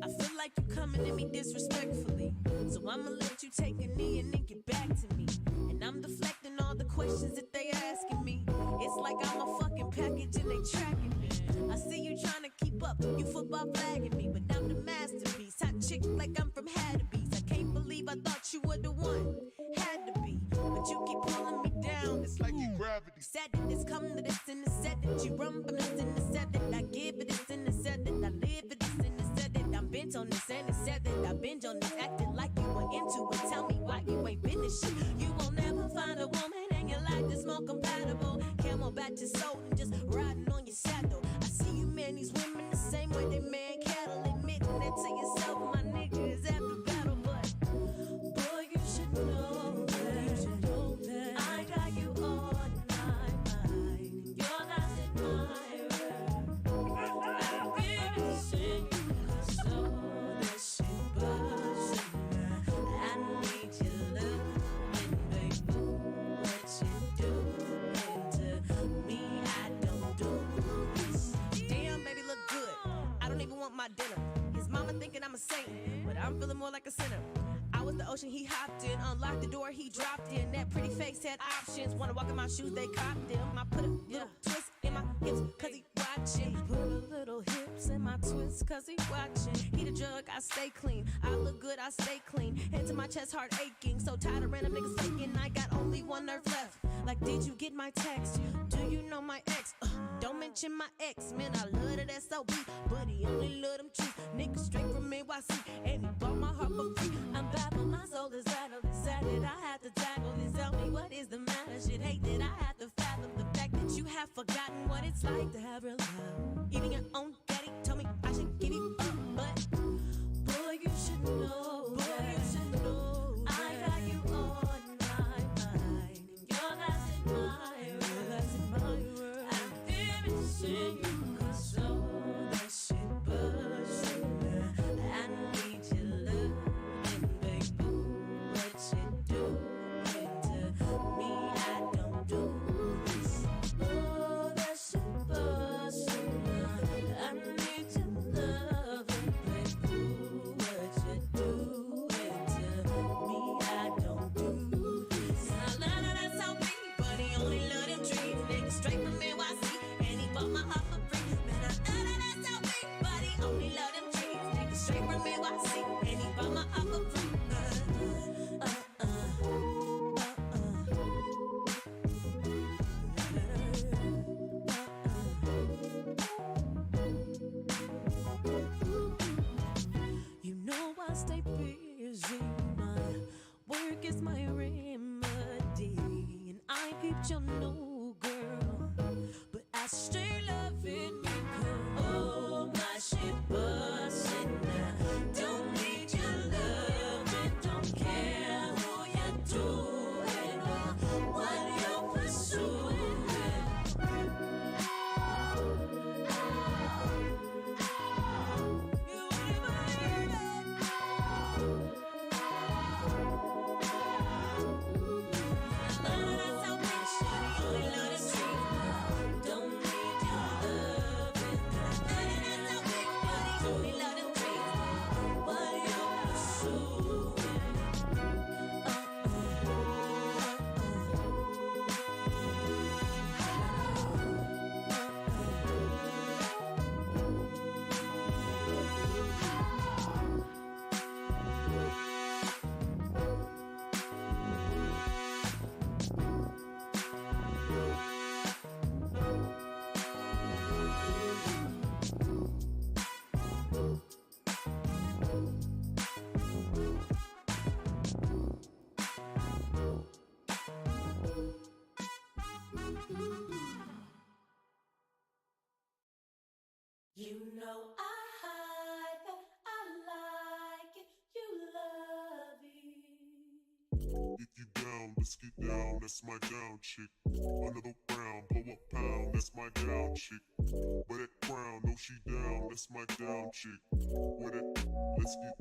I feel like you coming at me disrespectfully, so I'ma let you take a knee and then get back to me. And I'm deflecting all the questions that they asking me. It's like I'm a fucking package and they tracking me. I see you trying to keep up, you football flagging me, but I'm the masterpiece. Hot chick like I'm from Haddabees. I can't believe I thought you were the one. Had to be, but you keep pulling me down. It's like your gravity. Said that it's come to this and it's said that you run from this and it's said that I give it this and it's said that I live it this and it's said that I'm bent on this and it's said that I binge on this. Acting like you were into it. Tell me why you ain't finished shit. You won't never find a woman in your life that's more compatible. Camelback your soul and just riding on your saddle. I see you man these women the same way they man cattle. Admitting that to yourself, my nigga is after battle. But boy, you should know that I got you on my mind. Your last admirer. I'm really seeing you cause all that shit buzzing. I need your loving, baby. What you doing to me? I don't do this. Damn, baby, look good. I don't even want my dinner. His mama thinking I'm a saint, but I'm feeling more like a sinner. I was the ocean he hopped in, unlocked the door he dropped in. That pretty face had options. Wanna walk in my shoes, they copped them. I put a little twist in my hips, cause he watching. Put a little hips in my twist, cause he watching. He the drug, I stay clean. I look good, I stay clean. Head to my chest, heart aching. So tired of random niggas faking. I got only one nerve left. Like, did you get my text? Do you know my ex? Don't mention my ex, man. I love that SOB, but he only love them truths. Niggas straight from NYC, and he bought my heart for free. I'm baffled, my soul is rattled. It's sad that I had to tackle this. Tell me what is the matter? Shit, hate that I had to fathom the fact that you have forgotten what it's like to have real love. Even your own daddy told me I should give you up, but boy, you should know. Boy, you should know. I got you on my mind. Your last admirer. I'm very seeing you cause all that shit buzzing. I need your loving, baby. What you doing to me? I don't do this. Oh, that shit buzzing. I need your loving, baby. What you doing to me? I don't do this. I love that sound big, but he only love them dreams. Nigga straight from NYC, and he bought my heart for free. Man, I love that sound big, but he only love them dreams. Nigga straight from NYC, and he bought my heart for free. You know I stay busy. My work is my remedy, and I peeped your no girl, but I stay loving you. Oh, my shit bustin'. Don't need your love and don't care who you're doing or what you're pursuing. You ain't even heard it. That's how we should. You only love the street. Don't need your love and that's how we body. Only love them dreams. What you're pursuing. You know I like it, I like it, you love it. If you down, let's get down, that's my down chick. Another round, blow a pound, that's my down chick. But that crown, no she down, that's my down chick. With it, let's get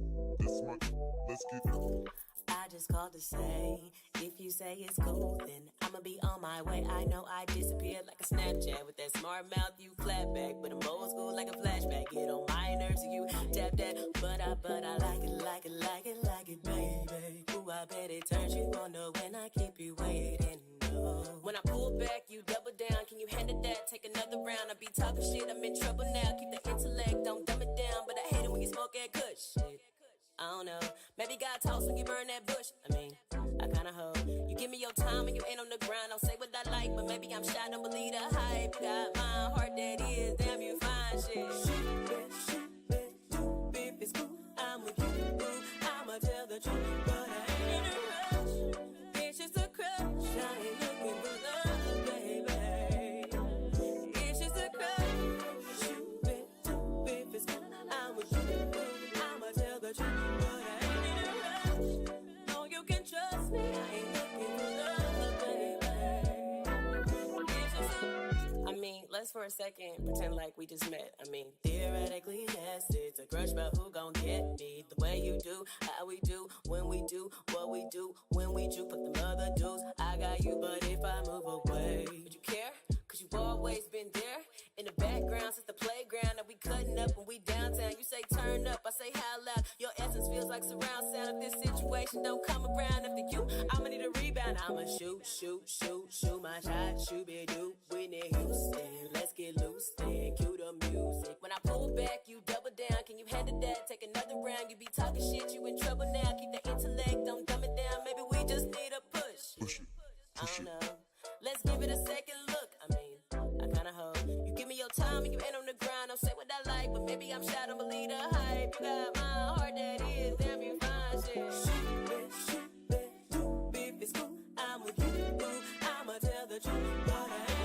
just called to say, if you say it's cool, then I'ma be on my way. I know I disappeared like a Snapchat with that smart mouth you clap back, but I'm old school like a flashback. Get on my nerves, you tap that, but I like it, baby. Ooh, I bet it turns you on though when I keep you waiting. When I pull back, you double down. Can you handle that? Take another round. I be talking shit, I'm in trouble now. Keep the intellect, don't dumb it down. But I hate it when you smoke that kush shit. I don't know. Maybe God talks when you burn that bush. I mean, I kinda hope you give me your time and you ain't on the ground. Don't say what I like, but maybe I'm shy. Don't believe the hype. You got my heart that is. Damn, you fine shit. Shoot it, if it's cool, I'm with you. I'ma tell the truth, but I ain't in a rush. It's just a crush. I ain't looking for love, baby. It's just a crush. Shoot it, if it's cool, I'm with you. I'ma tell the truth, but I ain't in a rush. No, you can trust me. I ain't looking for love, baby. It's just a... I mean, let's for a second pretend like we just met. I mean, theoretically, yes, it's a crush, but who gon' get me? The way you do, how we do, when we do, what we do, when we do, fuck them other dudes. I got you, but if I move away, would you care? Cause you've always been there in the background since the playground. And we cutting up when we downtown. You say turn up, I say how loud. Your essence feels like surround sound. If this situation don't come around after you, I'ma need a rebound. I'ma shoot my shot, shoot it, do Whitney Houston. Let's get loose then, cue the music. When I pull back, you double down. Can you handle that? Take another round. You be talking shit, you in trouble now. Keep the intellect, don't dumb it down. Maybe we just need a push. Push it, I don't know. Let's give it a second look. I mean, I kinda hope you give me your time and you ain't on the grind. Don't say what I like, but maybe I'm shy. Don't believe the hype. You got my heart that is. Damn, you fine shit. Shoot it, if it's cool, I'm with you. I'ma tell the truth, but I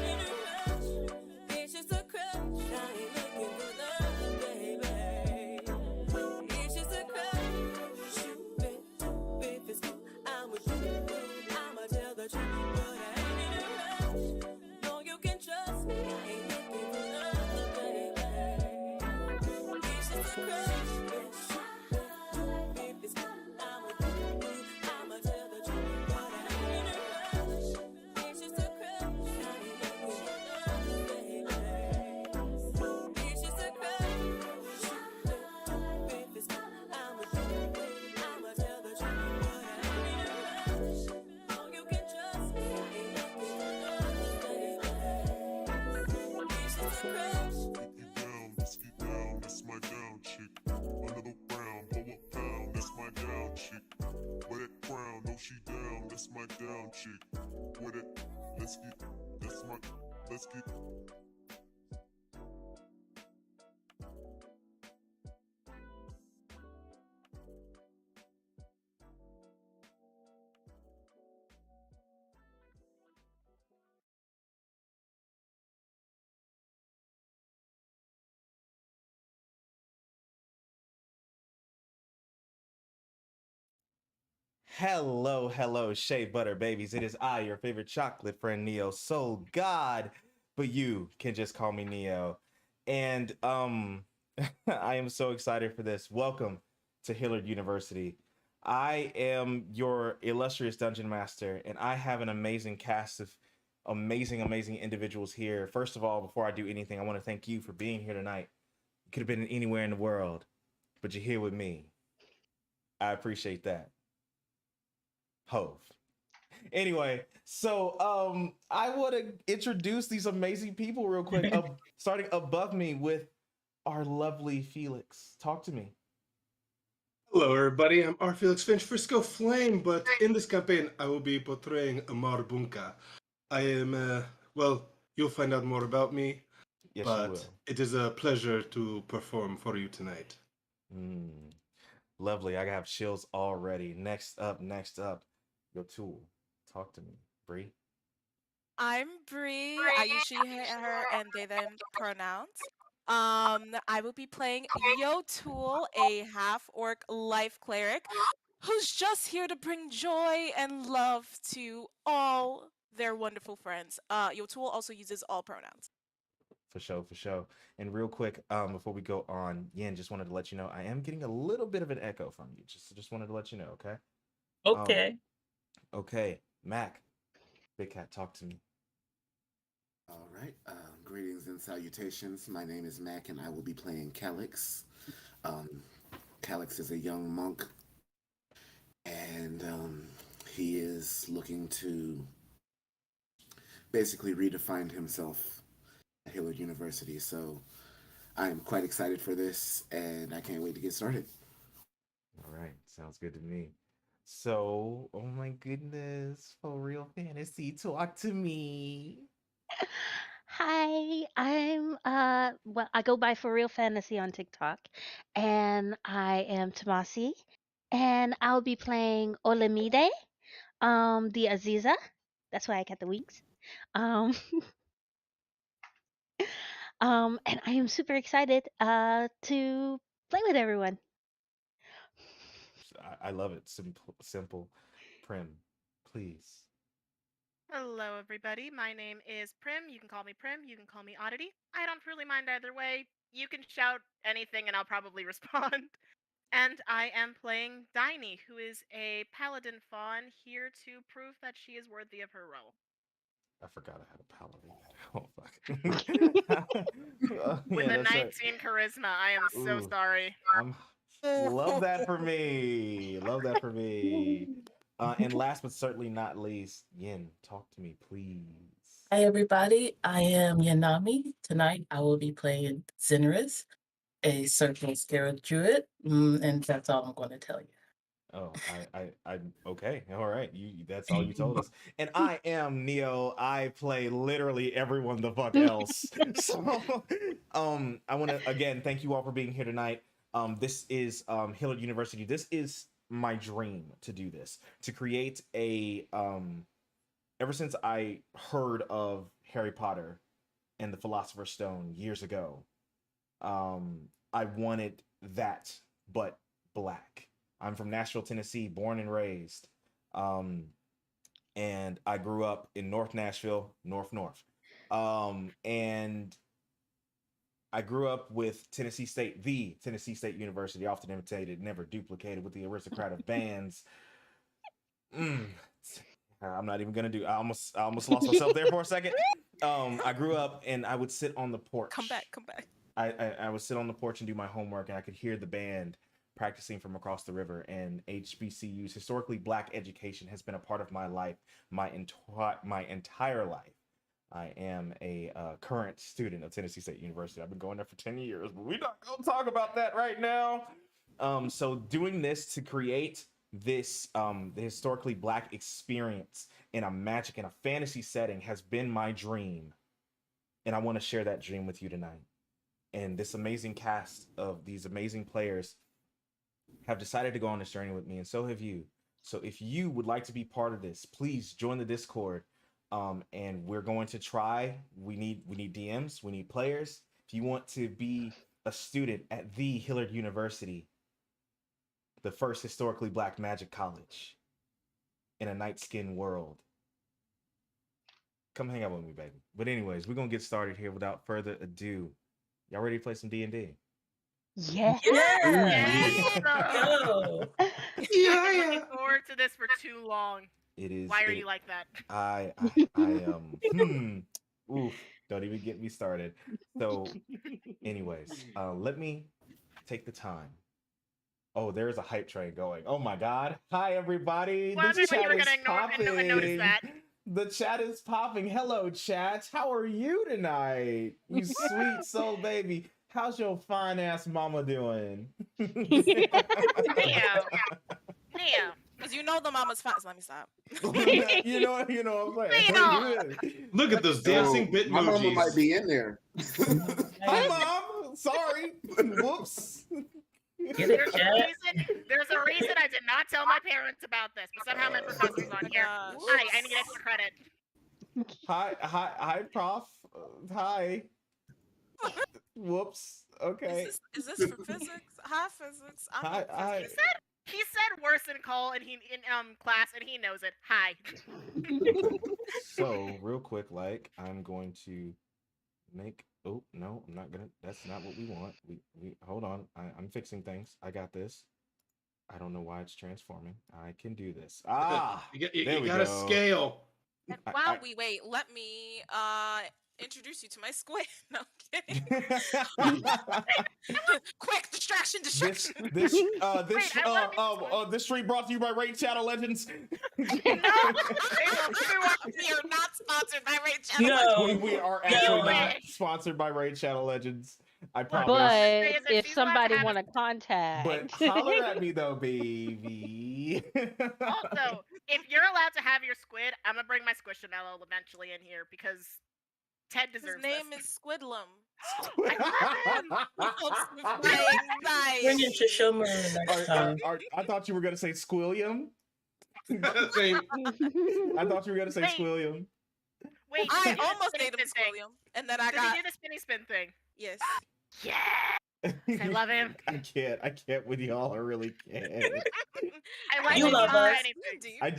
ain't in a rush. It's just a crush. I ain't looking for love, baby. It's just a crush. Shoot it, if it's cool, I'm with you. I'ma tell the truth, but I ain't in a rush. No, you can trust me. I ain't looking for love, baby. It's just a crush. If it's cool, I'm with you. I'ma tell the truth, but I ain't in a rush. It's just a crush. I ain't looking for love, baby. It's just a crush. If it's cool, I'm with you. I'ma tell the truth, but I ain't in a rush. No, you can trust me. I ain't looking for love, baby. It's just a crush. get down, that's my down chick. Another round, blow a pound, that's my down chick. With that crown, no she down, that's my down chick. With it, let's get. Hello, shea butter babies. It is I, your favorite chocolate friend, Neo Soul God, but you can just call me Neo. And I am so excited for this. Welcome to Hillard University. I am your illustrious dungeon master, and I have an amazing cast of amazing individuals here. First of all, before I do anything, I want to thank you for being here tonight. You could have been anywhere in the world, but you're here with me. I appreciate that. Hove. Anyway, so I want to introduce these amazing people real quick. Starting above me with our lovely Felix. Talk to me. Hello, everybody. I'm R. Felix Finch, Frisco Flame, but in this campaign, I will be portraying Amar Bunka. I am, well, you'll find out more about me, Yes, you but will. it is a pleasure to perform for you tonight. Lovely. I have chills already. Next up, your tool. Talk to me, Bree. I'm Bree. I usually hear her and they them pronouns. I will be playing Yo Tool, a half-orc life cleric who's just here to bring joy and love to all their wonderful friends. Yo Tool also uses all pronouns. For sure. And real quick, before we go on, Yin, just wanted to let you know I am getting a little bit of an echo from you. Just wanted to let you know, okay? Okay. Okay, Mac, Big Cat, talk to me. All right. Greetings and salutations. My name is Mac, and I will be playing Calix. Um, Calix is a young monk, and he is looking to basically redefine himself at Hillard University. So I am quite excited for this, and I can't wait to get started. All right, sounds good to me. So, oh my goodness, for real fantasy, talk to me. Hi, I'm well, I go by For Real Fantasy on TikTok, and I am Tamasi, and I'll be playing Olamide, the Aziza. That's why I got the wings. Um, and I am super excited to play with everyone. I love it. Simple. Prim, please. Hello, everybody. My name is Prim. You can call me Prim. You can call me Oddity. I don't really mind either way. You can shout anything and I'll probably respond. And I am playing Diney, who is a paladin fawn here to prove that she is worthy of her role. I forgot I had a paladin. Oh fuck. With Yeah, a that's right. 19 charisma, I am so Ooh, sorry. I'm love that for me. Love that for me. And last but certainly not least, Yin, talk to me, please. Hi, everybody. I am Yanami. Tonight, I will be playing Zinris, a Circle Scarab Druid, and that's all I'm going to tell you. Oh, okay. All right. That's all you told us. And I am Neo. I play literally everyone the fuck else. So, I want to again thank you all for being here tonight. This is Hillard University. This is my dream to do this, to create a ever since I heard of Harry Potter and the Philosopher's Stone years ago, I wanted that, but black. I'm from Nashville, Tennessee, born and raised. And I grew up in North Nashville, North. And I grew up with Tennessee State, the Tennessee State University, often imitated, never duplicated, with the aristocrat of bands. I'm not even gonna do. I almost lost myself there for a second. I grew up and I would sit on the porch. Come back. I would sit on the porch and do my homework, and I could hear the band practicing from across the river. And HBCU's historically black education has been a part of my life, my entire life. I am a current student of Tennessee State University. I've been going there for 10 years, but we're not gonna talk about that right now. So doing this to create this the historically black experience in a magic and a fantasy setting has been my dream, and I want to share that dream with you tonight. And this amazing cast of these amazing players have decided to go on this journey with me, and so have you. So if you would like to be part of this, please join the Discord. And we're going to try. We need DMs, we need players. If you want to be a student at the Hillard University, the first historically black magic college in a night skin world, come hang out with me, baby. But anyways, we're gonna get started here without further ado. Y'all ready to play some D&D? Yeah. Yes! Go. I've been looking forward to this for too long. It is. Why are you like that? I oof, don't even get me started. So anyways, let me take the time. Oh, there's a hype train going. Oh my god. Hi everybody. Well, The chat is I noticed that. The chat is popping. Hello, chat. How are you tonight? You sweet soul baby. How's your fine ass mama doing? Neo. Because you know the mama's fat. So let me stop. you know what I'm saying. Look at those dancing bit My mama might emojis. be in there. Hi, mom. Sorry. Whoops. Get it, chat? There's a reason I did not tell my parents about this, but somehow my professor's on here. gosh. Hi, I need extra credit. Hi, prof. Hi. Whoops. Okay. Is this for physics? Hi, physics. Hi. He said worse in call and in class and he knows it. Hi. So real quick, like I'm going to make. Oh no, I'm not gonna. That's not what we want. We hold on. I'm fixing things. I got this. I don't know why it's transforming. I can do this. Ah, you there we gotta go. scale. And I- while I- we wait, let me introduce you to my squid. No, I'm kidding. Quick distraction. this one. this stream brought to you by Raid Shadow Legends. We are not sponsored by Raid Shadow. No. we are actually No. not sponsored by Raid Shadow Legends. I promise. But Say that if she's somebody allowed to want to contact, But holler at me though, baby. Also, if you're allowed to have your squid, I'm gonna bring my Squishamallow eventually in here because Ted His deserves name this. is Squidlum. Bring him to show me next time. I thought you were gonna say Squilliam. Same. I thought you were gonna say Wait. Squilliam. Wait, I did he do the almost spinny made him spin thing? Squilliam, and then I Does got he do the spinny spin thing? yes. Yeah, I love him. I can't with y'all. I really can't. I like You when love do us. anything. I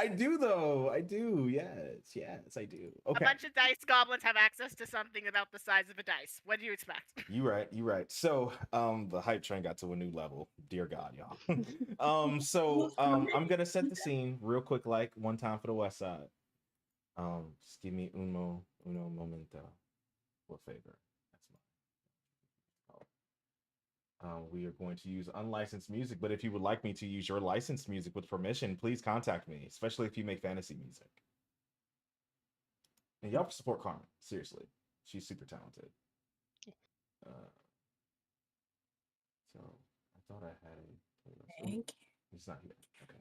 do though. I do. Yes, I do. A Okay. bunch of dice goblins have access to something about the size of a dice. What do you expect? You right. So, the hype train got to a new level. Dear God, y'all. So, I'm gonna set the scene real quick, like one time for the West Side. Just give me uno momento, por favor. That's mine. We are going to use unlicensed music, but if you would like me to use your licensed music with permission, please contact me, especially if you make fantasy music. And y'all support Carmen, seriously. She's super talented. So I thought I had a Thank you. It's not here. Okay.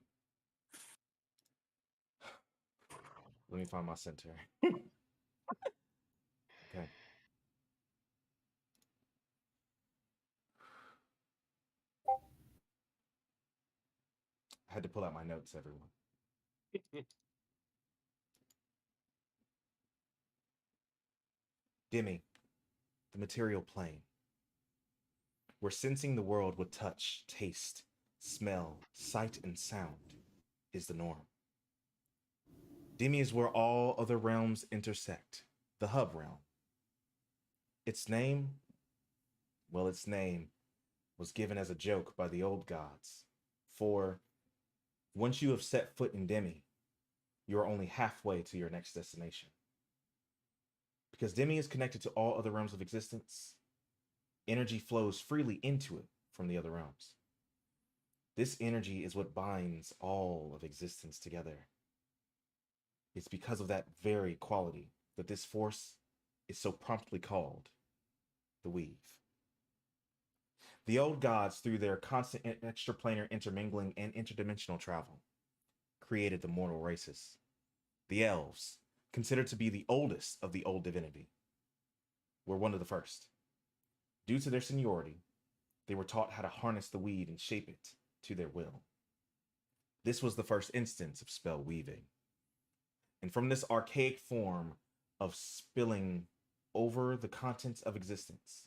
Let me find my center. Okay. I had to pull out my notes, everyone. Demi, the material plane. Where sensing the world with touch, taste, smell, sight, and sound is the norm. Demi is where all other realms intersect, the hub realm. Its name was given as a joke by the old gods. For once you have set foot in Demi, you are only halfway to your next destination. Because Demi is connected to all other realms of existence, energy flows freely into it from the other realms. This energy is what binds all of existence together. It's because of that very quality that this force is so promptly called the Weave. The old gods, through their constant extraplanar intermingling and interdimensional travel, created the mortal races. The elves, considered to be the oldest of the old divinity, were one of the first. Due to their seniority, they were taught how to harness the weave and shape it to their will. This was the first instance of spell weaving. And from this archaic form of spilling over the contents of existence,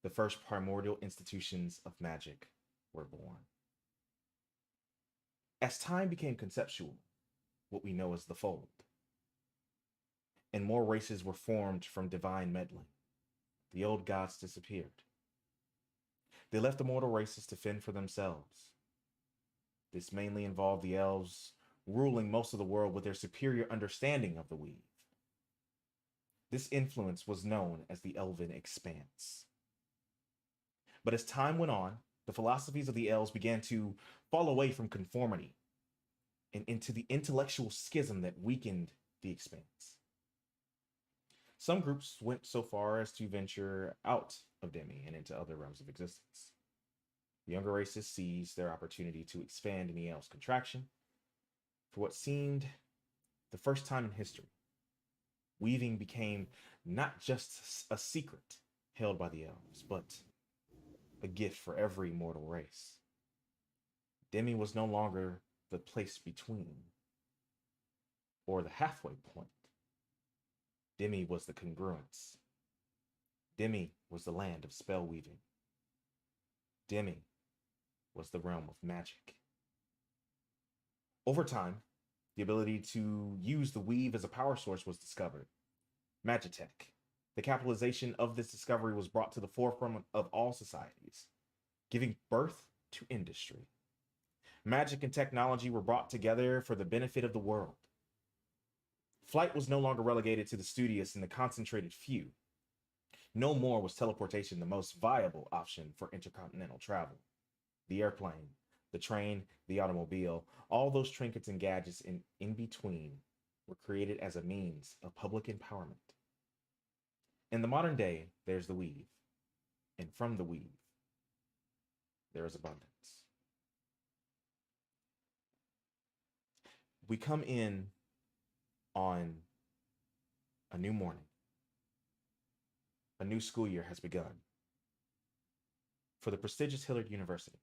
the first primordial institutions of magic were born. As time became conceptual, what we know as the Fold, and more races were formed from divine meddling, the old gods disappeared. They left the mortal races to fend for themselves. This mainly involved the elves ruling most of the world with their superior understanding of the weave. This influence was known as the Elven Expanse. But as time went on, the philosophies of the elves began to fall away from conformity and into the intellectual schism that weakened the Expanse. Some groups went so far as to venture out of Demi and into other realms of existence. The younger races seized their opportunity to expand in the elves' contraction. For what seemed the first time in history, weaving became not just a secret held by the elves, but a gift for every mortal race. Demi was no longer the place between or the halfway point. Demi was the congruence. Demi was the land of spell weaving. Demi was the realm of magic. Over time, the ability to use the weave as a power source was discovered. Magitech. The capitalization of this discovery was brought to the forefront of all societies, giving birth to industry. Magic and technology were brought together for the benefit of the world. Flight was no longer relegated to the studious and the concentrated few. No more was teleportation the most viable option for intercontinental travel. The airplane, the train, the automobile, all those trinkets and gadgets in between were created as a means of public empowerment. In the modern day, there's the weave, and from the weave, there is abundance. We come in on a new morning. A new school year has begun for the prestigious Hillard University.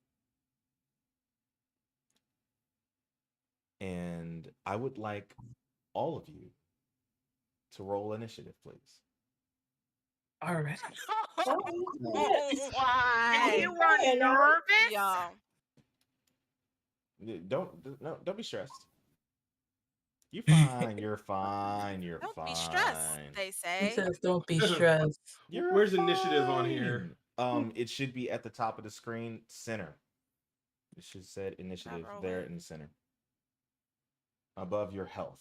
And I would like all of you to roll initiative, please. All right. And you were Hey, nervous? Yo. Don't be stressed. You're fine. You're fine. You're Don't fine. be stressed, they He say. says, "Don't be stressed." You're Where's initiative on here? fine. It should be at the top of the screen, center. It should say initiative roll there it. in the center, above your health.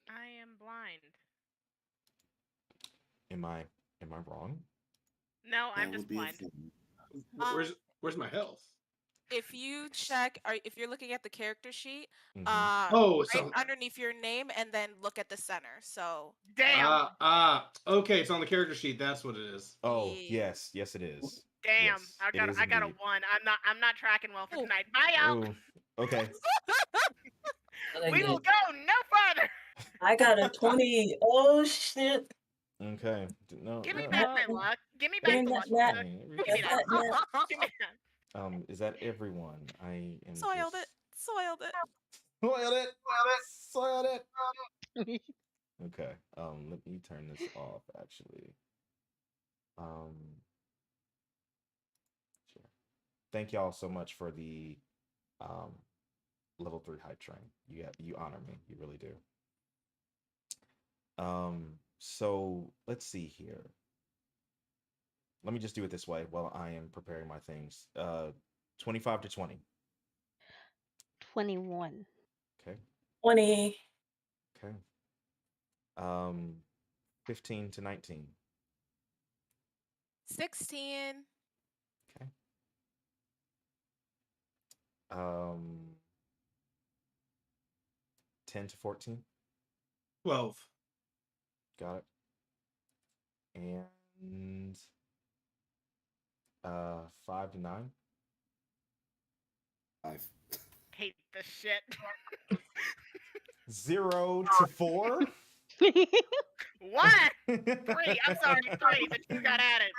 I am blind. Am I wrong? No, I'm That just would be a blind. thing. Where's my health? If you check, or if you're looking at the character sheet, Mhm. Oh, right so underneath your name, and then look at the center. So Damn. okay, it's on the character sheet. That's what it is. Oh Yeah. yes, it is. Damn. Yes, I it got is I got a indeed. 1. I'm not tracking well for Ooh. tonight. Bye out. Ooh, okay. What I We will get? go no further. I got a 20. Oh shit! Okay. No, Give me no. back my luck. Give me back Bring the that luck. back. Give me that. Give me that. Is that everyone? I am Soiled just... it. Soiled it. Soiled it. Soiled it. Okay. Let me turn this off. Actually. Sure. Thank y'all so much for the level 3 hype train. You honor me. You really do. So let's see here. Let me just do it this way while I am preparing my things. 25 to 20. 21. Okay. 20. Okay. 15 to 19. 16. Okay. 10 to 14. 12. Got it. And 5 to 9. 5. Hate this shit. 0 to 4. 1. 3. I'm sorry, 3, but you got at it.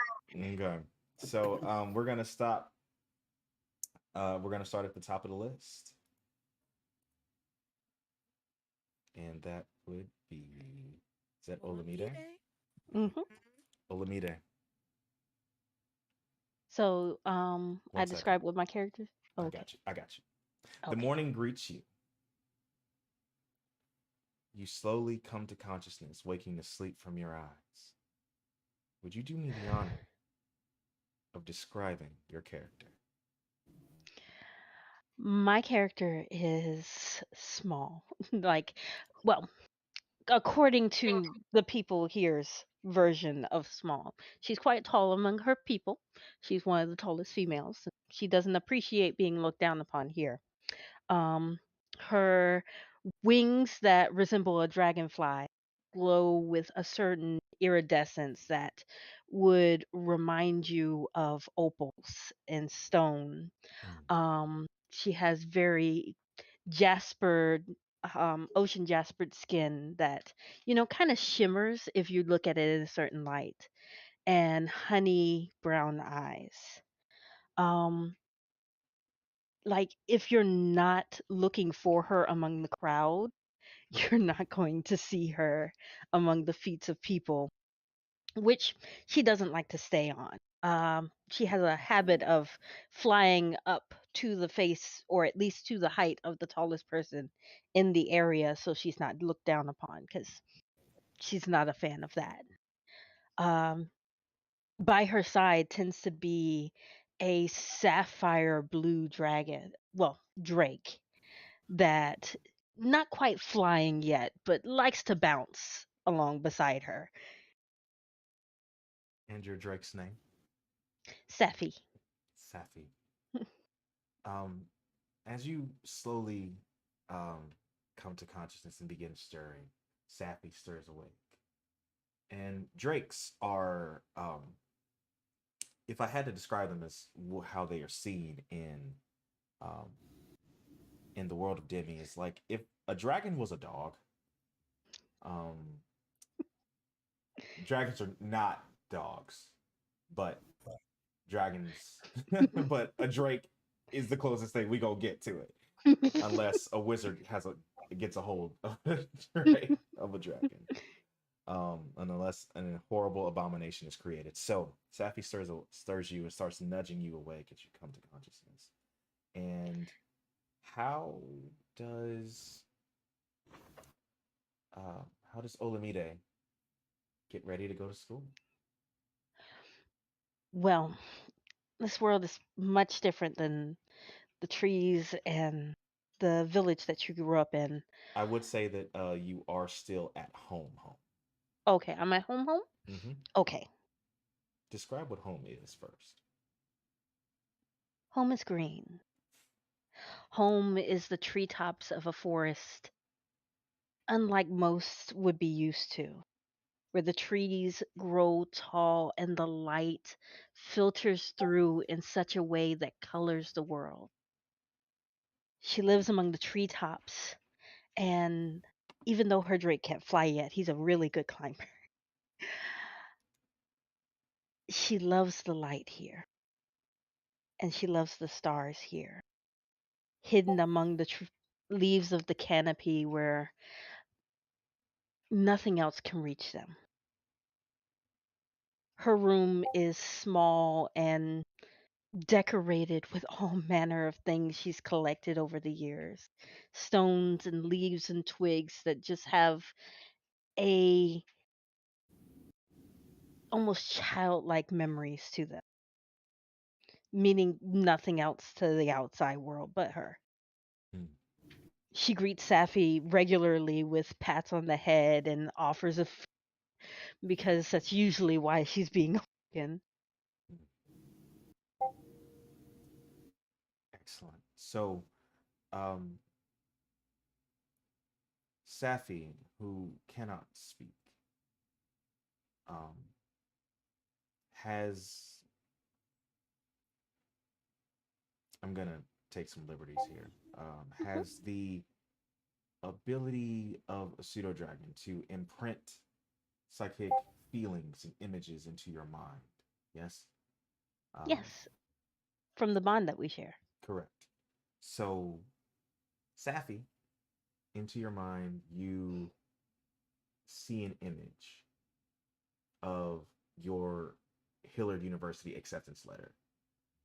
Okay. So we're gonna stop. We're gonna start at the top of the list. And that would be, is that Olamide? Mm-hmm. Olamide. So, I One second. describe what my characters. I Okay. got you. I got you. The Okay. morning greets you. You slowly come to consciousness, waking to sleep from your eyes. Would you do me the honor of describing your character? My character is small. Like, well, according to the people here's version of small. She's quite tall among her people. She's one of the tallest females. She doesn't appreciate being looked down upon here. Um, her wings that resemble a dragonfly glow with a certain iridescence that would remind you of opals and stone. She has very jaspered, ocean jaspered skin that, kind of shimmers if you look at it in a certain light, and honey brown eyes. Um, like if you're not looking for her among the crowd, you're not going to see her among the feet of people, which she doesn't like to stay on. She has a habit of flying up to the face, or at least to the height of the tallest person in the area, so she's not looked down upon, because she's not a fan of that. Um, by her side tends to be a sapphire blue dragon, well, drake, that not quite flying yet, but likes to bounce along beside her. And your Drake's name? Safi. Safi. Um, as you slowly um, come to consciousness and begin stirring, Safi stirs awake. And drakes are, if I had to describe them as how they are seen um, in the world of Demi, is like if a dragon was a dog. Um, Dragons are not dogs, but dragons, but a drake is the closest thing we gonna get to it, unless a wizard gets a hold of of a dragon. And unless a horrible abomination is created. So Safi stirs you and starts nudging you awake as you come to consciousness. And how does uh, how does Olamide get ready to go to school? Well, this world is much different than the trees and the village that you grew up in. I would say that you are still at home. Okay, I'm at home. Mm-hmm. Okay. Describe what home is first. Home is green. Home is the treetops of a forest, unlike most would be used to, where the trees grow tall and the light filters through in such a way that colors the world. She lives among the treetops, and even though her Drake can't fly yet, he's a really good climber. She loves the light here, and she loves the stars here, hidden among the leaves of the canopy where nothing else can reach them. Her room is small and decorated with all manner of things she's collected over the years. Stones and leaves and twigs that just have a almost childlike memories to them, meaning nothing else to the outside world but her. Hmm. She greets Safi regularly with pats on the head and offers of because that's usually why she's being awoken. Excellent. So, um, Safi, who cannot speak, um, has. I'm gonna take some liberties here. Mhm. Has the ability of a pseudo dragon to imprint psychic feelings and images into your mind. Yes. Um, Yes, from the bond that we share. correct. So, Safi, into your mind, you see an image of your Hillard University acceptance letter,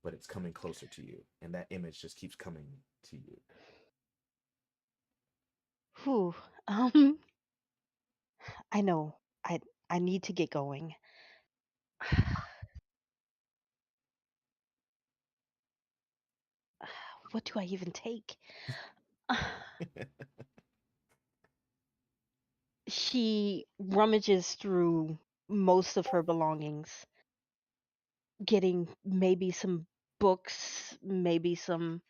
but it's coming closer to you, and that image just keeps coming to you. Whew. Um, I know. I need to get going. What do I even take? She rummages through most of her belongings, getting maybe some books, maybe some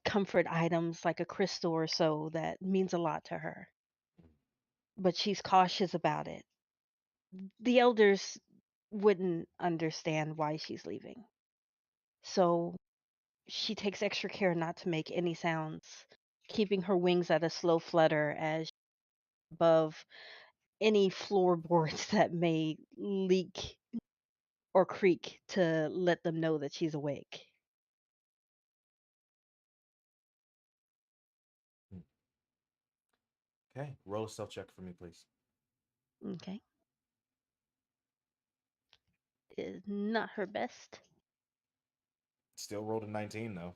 comfort items like a crystal or so that means a lot to her. But she's cautious about it. The elders wouldn't understand why she's leaving. So she takes extra care not to make any sounds, keeping her wings at a slow flutter as above any floorboards that may leak or creak to let them know that she's awake. Okay, roll a stealth check for me, please. Okay. Is not her best. Still rolled a 19 though.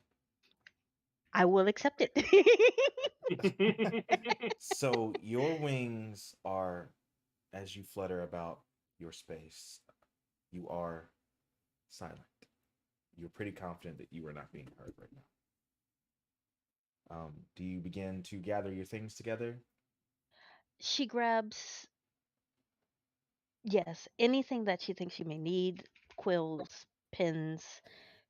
I will accept it. So your wings are, as you flutter about your space, you are silent. you're pretty confident that you are not being heard right now. Do you begin to gather your things together? She grabs, yes, anything that she thinks she may need, quills, pens.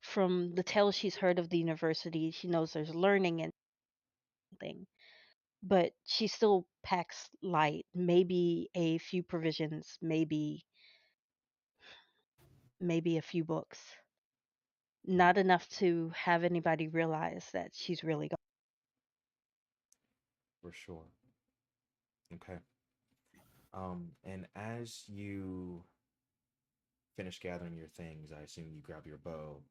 From the tales she's heard of the university, she knows there's learning and thing, but she still packs light. Maybe a few provisions, maybe a few books. Not enough to have anybody realize that she's really gone. For sure. Okay. And as you finish gathering your things, I assume you grab your bow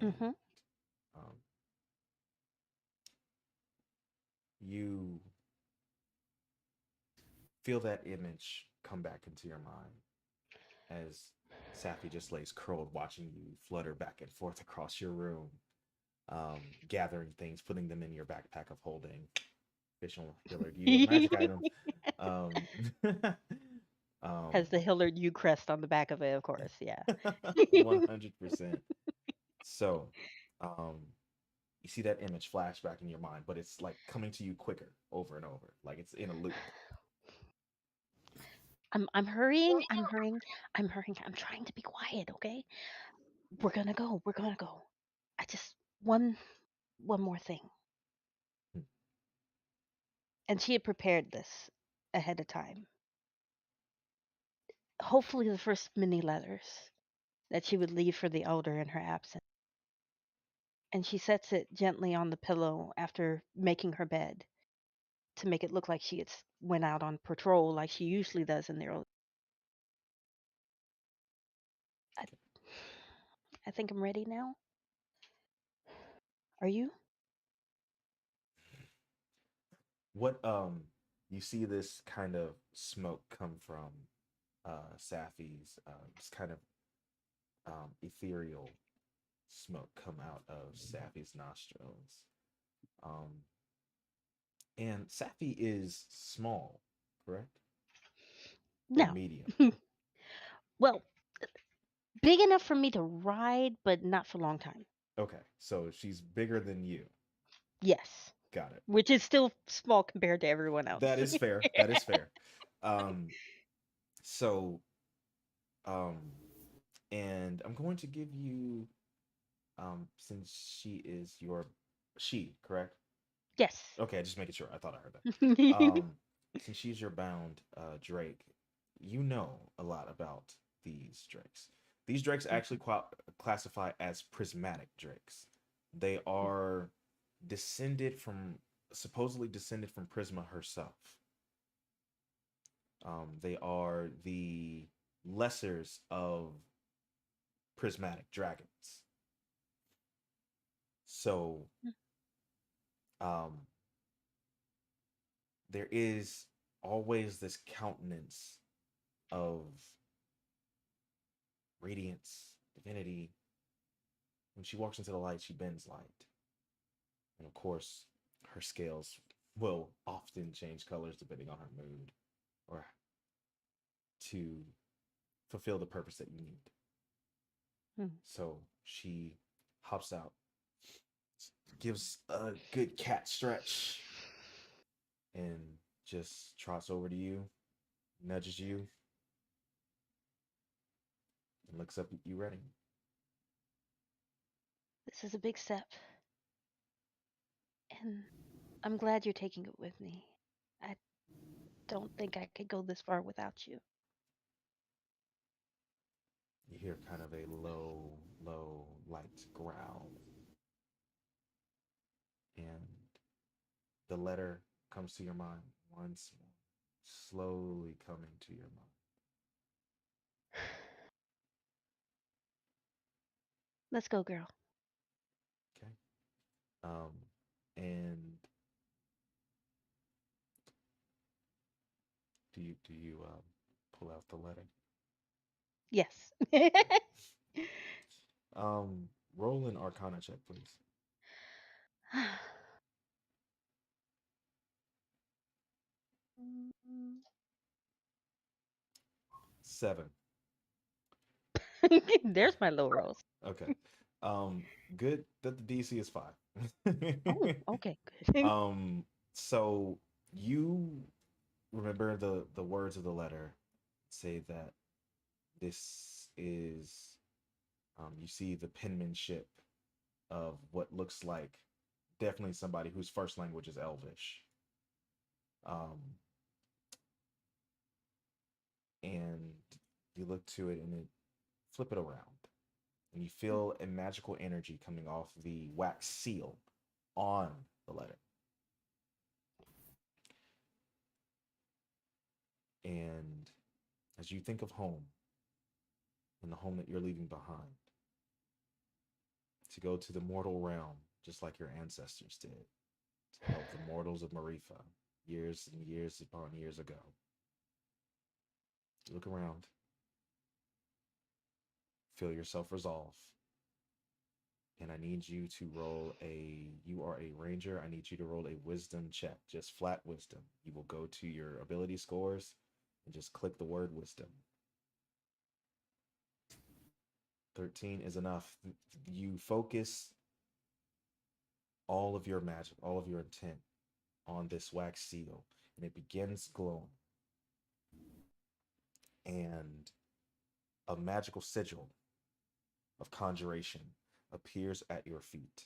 and Hmm. um, you feel that image come back into your mind as Safi just lays curled, watching you flutter back and forth across your room, gathering things, putting them in your backpack of holding. Official Hillard, you a magic item. Um, Has the um, Hillard U crest on the back of it, of course. Yeah. 100%. So, um, you see that image flash back in your mind, but it's like coming to you quicker over and over, like it's in a loop. I'm hurrying. I'm hurrying. I'm hurrying. I'm trying to be quiet, okay? We're gonna go. We're gonna go. I just one more thing. Hmm. And she had prepared this ahead of time. Hopefully the first many letters that she would leave for the elder in her absence. And she sets it gently on the pillow after making her bed to make it look like she had went out on patrol like she usually does in the early. I, I think I'm ready now. Are you? What you see this kind of smoke come from Safi's this kind of ethereal smoke come out of Safi's nostrils. Um, and Safi is small, correct? Or No. medium. Well, big enough for me to ride, but not for a long time. Okay, so she's bigger than you. Yes. Got it. Which is still small compared to everyone else. That is fair. That is fair. Um, so, um, and I'm going to give you, since she is your, she, correct? Yes. Okay, just making sure. I thought I heard that. Since she's your bound Drake, you know a lot about these drakes. These drakes actually classify as prismatic drakes. They are descended from, supposedly descended from Prisma herself. They are the lessers of prismatic dragons. So, um, there is always this countenance of radiance, divinity. When she walks into the light, she bends light. And of course, her scales will often change colors depending on her mood or to fulfill the purpose that you need. So she hops out, gives a good cat stretch, and just trots over to you, nudges you, and looks up at you ready. This is a big step. And I'm glad you're taking it with me. I don't think I could go this far without you. You hear kind of a low, light growl. And the letter comes to your mind once more, slowly coming to your mind. Let's go, girl. Okay. Um, and do you pull out the letter? Yes. Roll an Arcana check, please. 7. There's my low rolls. Okay. Good that the DC is 5. Oh, okay, good. um, so you remember the words of the letter say that this is you see the penmanship of what looks like definitely somebody whose first language is Elvish. Um, and you look to it and it flip it around and you feel a magical energy coming off the wax seal on the letter. And as you think of home and the home that you're leaving behind, to go to the mortal realm, just like your ancestors did, to help the mortals of Marifa years and years upon years ago. Look around, feel yourself resolve, and I need you to roll a. You are a ranger. I need you to roll a wisdom check, just flat wisdom. You will go to your ability scores and just click the word wisdom. 13 is enough. You focus all of your magic, all of your intent on this wax seal, and it begins glowing. And a magical sigil of conjuration appears at your feet.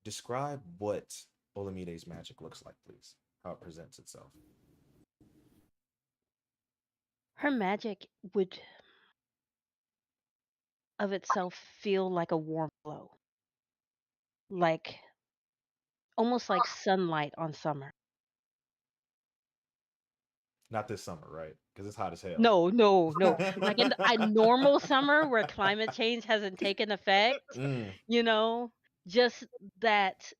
Describe what Olamide's magic looks like, please. How it presents itself. Her magic would of itself feel like a warm glow, like almost like sunlight on summer. Not this summer, right? Because it's hot as hell. No, no, no. Like in a normal summer where climate change hasn't taken effect, Mm, you know, just that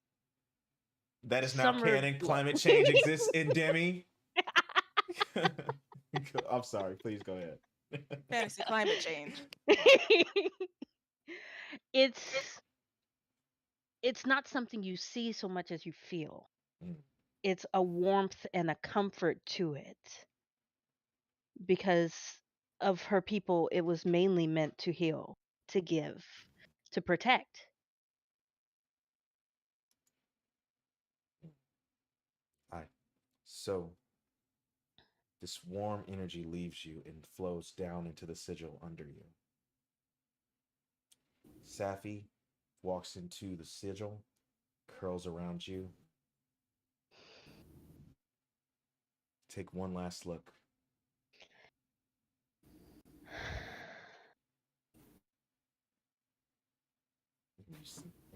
that is now summer canon. glow. Climate change exists in Demi. I'm sorry. Please go ahead. Fantasy climate change. it's it's not something you see so much as you feel. Mm, It's a warmth and a comfort to it because of her people. It was mainly meant to heal, to give, to protect. Hi. So this warm energy leaves you and flows down into the sigil under you. Safi walks into the sigil, curls around you. Take one last look.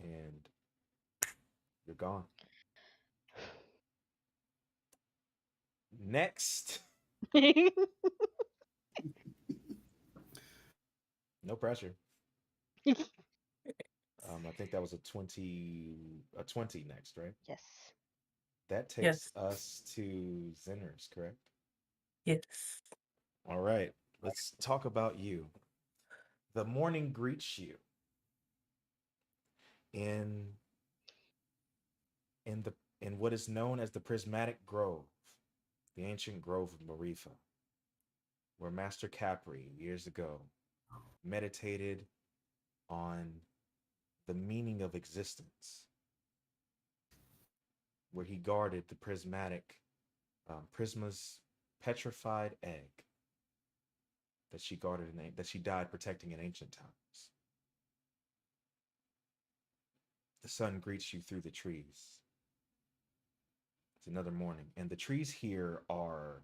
And you're gone. Next. No pressure. I think that was a 20 next, right? Yes. That takes Yes. us to Zeners, correct? Yes. All right. Let's talk about you. The morning greets you in in the in what is known as the Prismatic Grove, the ancient grove of Marifa, where Master Capri years ago meditated on the meaning of existence, where he guarded the prismatic Prisma's petrified egg that she guarded that she died protecting in ancient times. The sun greets you through the trees. It's another morning, and the trees here are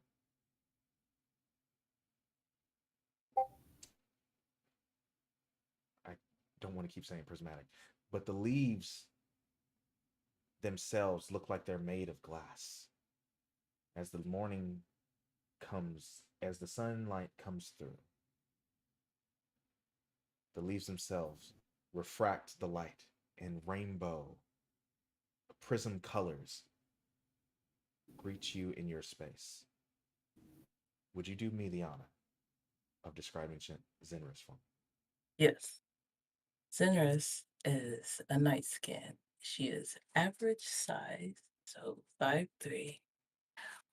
I don't want to keep saying prismatic, but the leaves themselves look like they're made of glass. As the morning comes, as the sunlight comes through, the leaves themselves refract the light and rainbow prism colors greet you in your space. Would you do me the honor of describing Zenris for me? Yes. Zenris is a night skin. She is average size, so 5'3",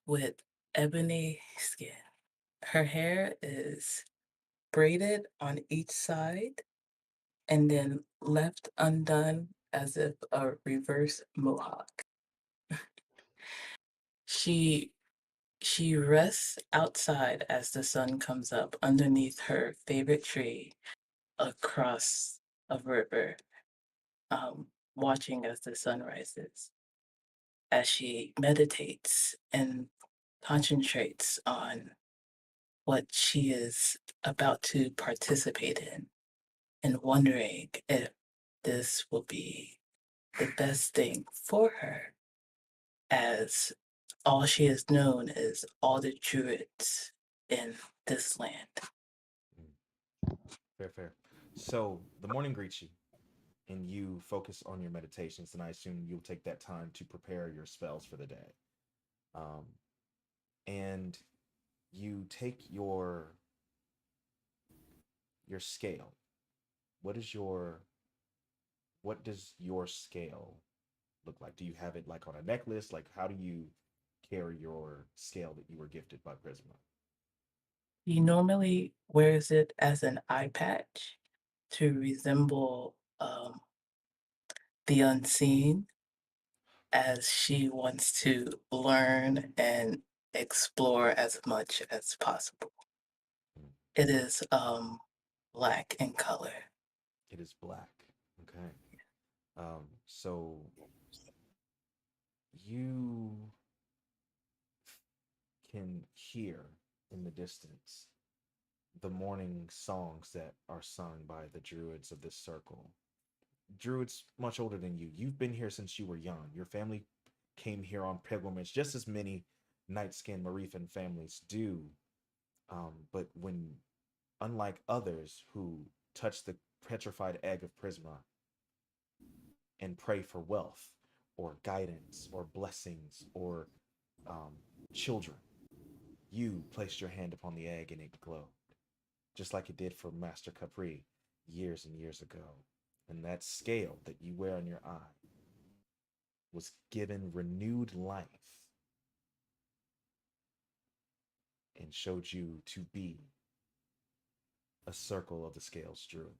with ebony skin. Her hair is braided on each side and then left undone as if a reverse mohawk. She she rests outside as the sun comes up underneath her favorite tree across a river, watching as the sun rises. As she meditates and concentrates on what she is about to participate in and wondering if this will be the best thing for her, as all she has known is all the druids in this land. Fair, fair. So the morning greets you, and you focus on your meditations, and I assume you'll take that time to prepare your spells for the day. Um, and you take your scale. What is your what does your scale look like? Do you have it like on a necklace? Like how do you carry your scale that you were gifted by Prisma? He normally wears it as an eye patch to resemble the unseen, as she wants to learn and explore as much as possible. Hmm. It is black in color. It is black. Okay. So you can hear in the distance the morning songs that are sung by the druids of this circle. Druids much older than you. You've been here since you were young. Your family came here on pilgrimage, just as many Nightskin Marifan families do. But when, unlike others who touch the petrified egg of Prisma and pray for wealth or guidance or blessings or um, children, you placed your hand upon the egg and it glowed, just like it did for Master Capri years and years ago. And that scale that you wear on your eye was given renewed life and showed you to be a circle of the scales druid.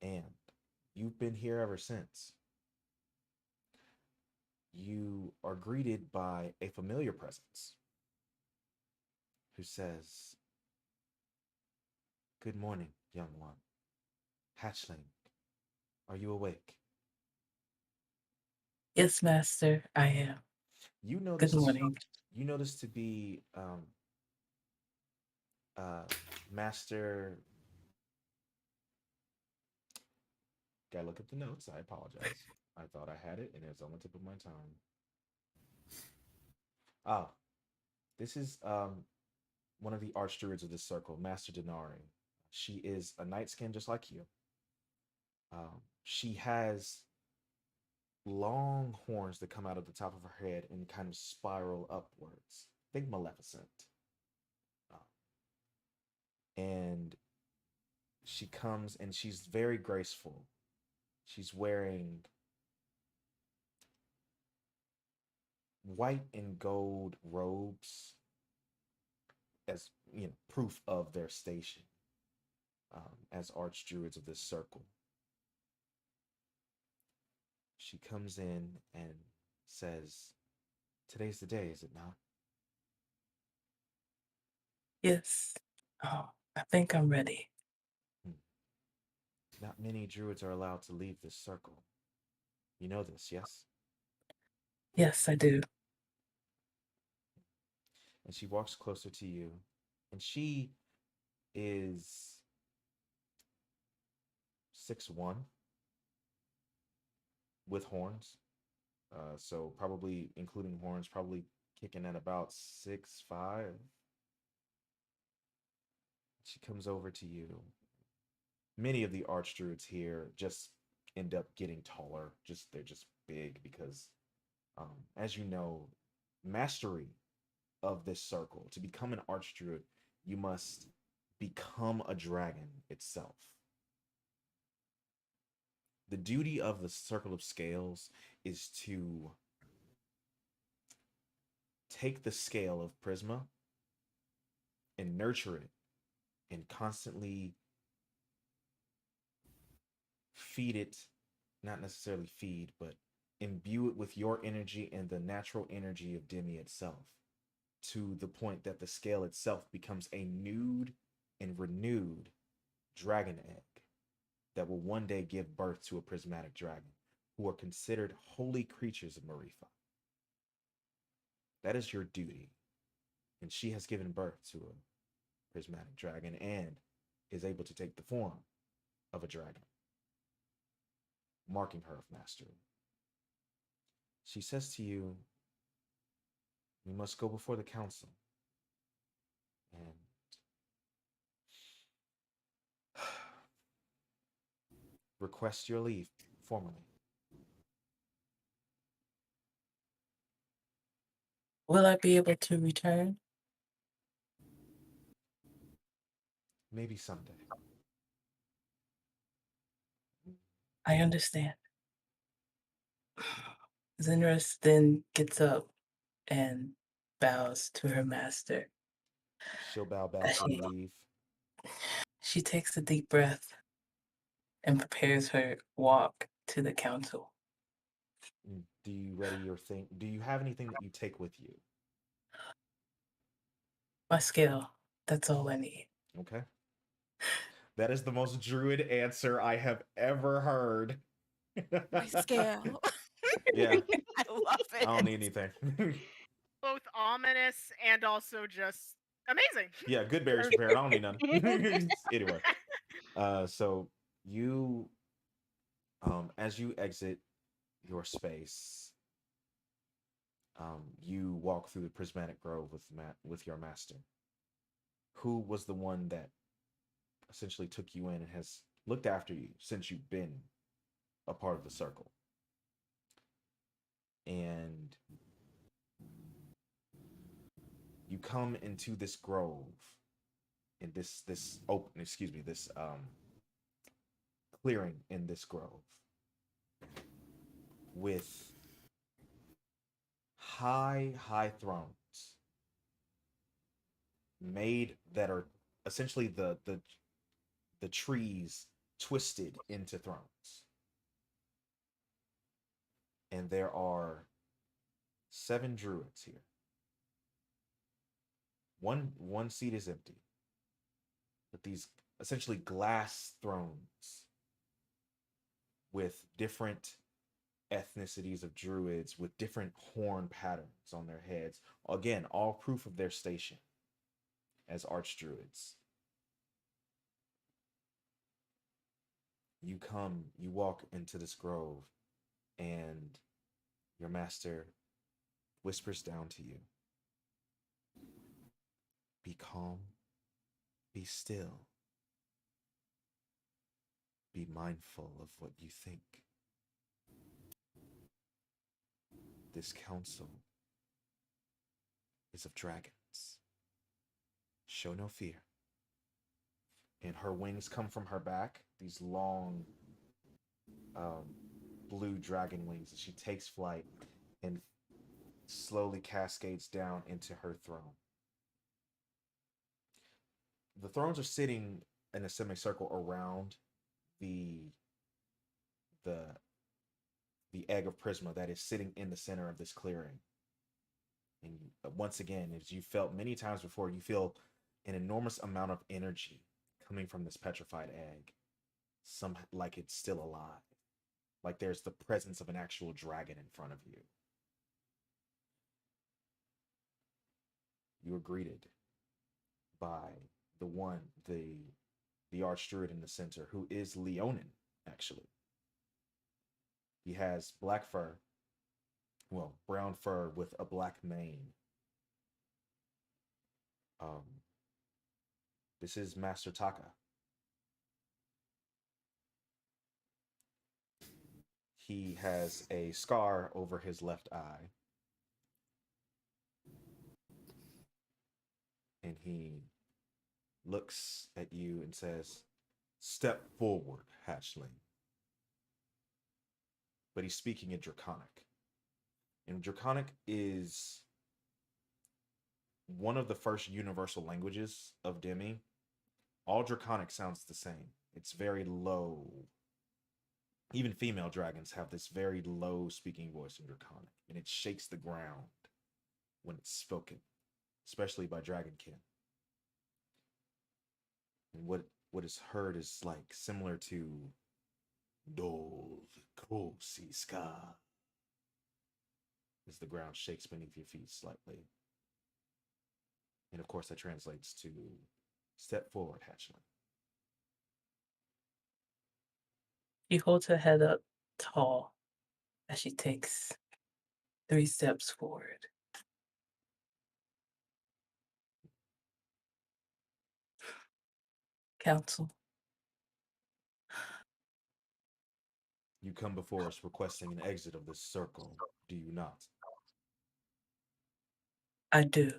And you've been here ever since. You are greeted by a familiar presence who says, "Good morning, young one. Hatchling, are you awake?" Yes, master, I am. You know Good this. morning. You know this to be uh, Master. Gotta look at the notes. I apologize. I thought I had it, and it's on the tip of my tongue. Ah, this is one of the archdruids of this circle, Master Denari. She is a night skin just like you. She has long horns that come out of the top of her head and kind of spiral upwards. Think Maleficent. Uh, and she comes and she's very graceful. She's wearing white and gold robes as proof of their station as archdruids of this circle. She comes in and says, "Today's the day, is it not?" Yes. Oh, I think I'm ready. Hmm. Not many druids are allowed to leave this circle. You know this, yes? Yes, I do. And she walks closer to you, and she is 6'1" with horns. So probably including horns, probably kicking at about 6'5". She comes over to you. Many of the archdruids here just end up getting taller. Just they're just big because, as you know, mastery of this circle. To become an archdruid, you must become a dragon itself. The duty of the Circle of Scales is to take the scale of Prisma and nurture it and constantly feed it, not necessarily feed, but imbue it with your energy and the natural energy of Demi itself, to the point that the scale itself becomes a nude and renewed dragon egg that will one day give birth to a prismatic dragon, who are considered holy creatures of Marifa. That is your duty. And she has given birth to a prismatic dragon and is able to take the form of a dragon, marking her of mastery. She says to you, "We must go before the council and request your leave formally." Will I be able to return? Maybe someday. I understand. Zenris then gets up and bows to her master. She'll bow back As to leave. she takes a deep breath and prepares her walk to the council. Do you ready your thing? Do you have anything that you take with you? My skill, that's all I need. Okay. That is the most druid answer I have ever heard. My scale. Yeah. I love I it. don't need anything. Both ominous and also just amazing. Yeah, good berries prepared. I don't need none. Anyway, so you, as you exit your space, you walk through the prismatic grove with your master, who was the one that essentially took you in and has looked after you since you've been a part of the circle. And you come into this grove, in this clearing in this grove, with high thrones made that are essentially the trees twisted into thrones. And there are 7 druids here. One seat is empty, but these essentially glass thrones with different ethnicities of druids with different horn patterns on their heads. Again, all proof of their station as archdruids. You walk into this grove, and your master whispers down to you, "Be calm, be still, be mindful of what you think. This council is of dragons. Show no fear." And her wings come from her back, these long blue dragon wings, and she takes flight and slowly cascades down into her throne. The thrones are sitting in a semicircle around the egg of prisma that is sitting in the center of this clearing. And once again, as you felt many times before, you feel an enormous amount of energy coming from this petrified egg. Like it's still alive. Like there's the presence of an actual dragon in front of you. You are greeted by the archdruid in the center, who is Leonin, actually. He has black fur, brown fur with a black mane. This is Master Taka. He has a scar over his left eye. And he looks at you and says, "Step forward, hatchling." But he's speaking in Draconic. And Draconic is one of the first universal languages of Demi. All Draconic sounds the same. It's very low. Even female dragons have this very low speaking voice in Draconic, and it shakes the ground when it's spoken, especially by Dragonkin. And what is heard is like similar to Dove Kosi Ska as the ground shakes beneath your feet slightly. And of course, that translates to step forward, Hatchling. She holds her head up tall as she takes 3 steps forward. Council, You come before us requesting an exit of this circle, do you not? I do.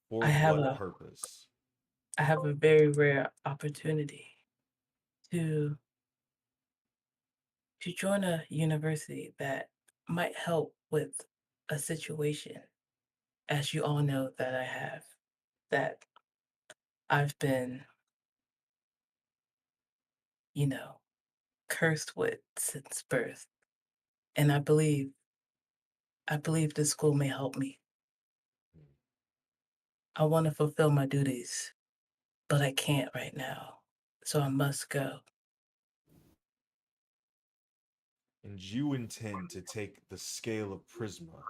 For I have what a purpose? I have a very rare opportunity to join a university that might help with a situation, as you all know that I have, that I've been, you know, cursed with since birth. And I believe this school may help me. I want to fulfill my duties, but I can't right now. So I must go. And you intend to take the scale of Prisma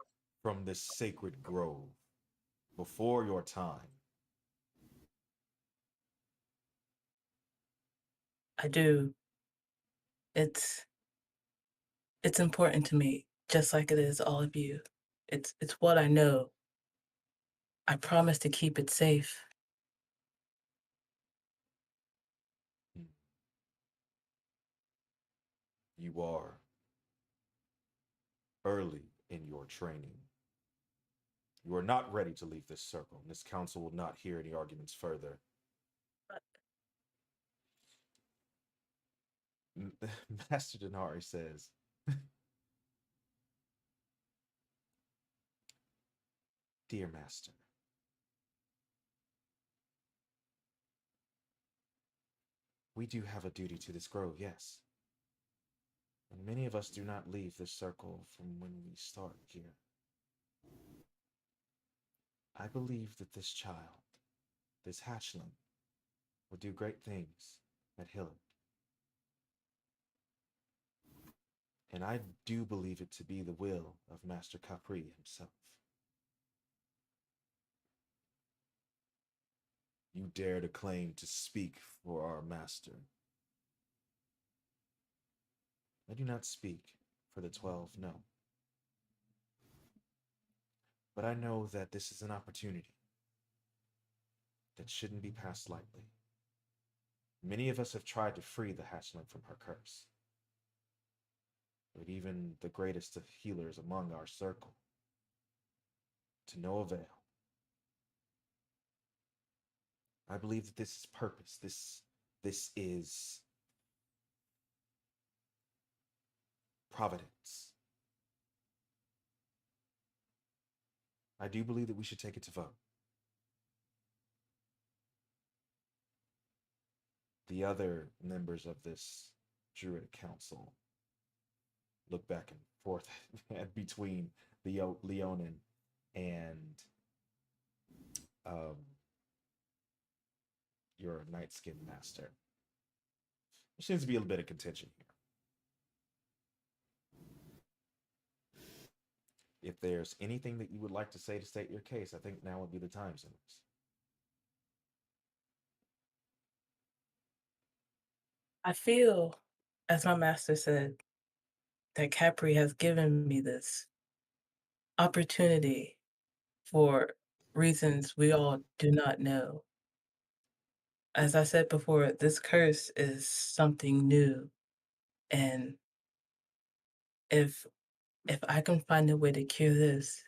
from this sacred grove before your time. I do. It's it's important to me, just like it is all of you. It's what I know. I promise to keep it safe. You are early in your training. You are not ready to leave this circle, and this council will not hear any arguments further. Master Denari says, Dear Master, we do have a duty to this grove, yes. And many of us do not leave this circle from when we start here. I believe that this child, this hatchling, will do great things at Hillard. And I do believe it to be the will of Master Capri himself. You dare to claim to speak for our master. I do not speak for the 12, no. But I know that this is an opportunity that shouldn't be passed lightly. Many of us have tried to free the hatchling from her curse. But even the greatest of healers among our circle, to no avail. I believe that this is purpose. This is providence. I do believe that we should take it to vote. The other members of this Druid Council look back and forth between Leonin and your night skin master. There seems to be a bit of contention here. If there's anything that you would like to say to state your case, I think now would be the time, Simmons. I feel, as my master said, that Capri has given me this opportunity for reasons we all do not know. As I said before, this curse is something new. And if I can find a way to cure this,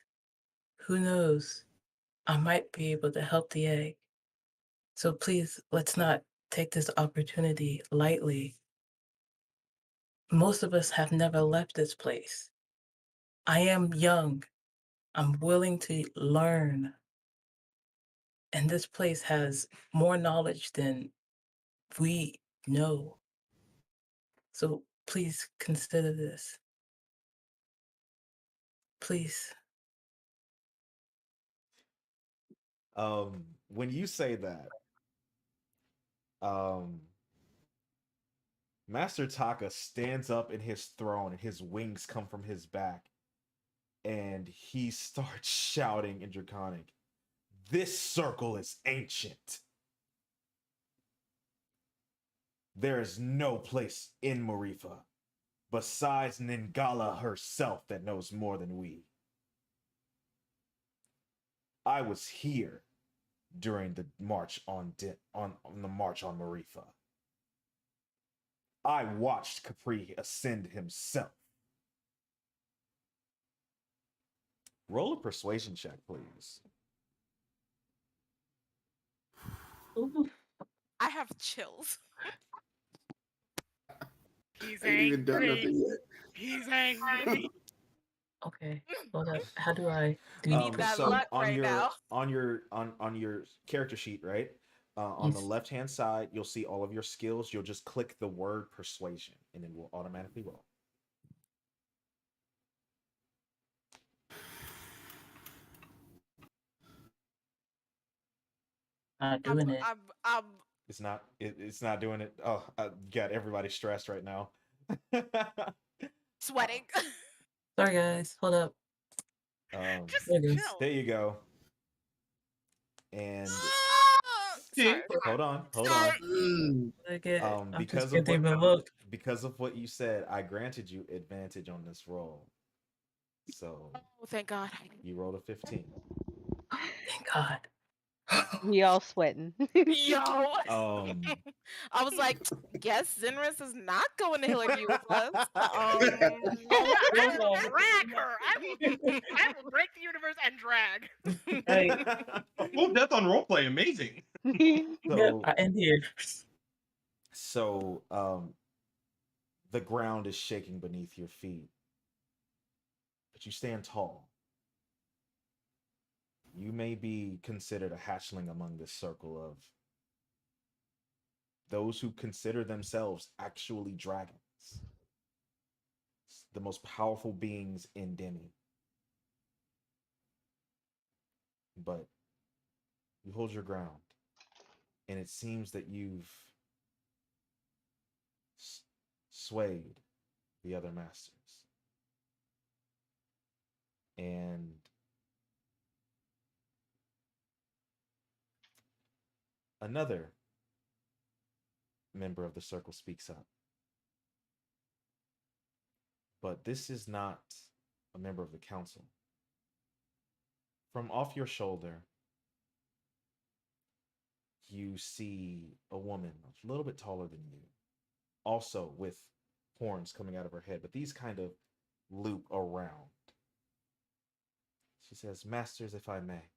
who knows? I might be able to help the egg. So please, let's not take this opportunity lightly. Most of us have never left this place. I am young. I'm willing to learn. And this place has more knowledge than we know. So please consider this. Please. When you say that, Master Taka stands up in his throne and his wings come from his back, and he starts shouting in Draconic, "This circle is ancient. There is no place in Marifa besides Ningala herself that knows more than we. I was here during the march on the march on Marifa. I watched Capri ascend himself. Roll a persuasion check, please." Ooh, I have chills. He's I ain't even done angry. nothing yet. He's angry. okay. Hold up. How do I do We need that So luck on right your now. on your character sheet, right? On the Yes. left hand side, you'll see all of your skills. You'll just click the word persuasion, and then we'll automatically roll. Not doing it. It's not. It's not doing it. Oh, I got everybody stressed right now. Sweating. Sorry, guys. Hold up. Just There it is. chill. There you go. And Sorry. hold on. I'm Because just of getting what provoked. because of what you said, I granted you advantage on this roll. So Oh, thank God. you rolled a 15. Thank God. We all sweating. Yo. I was like, guess Zinris is not going to Hillard U with us. I will drag her. I will break the universe and drag. Hey. Full death on roleplay, amazing. Yep, I end here. So the ground is shaking beneath your feet, but you stand tall. You may be considered a hatchling among this circle of those who consider themselves actually dragons, the most powerful beings in Demi. But you hold your ground, and it seems that you've swayed the other masters. And another member of the circle speaks up. But this is not a member of the council. From off your shoulder, you see a woman a little bit taller than you, also with horns coming out of her head, but these kind of loop around. She says, "Masters, if I may."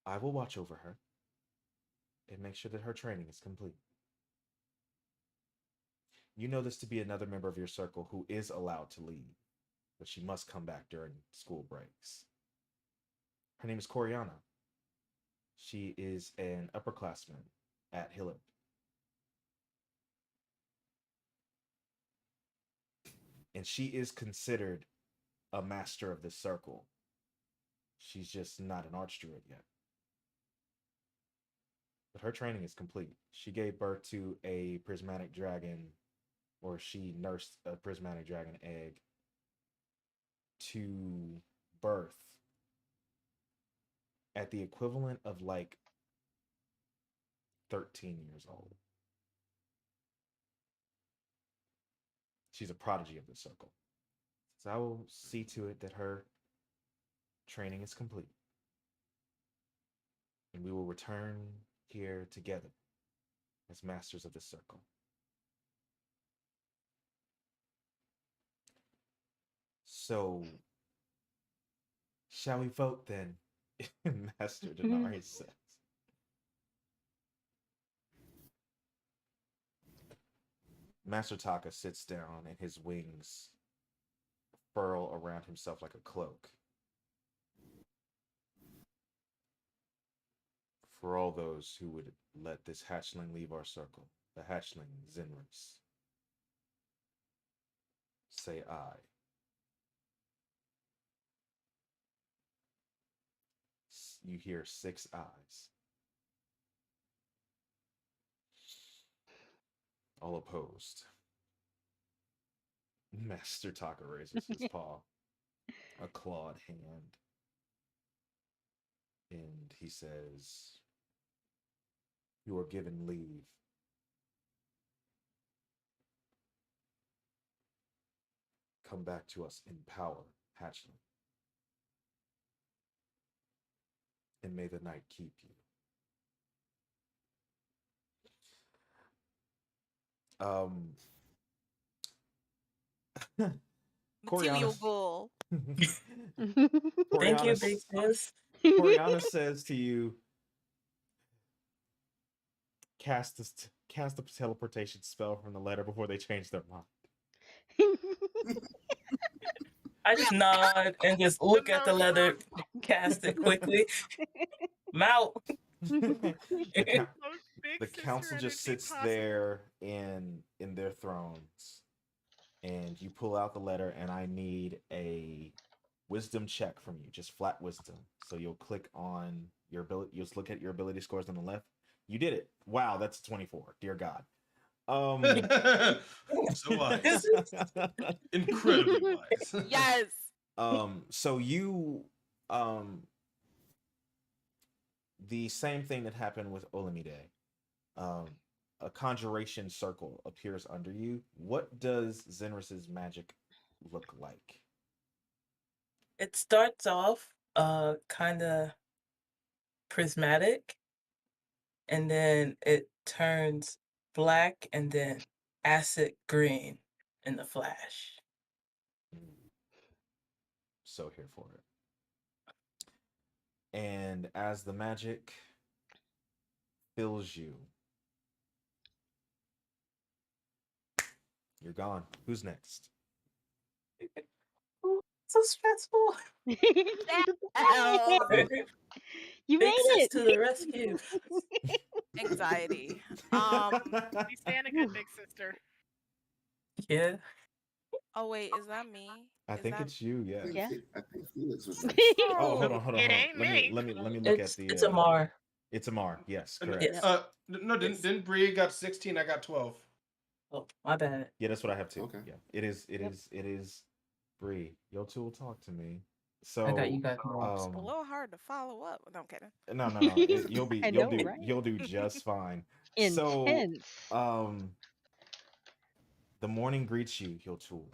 I will watch over her and make sure that her training is complete. You know this to be another member of your circle who is allowed to leave, but she must come back during school breaks. Her name is Coriana. She is an upperclassman at Hillard. And she is considered a master of this circle. She's just not an archdruid yet. But her training is complete. She gave birth to a prismatic dragon, or she nursed a prismatic dragon egg to birth at the equivalent of like 13 years old. She's a prodigy of the circle. So I will see to it that her training is complete. And we will return here together as masters of the circle. So, shall we vote then? Master Denari says. Master Taka sits down and his wings furl around himself like a cloak. For all those who would let this hatchling leave our circle, the hatchling Zinris, say I. You hear 6 eyes. All opposed. Master Taka raises his paw, a clawed hand, and he says, "You are given leave. Come back to us in power, hatchling, and may the night keep you." Um, Material Coriana, goal. Thank you, Coriana, big sis. Coriana says to you, cast a teleportation spell from the letter before they change their mind. I just nod and just look at the leather, cast it quickly. Mount. the, coun- Most big the sister council just energy sits possible. there in their thrones, and you pull out the letter, and I need a wisdom check from you, just flat wisdom. So you'll click on your ability. You'll just look at your ability scores on the left. You did it. Wow, that's 24. Dear God. So wise. Incredibly wise. Yes. So you the same thing that happened with Olamide. A conjuration circle appears under you. What does Zenris's magic look like? It starts off kind of prismatic, and then it turns black and then acid green in the flash. So here for it. And as the magic fills you, you're gone. Who's next? Ooh, so stressful. You Big made sis it. to the rescue. Anxiety. We stand a good big sister. Yeah. Oh wait, is that me? I Is think that... it's you, yeah. Yeah. I think Felix was next. Oh, hold Oh, on. it ain't me. Let me look at the It's Amar. It's Amar. Yes, And, correct. Yes. no, didn't Bree got 16? I got 12. Oh, my bad. Yeah, that's what I have too. Okay. Yeah. It is Bree. Yo tool, talk to me. So I got you guys more. It's a little hard to follow up. No, I'm kidding. no. You'll be I you'll know, do right? you'll do just fine. So Intense. the morning greets you, Yo tool.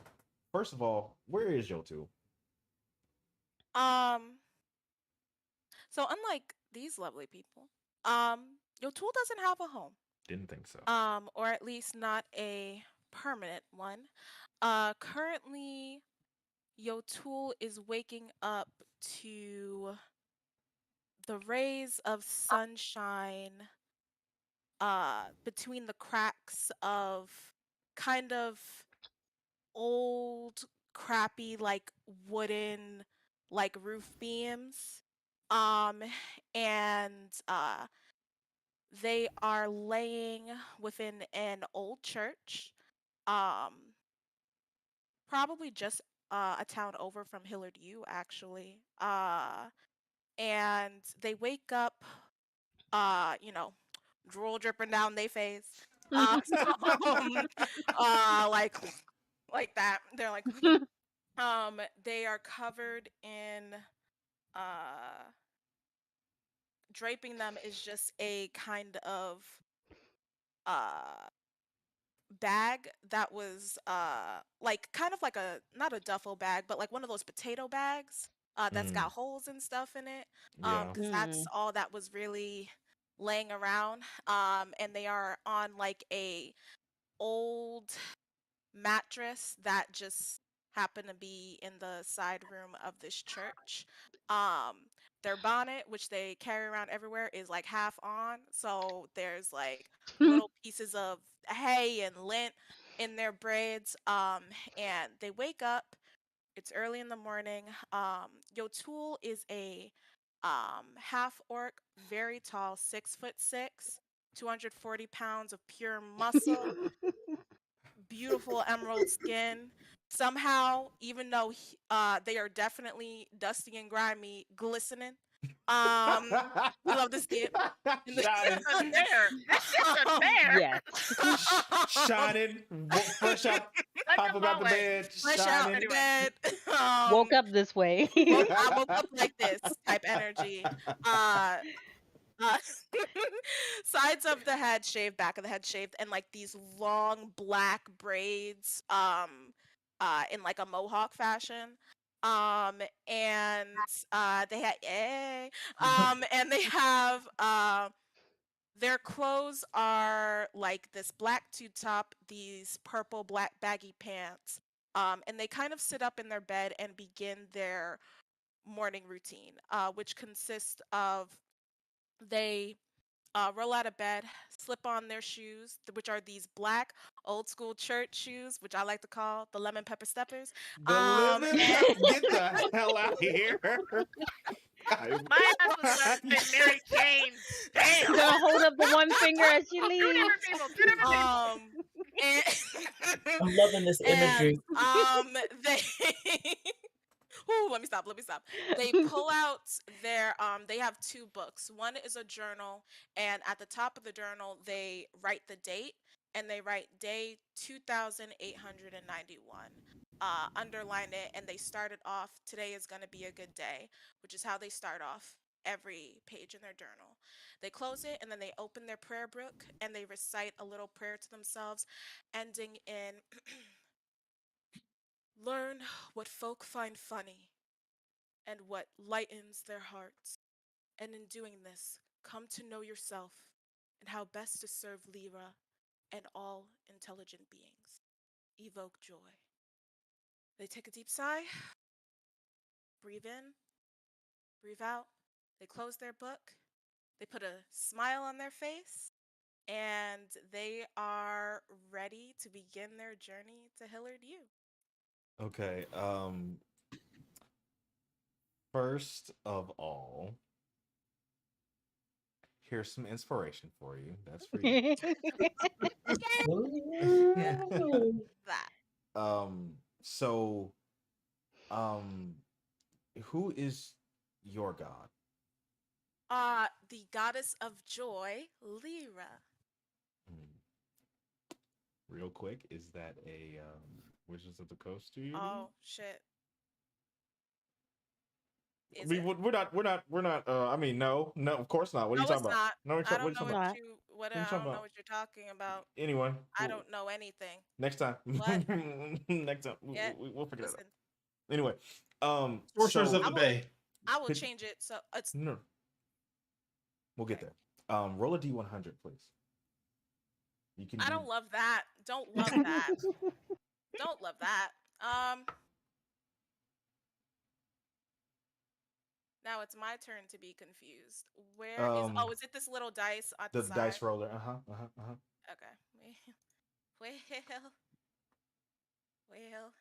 First of all, where is Yo tool? So unlike these lovely people, your tool doesn't have a home. Didn't think so. Or at least not a permanent one. Currently, Yo tool is waking up to the rays of sunshine between the cracks of kind of old crappy like wooden like roof beams, and they are laying within an old church, um probably just a town over from Hillard U actually, and they wake up, you know, drool dripping down their face, like like that. They're like, they are covered in, draping them is just a kind of bag that was like kind of like a not a duffel bag but like one of those potato bags that's got holes and stuff in it, Yeah. because that's all that was really laying around, and they are on like a old mattress that just happened to be in the side room of this church. Their bonnet, which they carry around everywhere, is like half on, so there's like little pieces of hay and lint in their braids. And they wake up. It's early in the morning. Yo tool is a Half orc, very tall, 6'6", 240 pounds of pure muscle, beautiful emerald skin. Somehow, even though they are definitely dusty and grimy, glistening. I love this skin. Shining, Unfair. That's just unfair. Yes. shining, fresh out, pop him out the away. bed, Fresh out the shining. bed. Woke up this way. I woke up like this type energy. Uh, uh, sides of the head shaved, back of the head shaved, and like these long black braids, in like a mohawk fashion. And they had, and they have, their clothes are like this black tube top, these purple black baggy pants. And they kind of sit up in their bed and begin their morning routine, which consists of they roll out of bed, slip on their shoes, which are these black old school church shoes, which I like to call the lemon pepper steppers. The lemon, get the hell out of here. My ass was about to say Mary Jane. Damn. Gonna hold up the one finger as she Two leaves. different people. Two different people. And I'm loving this imagery. they Ooh, let me stop. They pull out their they have two books. One is a journal, and at the top of the journal they write the date, and they write day 2891. Underline it, and they started off, today is going to be a good day, which is how they start off every page in their journal. They close it, and then they open their prayer book and they recite a little prayer to themselves, ending in learn what folk find funny and what lightens their hearts. And in doing this, come to know yourself and how best to serve Lyra and all intelligent beings. Evoke joy. They take a deep sigh, breathe in, breathe out. They close their book, they put a smile on their face, and they are ready to begin their journey to Hillard U. Okay. First of all, here's some inspiration for you. That's for you. That. So, who is your god? The goddess of joy, Lyra. Real quick, is that a Wizards of the Coast to you? Oh shit. I mean, we're not. I mean, no, of course not. What are No, you talking it's about? not. No, what are I you don't know talking about? what What are you I talking don't know about? what you're talking about. Anyway, I don't know anything. next time. What? Next time, Yeah. we'll figure that out. Listen, Anyway, Sorcerers so of the Bay. I will Could- change it so it's no, we'll get Okay. there. Roll a d100, please. You can. I do- don't love that. Don't love that. Don't love that. Now it's my turn to be confused. Where is Um, is it this little dice at the the side? dice roller. Okay. Well, well.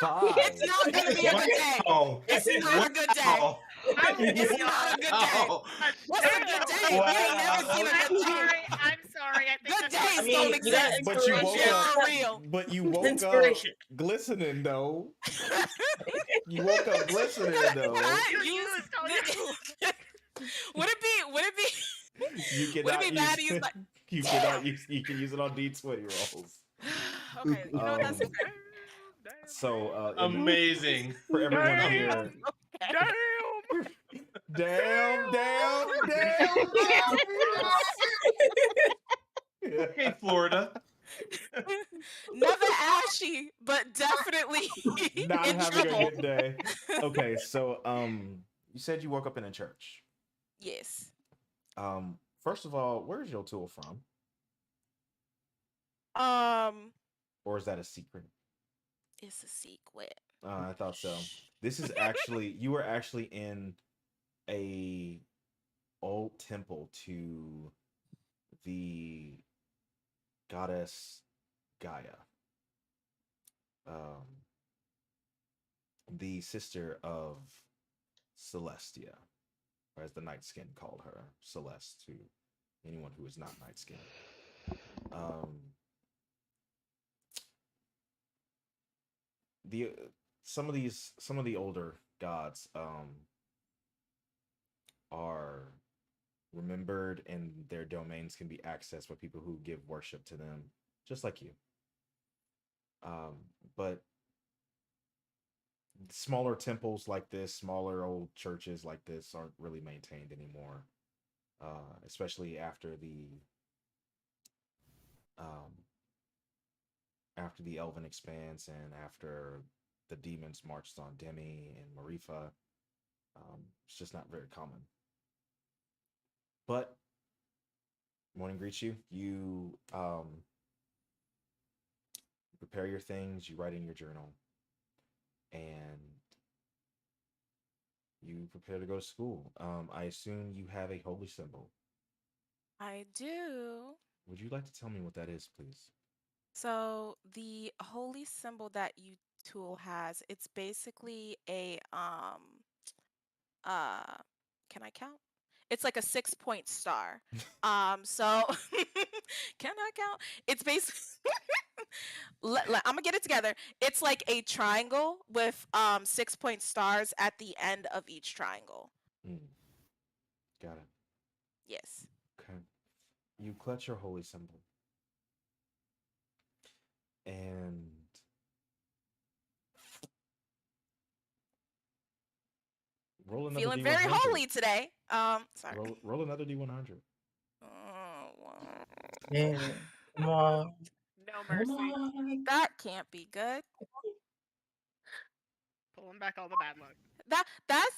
Five. It's not gonna be a good day. Wow. It's not a good day. Wow. It's not a good day. Wow. What's a good day? We ain't never seen a I'm good day. sorry. I'm sorry. I think Good that's days I mean, don't you got exist. But you woke inspiration. up. For real. But you woke Inspiration. up glistening though. You woke up glistening though. I You use used all your would it be You would cannot it be bad to use use. my You cannot use. You can use it on D20 rolls. okay, you know what, that's Um, okay. So, Amazing. for everyone Damn. here, Damn. damn. Hey, Florida. Never ashy, but definitely Not in having trouble. a good day. Okay, so you said you woke up in a church. Yes. First of all, where's your tool from? Or is that a secret? It's a secret. I thought so. This is actually you were actually in a old temple to the goddess Gaia. the sister of Celestia, or as the Night Skin called her, Celeste, to anyone who is not Night Skin. The some of the older gods are remembered, and their domains can be accessed by people who give worship to them, just like you. But smaller temples like this, smaller old churches like this, aren't really maintained anymore, especially after the Elven Expanse and after the demons marched on Demi and Marifa. It's just not very common. But morning greets you. You prepare your things, you write in your journal, and you prepare to go to school. I assume you have a holy symbol. I do. Would you like to tell me what that is, please? So the holy symbol that Tool has, it's basically a can I count? It's like a 6-point star. So can I count? It's basically I'm gonna get it together. It's like a triangle with 6-point stars at the end of each triangle. Got it. Yes. Okay. You clutch your holy symbol. And roll another Feeling D100. very holy today. Sorry. Roll another D100. Yeah. Come on. No Come mercy. on. That can't be good. Pulling back all the bad luck. That's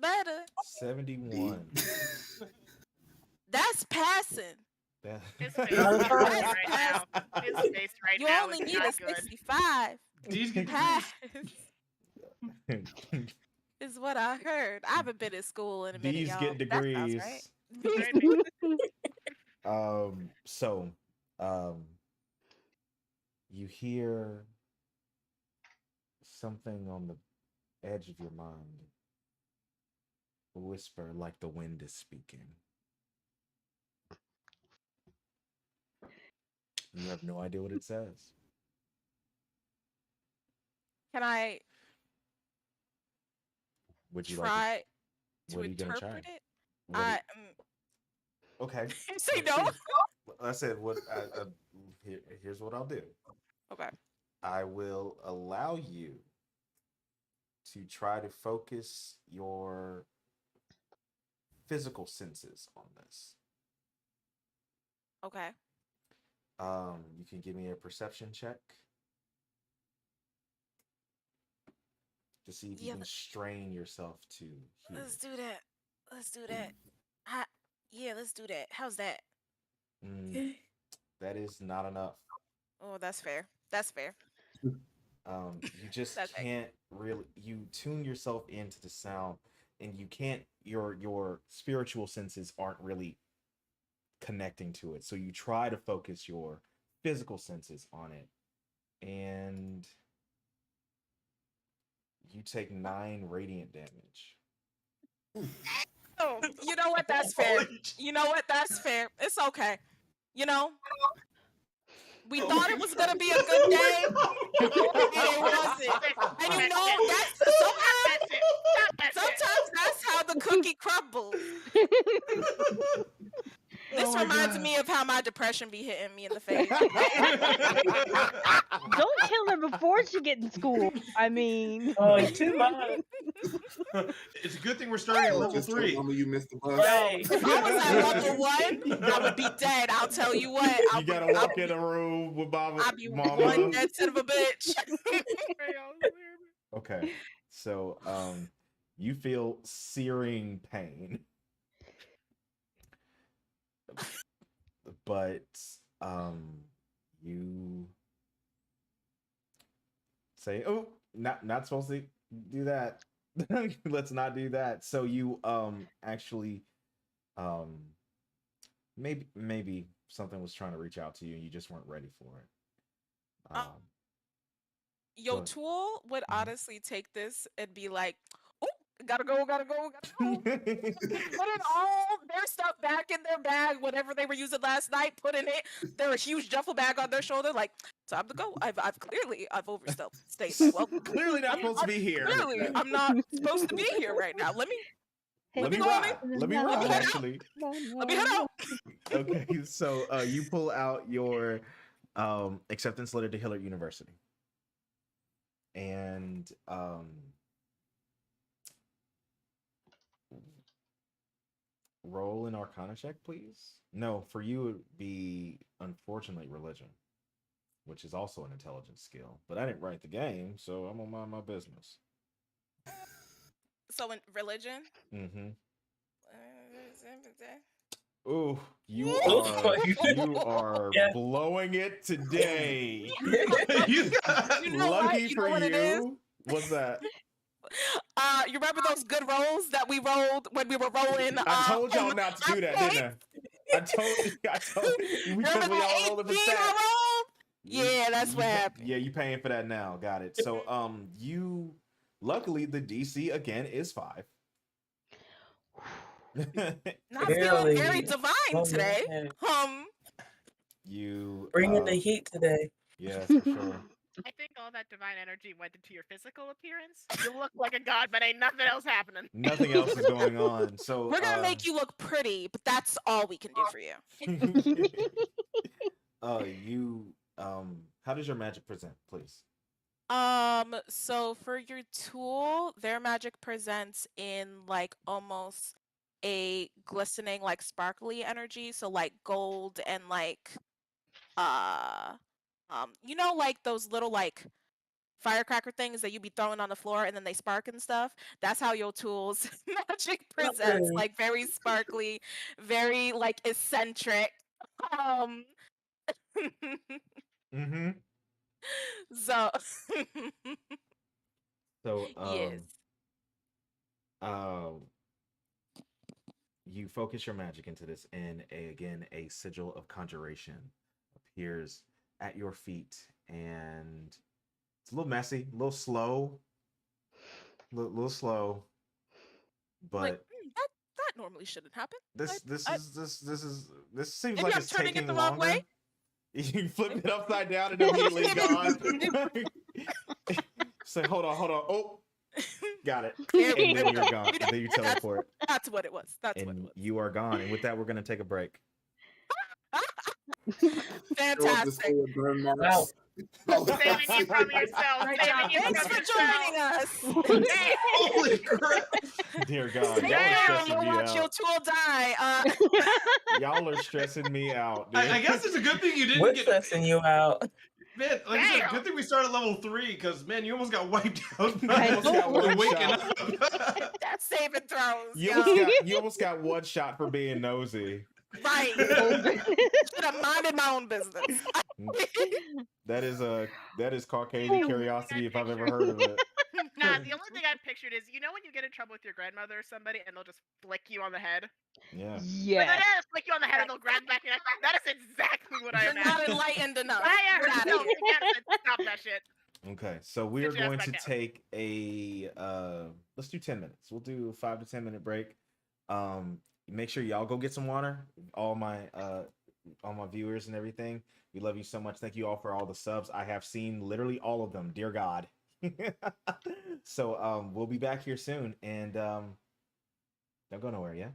better. 71. That's passing. His face right now. His face right You now only is need a not good. 65. These get Pass is what I heard. I haven't been in school in a minute, These y'all. get That sounds degrees. right. So, you hear something on the edge of your mind whisper like the wind is speaking. You have no idea what it says. Can I Would you try like to what are you gonna interpret try? it? What do you- okay. Say Let's no. see. I said what here's what I'll do. Okay. I will allow you to try to focus your physical senses on this. Okay. You can give me a perception check to see if you can strain yourself to hear. Let's do that. Let's do that. Yeah, let's do that. How's that? That is not enough. Oh, that's fair. That's fair. You just can't really. You tune yourself into the sound, and you can't. Your spiritual senses aren't really connecting to it. So you try to focus your physical senses on it, and you take 9 radiant damage. Oh, you know what? That's fair. You know what? That's fair. It's okay. You know, we thought it was gonna be a good day, and it wasn't. And you know, sometimes that's how the cookie crumbles. This reminds me of how my depression be hitting me in the face. Don't kill her before she get in school. I mean, too much. It's a good thing we're starting at level 3. You missed the bus. If I was at level 1, I would be dead. I'll tell you what. You gotta walk in a room with Mama. I'd be one dead son of a bitch. Okay, so you feel searing pain, but you say, "Oh, not supposed to do that. Let's not do that." So you actually maybe something was trying to reach out to you and you just weren't ready for it. Yo, ahead. Tool would Mhm. honestly take this and be like, "Oh, gotta go, gotta go, gotta go." Putting all their stuff back in their bag, whatever they were using last night, putting it, their huge duffel bag on their shoulder, like, time to go. I've overstayed my welcome. Clearly not supposed to be here. Clearly, I'm not supposed to be here right now. Let me Let me go on in. ride. Let me Let me ride, head out. actually. Let me head out. Okay, so you pull out your acceptance letter to Hillard University. And roll an Arcana check, please. No, for you it would be, unfortunately, religion, which is also an intelligence skill. But I didn't write the game, so I'm gonna mind my business. So in religion. Mm-hmm. uh, Ooh, you Oh, are Yeah. blowing it today. You You know what? Lucky You for know what it is? you. What's that? You remember those good rolls that we rolled when we were rolling? I told y'all not to do that, didn't I? I told you because Remember we all that rolling for 18 stats. I rolled? Yeah, that's what happened. Yeah, you paying for that now. Got it. So you luckily the DC again is 5. Not feeling very Really? divine Oh, today. man. You Bringing the heat today. yes, for sure. I think all that divine energy went into your physical appearance. You look like a god, but ain't nothing else happening. Nothing else is going on. So We're gonna make you look pretty, but that's all we can do for you. you how does your magic present, please? So for your tool, their magic presents in like almost a glistening, like sparkly energy. So like gold and like uh like those little like firecracker things that you be throwing on the floor and then they spark and stuff. That's how your tools magic presents, Okay. like very sparkly, very like eccentric. Um Mm-hmm. so So yes. uh you focus your magic into this, and a sigil of conjuration appears at your feet, and it's a little messy, a little slow, little slow, Like but that normally shouldn't happen. this seems Maybe like I'm it's turning it taking the wrong way. longer. You flip it upside down and immediately gone. Say, hold on. Oh, got it. And then you're gone. And then you teleport. That's what it was. And you are gone. And with that, we're gonna take a break. Fantastic. Wow. Saving you from yourself. Great Saving job. you Thanks from for yourself. joining us. Holy crap! Dear God, y'all are Damn, stressing you'll me watch your out. tool die. Y'all are stressing me out, dude. I guess it's a good thing you didn't We're get. stressing you out. Man, like I said, Damn. good thing we started level 3 because man, you almost got wiped out. I almost got one waking shot. up. That's saving throws. You almost got one shot for being nosy. Right. Should have minded my own business. That is Caucasian curiosity if I've ever heard of it. Nah, the only thing I pictured is, you know when you get in trouble with your grandmother or somebody and they'll just flick you on the head? Yeah. But Yeah. then they'll flick you on the head and they'll grab back your neck. That is exactly what I You're not imagined. enlightened enough. Yeah, Get outta no, here. you can't stop that shit. Okay, so we are Sit your ass going back to down. take a let's do 10 minutes. We'll do a 5 to 10 minute break. Make sure y'all go get some water. All my viewers and everything. We love you so much. Thank you all for all the subs. I have seen literally all of them. Dear God. So we'll be back here soon, and don't go nowhere, yeah?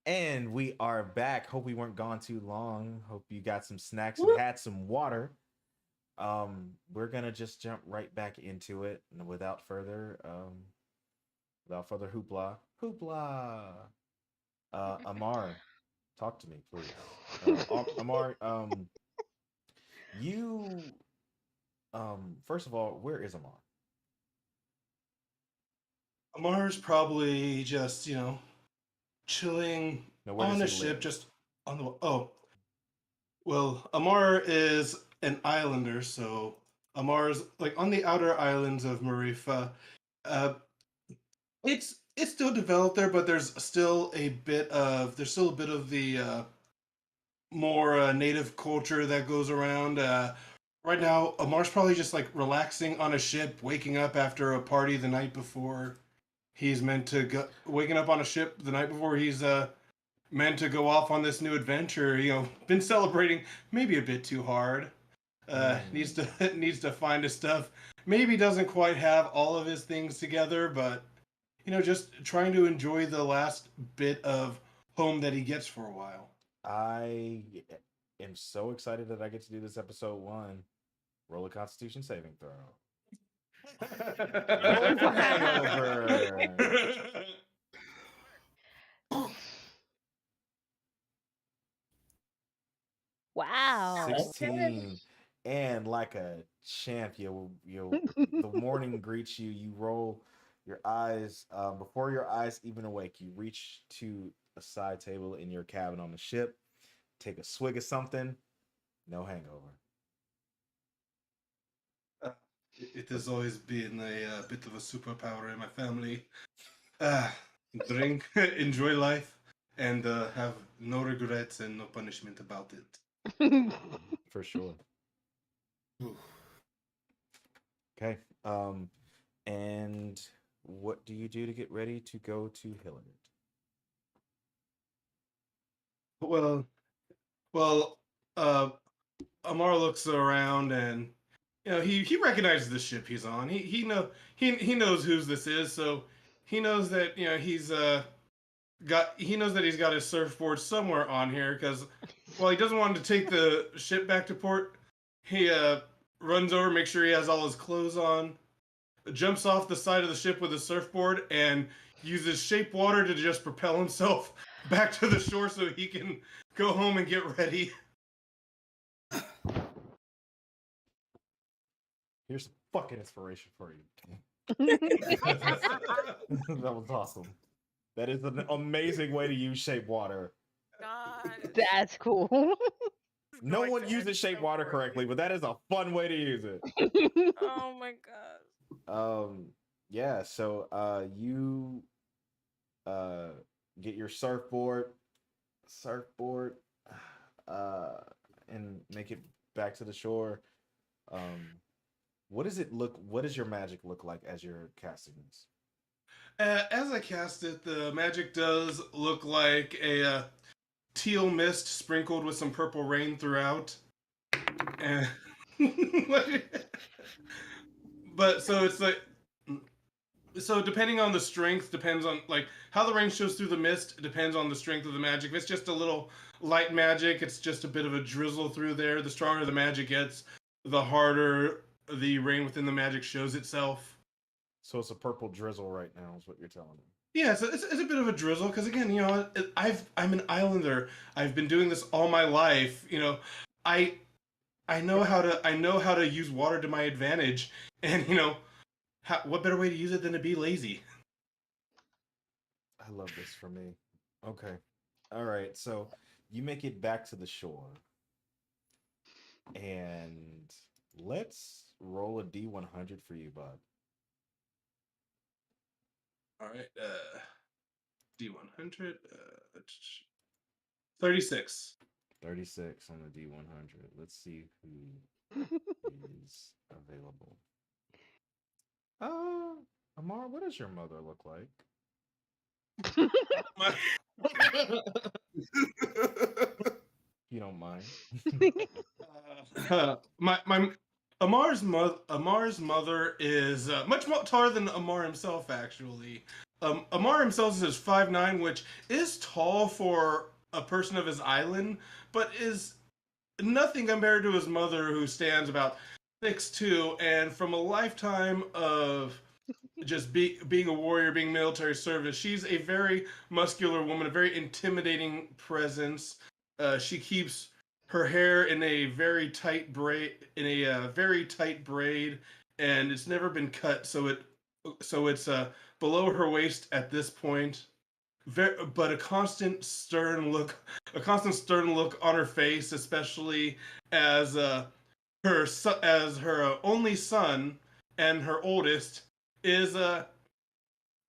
And we are back. Hope we weren't gone too long. Hope you got some snacks and had some water. We're gonna just jump right back into it, and without further hoopla. Amar, talk to me, please. Amar, you, first of all, where is Amar? Amar's probably just, chilling Where on does a he ship, live? just on the. Oh, well, Amar is an islander, so Amar's like on the outer islands of Marifa. Uh, it's still developed there, but there's still a bit of the more native culture that goes around. Right now, Amar's probably just like relaxing on a ship, waking up after a party the night before. He's meant to go, waking up on a ship the night before he's meant to go off on this new adventure. Been celebrating maybe a bit too hard. Needs to find his stuff. Maybe doesn't quite have all of his things together, but just trying to enjoy the last bit of home that he gets for a while. I am so excited that I get to do this episode 1. Roll a Constitution saving throw. Roll for hangover. Wow. 16. And like a champ, the morning greets you. You roll your eyes. Before your eyes even awake, you reach to a side table in your cabin on the ship. Take a swig of something. No hangover. It has always been a bit of a superpower in my family. Drink, enjoy life, and have no regrets and no punishment about it. For sure. Okay. And what do you do to get ready to go to Hillard? Well, Amar looks around and he recognizes the ship he's on. He knows whose this is, so he knows that he's got his surfboard somewhere on here, because while he doesn't want to take the ship back to port, he runs over, makes sure he has all his clothes on, jumps off the side of the ship with a surfboard, and uses shape water to just propel himself back to the shore so he can go home and get ready. Here's some fucking inspiration for you. That was awesome. That is an amazing way to use shape water. God. That's cool. No Going one to uses end shape so water poorly. correctly, but that is a fun way to use it. Oh my god. Yeah, so you get your surfboard and make it back to the shore. What does your magic look like as you're casting this? As I cast it, the magic does look like a teal mist sprinkled with some purple rain throughout. And but so it's like, so depending on the strength, depends on like how the rain shows through the mist, it depends on the strength of the magic. If it's just a little light magic, it's just a bit of a drizzle through there. The stronger the magic gets, the harder the rain within the magic shows itself. So it's a purple drizzle right now, is what you're telling me. Yeah, so it's a bit of a drizzle, because again, I'm an islander. I've been doing this all my life. I know how to use water to my advantage, and what better way to use it than to be lazy? I love this for me. Okay. All right. So you make it back to the shore. And let's roll a D100 for you, bud. All right. D100. 36. 36 on the D100. Let's see who is available. Amar, what does your mother look like? You don't mind. My Amar's mother is much more taller than Amar himself, actually. Amar himself is 5'9", which is tall for a person of his island, but is nothing compared to his mother, who stands about 6'2", and from a lifetime of just being a warrior, being military service, she's a very muscular woman, a very intimidating presence. She keeps her hair in a very tight braid, and it's never been cut, so it's below her waist at this point. But a constant stern look on her face, especially as her only son and her oldest is a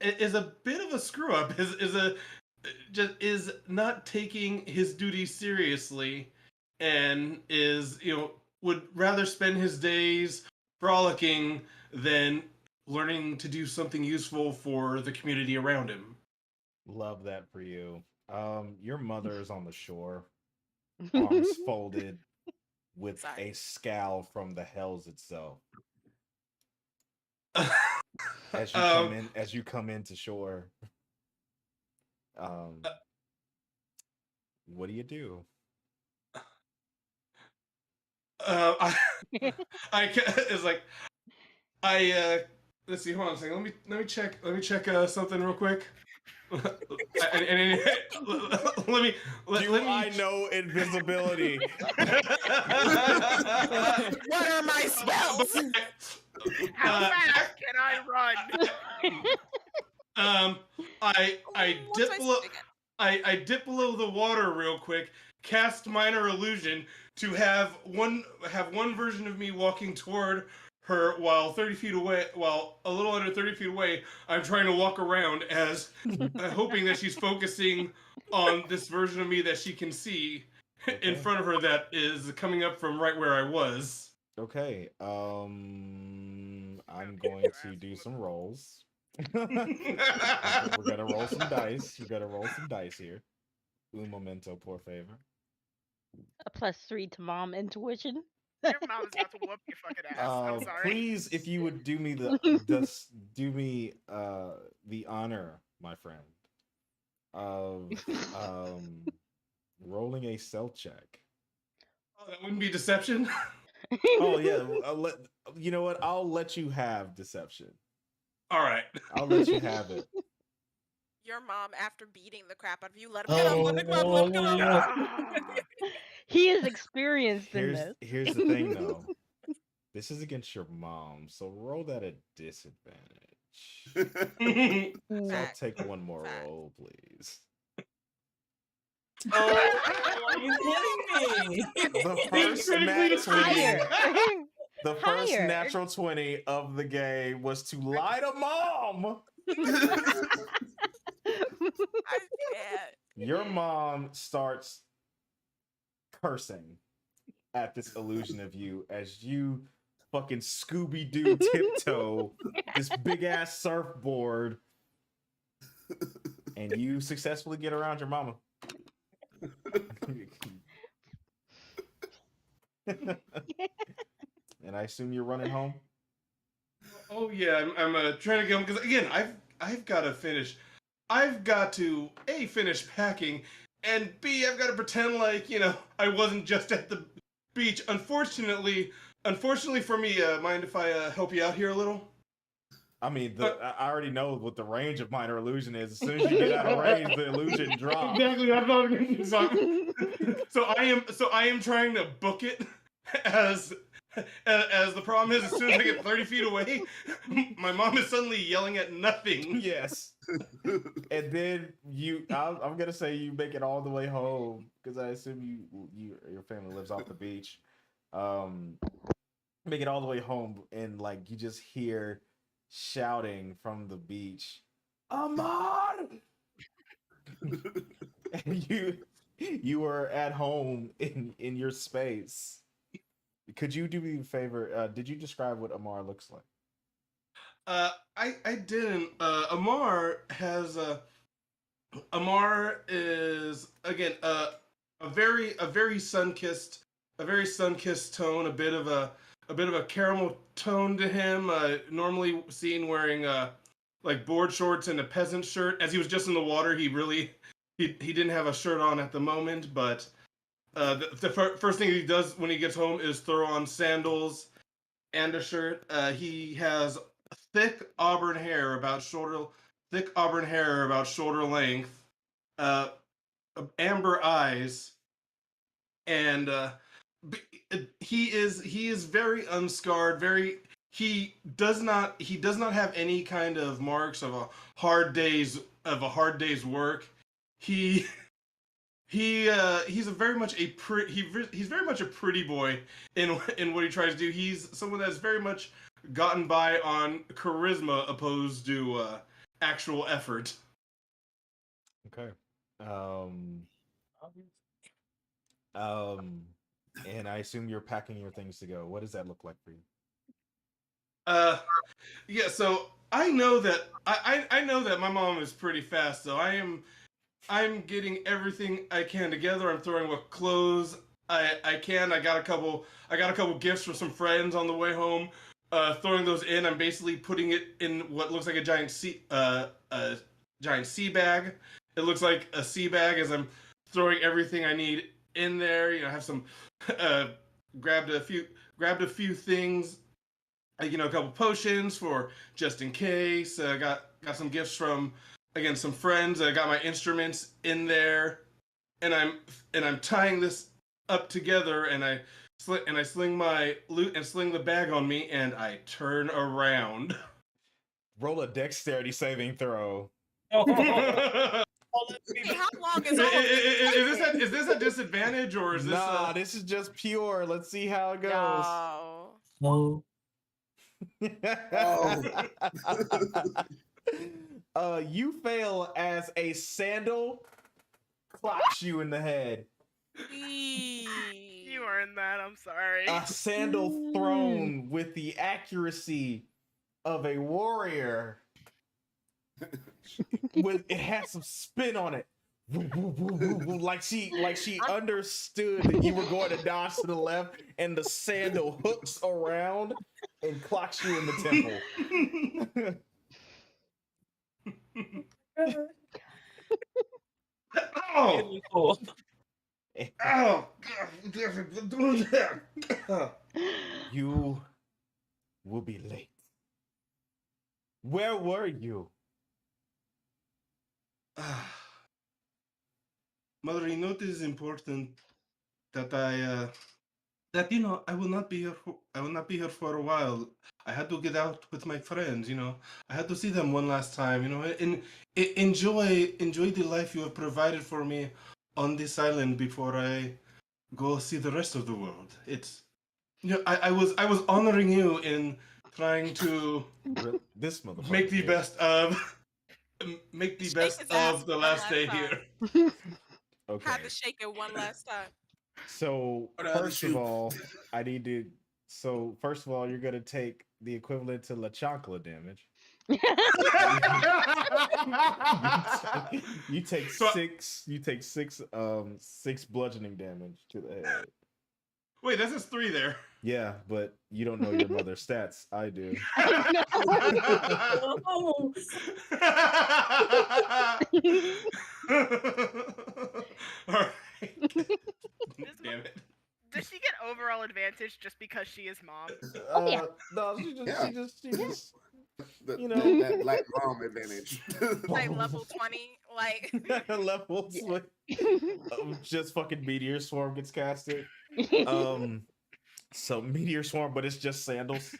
bit of a screw up. Is not taking his duty seriously, and would rather spend his days frolicking than learning to do something useful for the community around him. Love that for you. Your mother is on the shore, arms folded, with Sorry. a scowl from the hells itself. As you come into shore, what do you do? It's like let's see. Hold on a second. Let me check something real quick. Let me. I know invisibility? What are my spells? How fast can I run? I dip below the water real quick. Cast minor illusion to have one version of me walking toward her while a little under 30 feet away. I'm trying to walk around as hoping that she's focusing on this version of me that she can see in front of her that is coming up from right where I was. Okay. I'm going to do some rolls. We're gonna roll some dice. We're gonna roll some dice here. Un momento, por favor. A +3 to mom intuition. Your mom is about to whoop your fucking ass. I'm sorry. Please, if you would do me the honor, my friend, of rolling a stealth check. Oh, that wouldn't be deception? Oh yeah, you know what? I'll let you have deception. All right. I'll let you have it. Your mom, after beating the crap out of you, let him get up, let him get up, let him get up. He is experienced in this. Here's the thing, though. This is against your mom, so roll that at disadvantage. So I'll take one more roll, please. Oh, are you kidding me? The first nat 20. The first natural 20 of the game was to lie to mom. I can't. Your mom starts cursing at this illusion of you as you fucking Scooby-Doo tiptoe this big ass surfboard, and you successfully get around your mama. And I assume you're running home. Oh yeah, I'm trying to get home because again I've got to finish. I've got to A, finish packing, and B, I've got to pretend like I wasn't just at the beach. Unfortunately for me, mind if I help you out here a little? I mean, I already know what the range of minor illusion is. As soon as you get out of range, the illusion drops. Exactly. That's what I'm so I am trying to book it as the problem is, as soon as I get 30 feet away, my mom is suddenly yelling at nothing. Yes. And then I'm gonna say you make it all the way home because I assume your family lives off the beach. Make it all the way home, and like you just hear shouting from the beach, Amar! And you are at home in your space. Could you do me a favor? Did you describe what Amar looks like? I didn't. Amar is again a very sun-kissed tone, a bit of a caramel tone to him. Normally seen wearing like board shorts and a peasant shirt. As he was just in the water, he didn't have a shirt on at the moment, but the first thing he does when he gets home is throw on sandals and a shirt. He has thick auburn hair about shoulder length, uh, amber eyes, and he is very unscarred. He does not have any kind of marks of a hard day's work. He he's very much he's very much a pretty boy in what he tries to do. He's someone that's very much gotten by on charisma opposed to actual effort. Okay. And I assume you're packing your things to go. What does that look like for you? Yeah. So I know that I know that my mom is pretty fast. So I'm getting everything I can together. I'm throwing what clothes I can. I got a couple gifts from some friends on the way home. Throwing those in. I'm basically putting it in what looks like a giant sea bag. It looks like a sea bag as I'm throwing everything I need in there. You know, I have some grabbed a few things. A couple potions for just in case. Got some gifts from some friends. I got my instruments in there, and I'm tying this up together, and I sling my loot and sling the bag on me, and I turn around. Roll a dexterity saving throw. How long is all of this? Is this a disadvantage or is this? Nah, this is just pure. Let's see how it goes. No. Oh. You fail as a sandal clocks you in the head. You earned that. I'm sorry. A sandal thrown with the accuracy of a warrior. It has some spin on it. like she understood that you were going to dodge to the left, and the sandal hooks around and clocks you in the temple. Oh! Oh! You will be late. Where were you? Mother, it is important that I will not be here. I will not be here for a while. I had to get out with my friends. I had to see them one last time. And enjoy the life you have provided for me on this island before I go see the rest of the world. It's I was honoring you in trying to This motherfucker make the did. best of the last day here. Okay. Had to shake it one last time. So first of all, you're gonna take the equivalent to La Chancla damage. You take six bludgeoning damage to the head. Wait, that's just 3 there. Yeah, but you don't know your mother's stats. I do. All right. Damn it. Does she get overall advantage just because she is mom? Yeah. No, she just That black mom advantage. Like level 20, like level just fucking meteor swarm gets casted. So meteor swarm, but it's just sandals.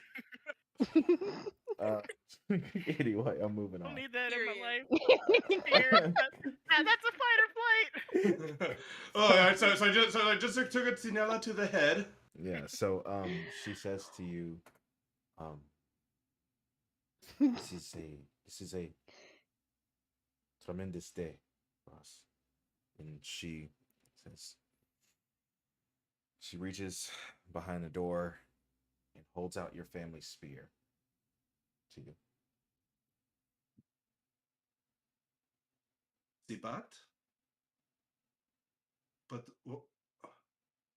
Anyway, I'm moving I on. don't need that in my Period. life. Here, that's a fight or flight. All right, so I just took a Tinella to the head. Yeah, so she says to you, this is a tremendous day for us. And she reaches behind the door and holds out your family spear to you. Sibat? But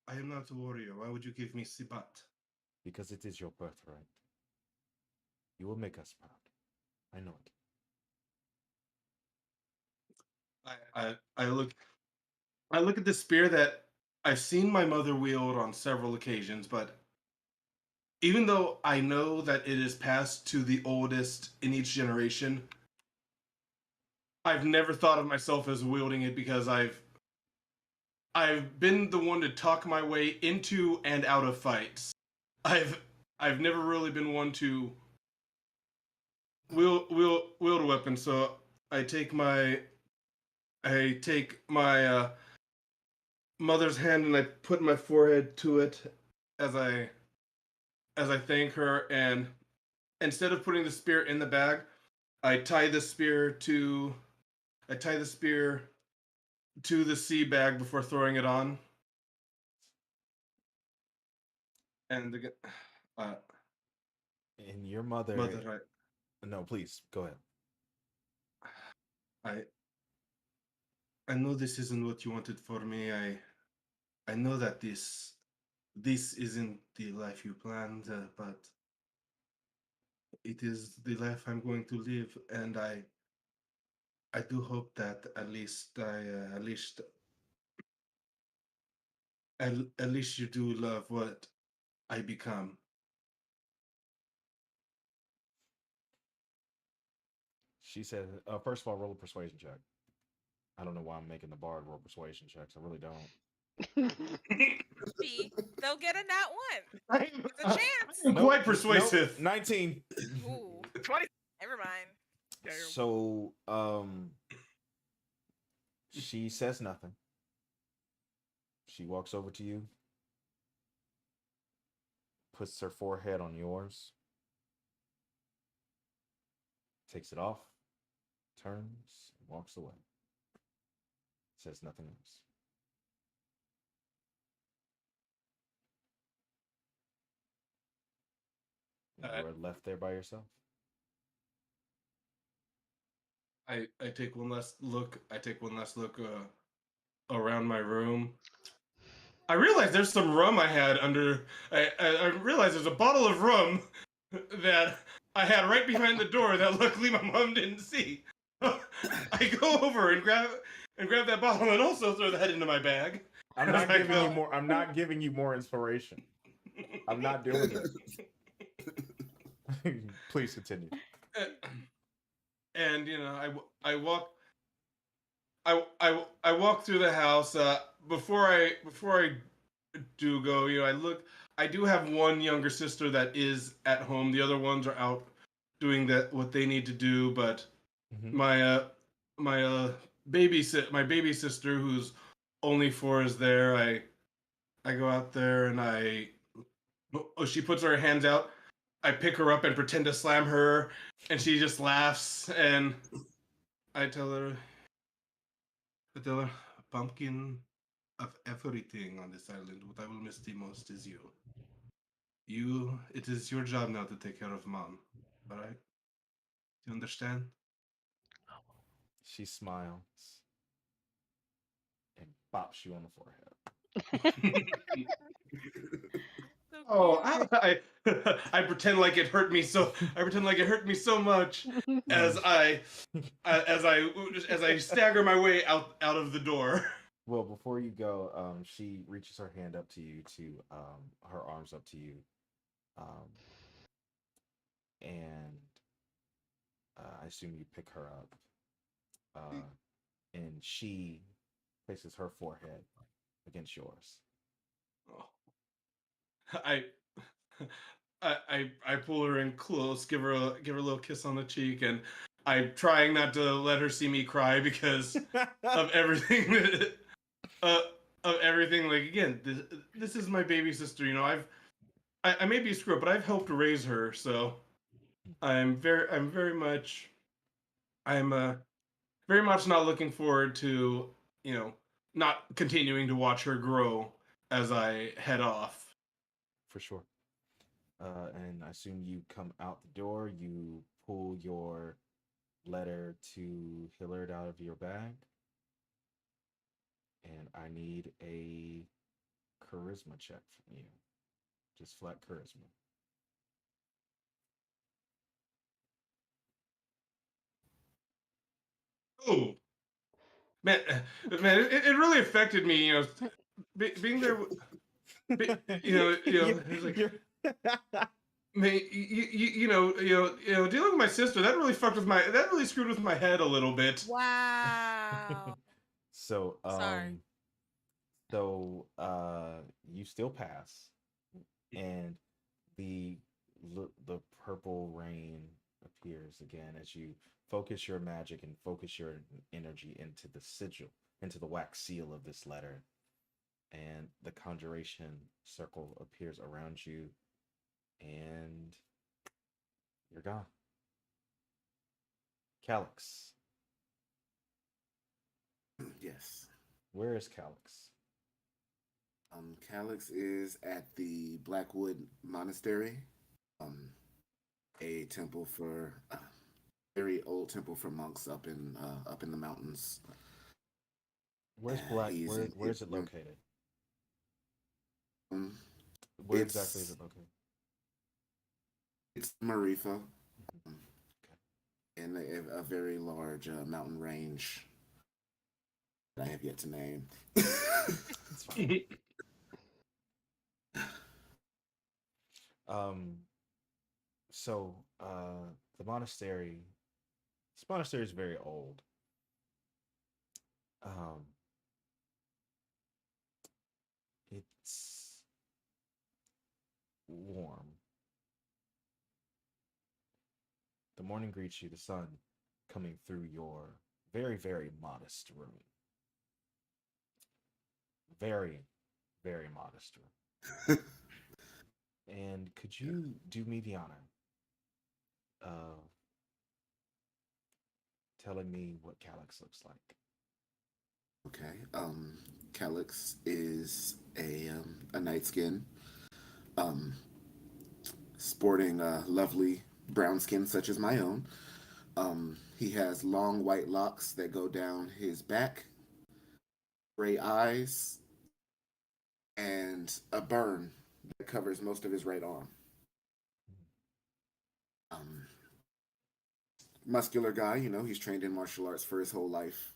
I am not a warrior. Why would you give me Sibat? Because it is your birthright. You will make us proud. I know it. I look at the spear that I've seen my mother wield on several occasions, but even though I know that it is passed to the oldest in each generation, I've never thought of myself as wielding it because I've been the one to talk my way into and out of fights. I've never really been one to wield a weapon, so I take my mother's hand and I put my forehead to it as I thank her, and instead of putting the spear in the bag, I tie the spear to the sea bag before throwing it on. And And your mother. mother, No, please go ahead. I know this isn't what you wanted for me. I know that this isn't the life you planned, but it is the life I'm going to live, and I do hope that at least you do love what I become. She said, first of all, roll a persuasion check. I don't know why I'm making the bard roll persuasion checks. I really don't. See, they'll get a nat 1. It's a chance. I'm quite persuasive. Nope, 19. Ooh, 20. never mind. Damn. So, she says nothing. She walks over to you, puts her forehead on yours, takes it off, turns, and walks away. Says nothing else. You are left there by yourself. I take one last look. Around my room. I realize there's some rum I had under. I realize there's a bottle of rum that I had right behind the door that luckily my mom didn't see. I go over and grab that bottle and also throw that into my bag. I'm not giving you more. I'm not giving you more inspiration. I'm not doing it. Please continue. And I walk through the house. Before I do go, I do have one younger sister that is at home. The other ones are out doing what they need to do. But my baby sister, who's only 4, is there. I go out there and she puts her hands out. I pick her up and pretend to slam her, and she just laughs. And I tell her, pumpkin of everything on this island, what I will miss the most is you. It is your job now to take care of mom. All right? Do you understand? She smiles and bops you on the forehead. I pretend like it hurt me so. I pretend like it hurt me so much as I stagger my way out of the door. Well, before you go, she reaches her hand up to you, her arms up to you, and I assume you pick her up, and she places her forehead against yours. Oh. I pull her in close, give her a little kiss on the cheek, and I'm trying not to let her see me cry because of everything of everything. Like, again, this is my baby sister. I may be a screw up, but I've helped raise her, so I'm very much not looking forward to not continuing to watch her grow as I head off. For sure. And I assume you come out the door, you pull your letter to Hillard out of your bag. And I need a charisma check from you. Just flat charisma. Oh, man, it really affected me. You know, being there. It's like. Dealing with my sister, that really screwed with my head a little bit. Wow. So, Sorry. you still pass, and the the purple rain appears again as you focus your magic and focus your energy into the sigil, into the wax seal of this letter, and the conjuration circle appears around you, and you're gone. Calyx. Yes. Where is Calyx? Calyx is at the Blackwood Monastery, um, a temple for very old temple for monks up in the mountains. Where's Black? Where's it located? Where exactly is it located? It's Marifa, Okay. in a very large mountain range that I have yet to name. It's fine. Um, so the monastery, this monastery is very old. Um, it's warm. The morning greets you, the sun coming through your very, very modest room. Very, very modest room. And could you do me the honor of telling me what Calyx looks like? Okay. Calyx is a night skin, um, sporting lovely brown skin such as my own. He has long white locks that go down his back, gray eyes, and a burn that covers most of his right arm. Um, Muscular guy, he's trained in martial arts for his whole life.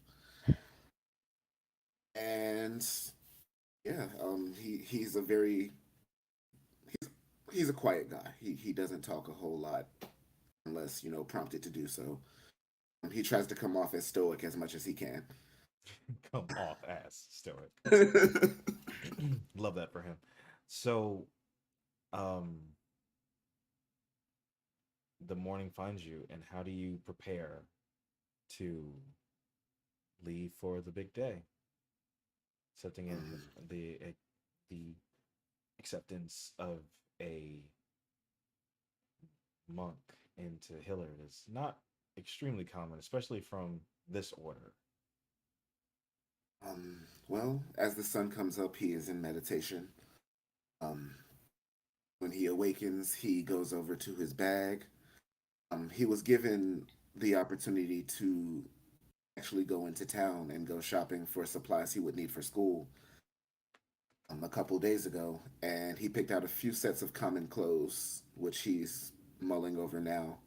And yeah, he's a very he's a quiet guy. He doesn't talk a whole lot unless prompted to do so. He tries to come off as stoic as much as he can. Come off as stoic. Love that for him. So, um, the morning finds you, and how do you prepare to leave for the big day? Accepting in the acceptance of a monk into Hillard is not extremely common, especially from this order. Well, as the sun comes up, he is in meditation. Um, when he awakens, he goes over to his bag. He was given the opportunity to actually go into town and go shopping for supplies he would need for school a couple days ago, and he picked out a few sets of common clothes, which he's mulling over now.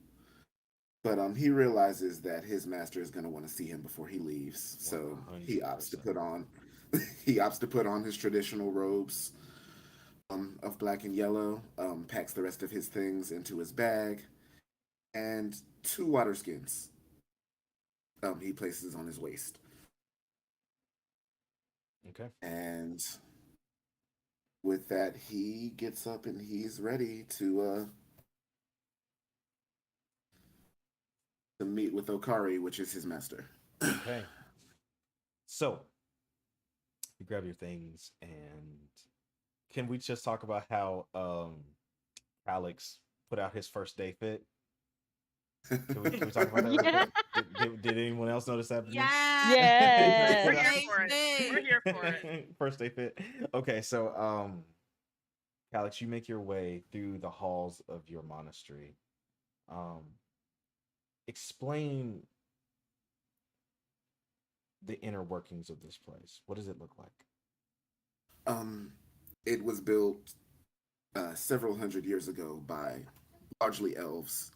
But he realizes that his master is going to want to see him before he leaves, so he opts to 100%. put on he opts to put on his traditional robes of black and yellow, packs the rest of his things into his bag, and two water skins he places on his waist. Okay. And with that, he gets up and he's ready to meet with Okari, which is his master. Okay. So, you grab your things, and can we just talk about how Alex put out his first day fit? Can we talk about that real Yeah. quick? Did anyone else notice that? Yeah. We're Yes. here for it. We're here for it. First day fit. Okay, so Alex, you make your way through the halls of your monastery. Um, Explain the inner workings of this place. What does it look like? Um, it was built several hundred years ago by largely elves.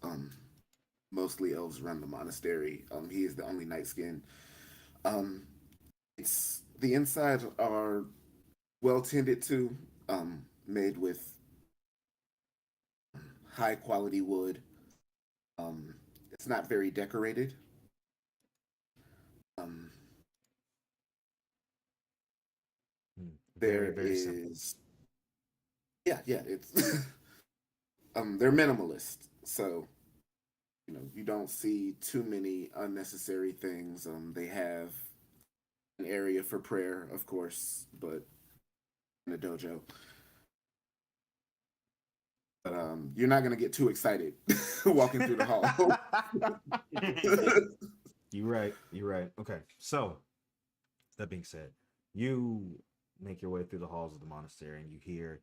Mostly elves run the monastery. He is the only night skin. Um, It's the insides are well tended to, made with high quality wood. It's not very decorated. Um, Very, there very simple. is, yeah, it's they're minimalist, so you don't see too many unnecessary things. They have an area for prayer, of course, but in a dojo. But you're not gonna get too excited walking through the hall. You're right. You're right. Okay. So, that being said, you make your way through the halls of the monastery, and you hear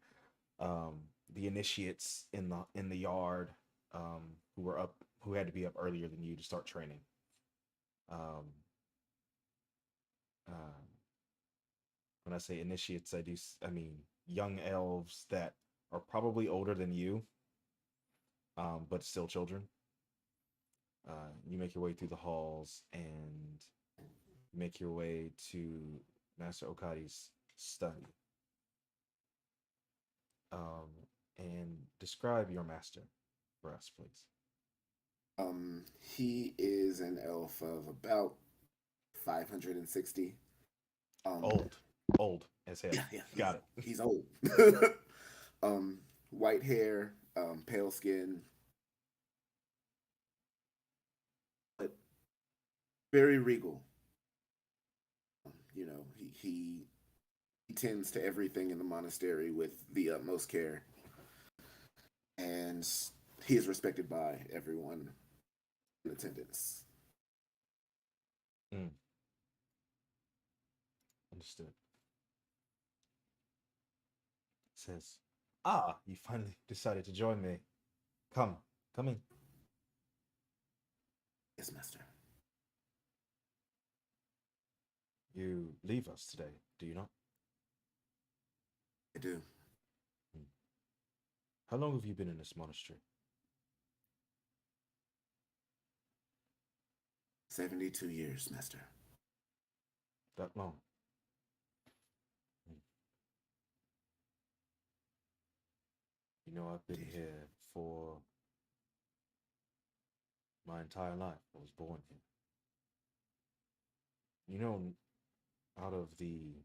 the initiates in the yard, who had to be up earlier than you to start training. Um, uh, when I say initiates, I mean young elves that are probably older than you, but still children. You make your way through the halls and make your way to Master Okadi's study. Um, and describe your master for us, please. He is an elf of about 560. Old, old as hell. Yeah, Got it. he's old. White hair, pale skin, but very regal. He tends to everything in the monastery with the utmost care, and he is respected by everyone in attendance. Mm, understood. Says, you finally decided to join me. Come in. Yes, master. You leave us today, do you not? I do. Hmm. How long have you been in this monastery? 72 years, master. That long? Hmm. I've been here for my entire life. I was born here. Out of the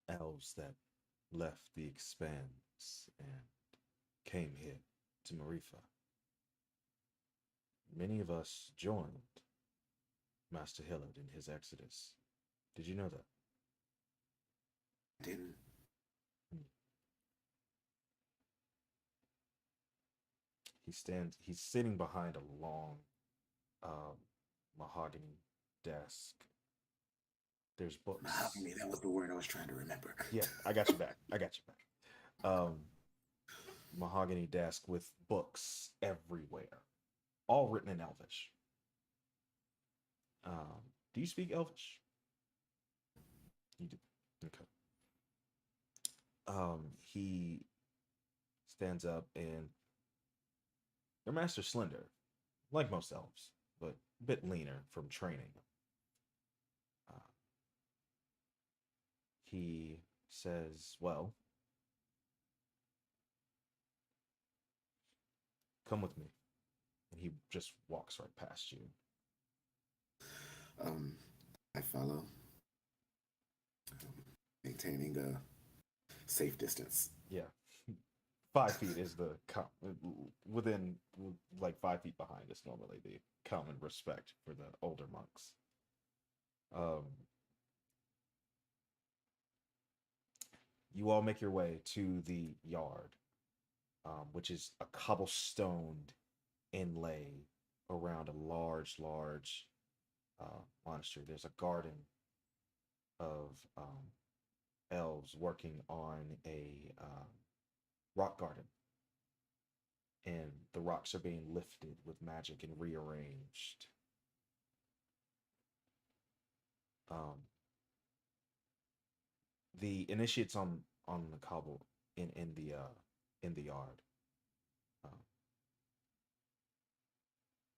elves that left the expanse and came here to Marifa, many of us joined Master Hillard in his exodus. Did you know that? I didn't. Hmm. He's sitting behind a long um, mahogany desk. There's books. Mahogany, that was the word I was trying to remember. Yeah, I got you back. I got you back. Mahogany desk with books everywhere, all written in Elvish. Do you speak Elvish? You do. Okay. He stands up, and your master's slender, like most elves, but a bit leaner from training. Uh, he says, "Well, come with me," and he just walks right past you. Um, I follow, maintaining a safe distance. Yeah, 5 feet is the within like 5 feet behind is normally the common respect for the older monks. Um, you all make your way to the yard, which is a cobblestoned inlay around a large monastery. There's a garden of elves working on a rock garden, and the rocks are being lifted with magic and rearranged. Um, the initiates on the cobble in the yard. Um,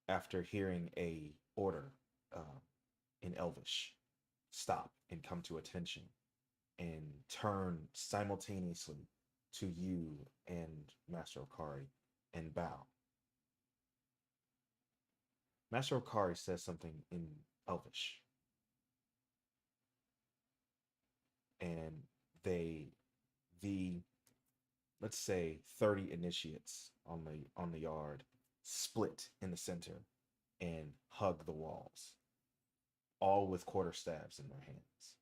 After hearing a order in Elvish, stop and come to attention and turn simultaneously to you and Master Okari and bow. Master Okari says something in Elvish. And the let's say 30 initiates on the yard split in the center and hug the walls, all with quarterstaffs in their hands.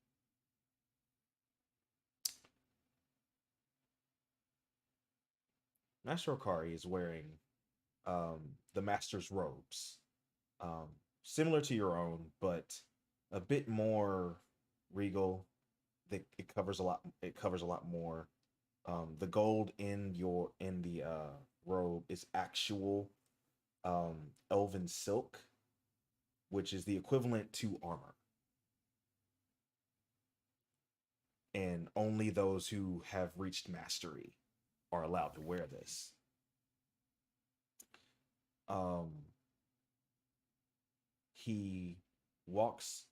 Master Okari is wearing the master's robes, similar to your own, but a bit more regal. It covers a lot. It covers a lot more. The gold in the robe is actual elven silk, which is the equivalent to armor. And only those who have reached mastery are allowed to wear this. He walks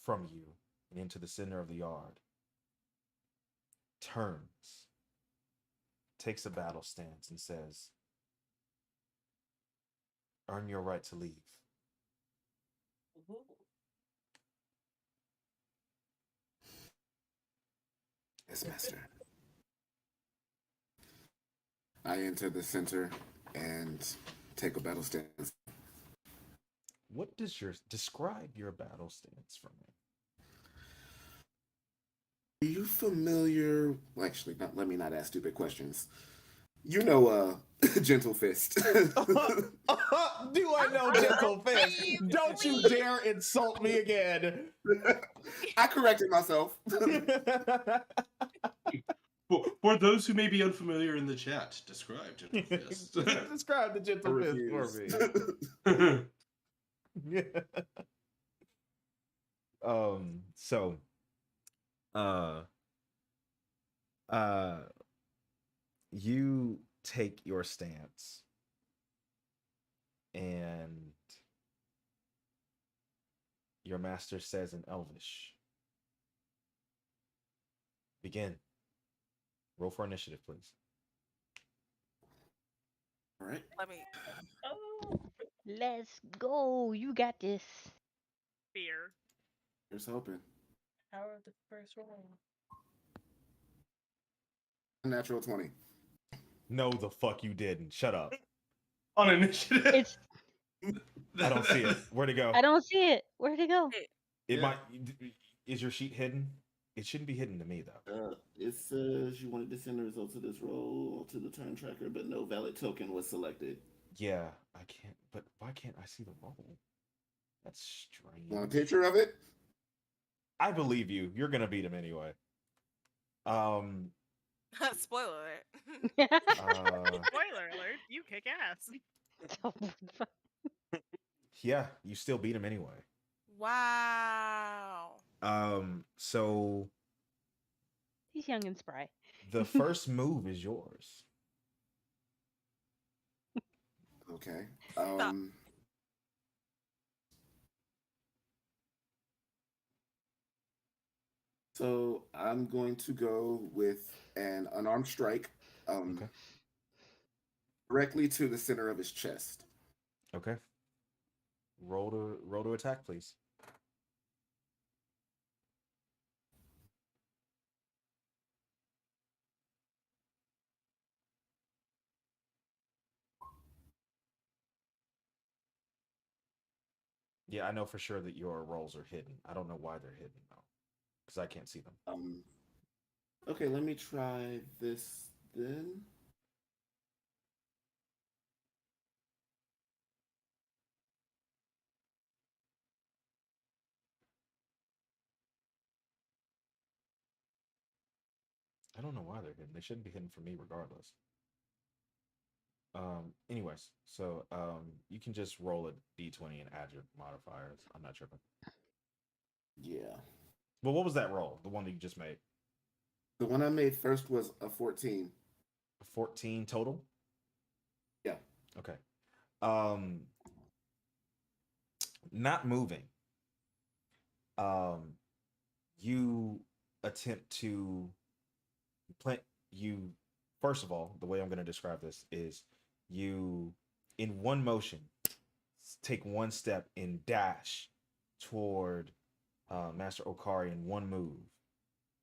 from you and into the center of the yard, turns, takes a battle stance, and says, "Earn your right to leave." Yes, master. I enter the center and take a battle stance. What does describe your battle stance for me? Are you familiar? Well, actually, let me not ask stupid questions. You know, Gentle Fist. Do I know Gentle Fist? Don't you dare insult me again. I corrected myself. For those who may be unfamiliar in the chat, describe Gentle Fist. Describe the Gentle Fist for me. So you take your stance and your master says in Elvish, "Begin." Roll for initiative, please. All right. Let me. Let's go. You got this. Fear. Here's hoping. Power of the first roll. Natural 20. No, the fuck you didn't. Shut up. On initiative. It's. I don't see it. Where'd it go? I don't see it. Where'd it go? It might. Is your sheet hidden? It shouldn't be hidden to me though. It says you wanted to send the results of this roll to the turn tracker, but no valid token was selected. Yeah, I can't. But why can't I see the roll? That's strange. Want a picture of it? I believe you. You're gonna beat him anyway. Spoiler alert. Spoiler alert, you kick ass. Yeah, you still beat him anyway. Wow. So He's young and spry. the first move is yours. Okay. So I'm going to go with an unarmed strike. Okay. Directly to the center of his chest. Okay. Roll to attack, please. Yeah, I know for sure that your rolls are hidden. I don't know why they're hidden though, because I can't see them. Okay, let me try this then. I don't know why they're hidden. They shouldn't be hidden for me regardless. Anyways, so you can just roll a d20 and add your modifiers. I'm not tripping. Yeah. Well, what was that roll? The one that you just made? The one I made first was a 14. 14 total? Yeah. Okay. Not moving. you attempt to plant you first of all, the way I'm going to describe this is you in one motion take one step and dash toward Master Okari in one move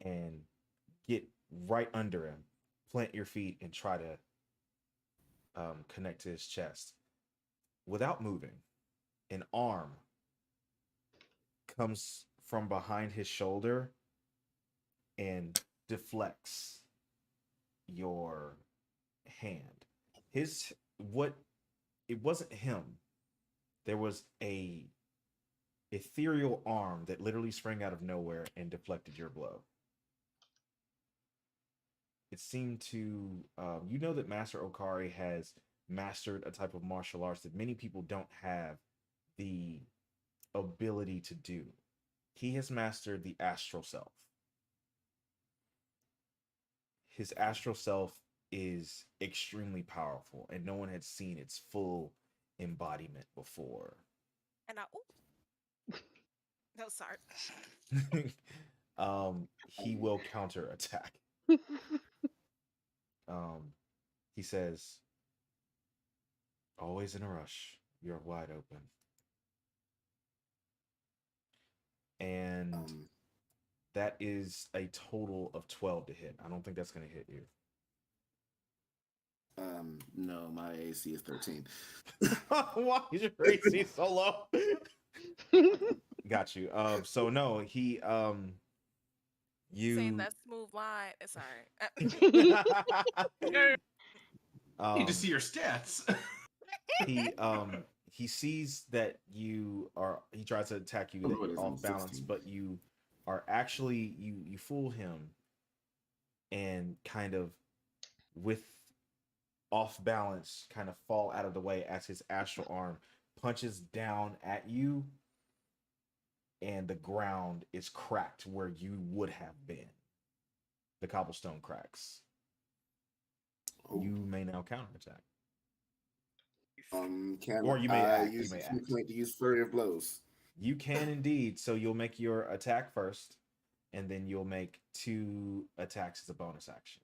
and get right under him, plant your feet and try to connect to his chest without moving. An arm comes from behind his shoulder and deflects your hand. It wasn't him. There was a ethereal arm that literally sprang out of nowhere and deflected your blow. It seemed to you know that Master Okari has mastered a type of martial arts that many people don't have the ability to do. He has mastered the astral self. His astral self is extremely powerful, and no one had seen its full embodiment before. And no, sorry. He will counter attack. He says, "Always in a rush. You're wide open." And that is a total of 12 to hit. I don't think that's going to hit you. No, my AC is 13. Why is your AC so low? Got you. So no, he you saying that smooth line. Sorry. Need to see your stats. He sees that you are. He tries to attack you, that you're off balance, 16. But you are actually you fool him, and kind of with off balance, kind of fall out of the way as his astral arm punches down at you, and the ground is cracked where you would have been. The cobblestone cracks. Oh. You may now counterattack. Or you may act. You may act. To use flurry of blows. You can indeed. So you'll make your attack first, and then you'll make 2 attacks as a bonus action.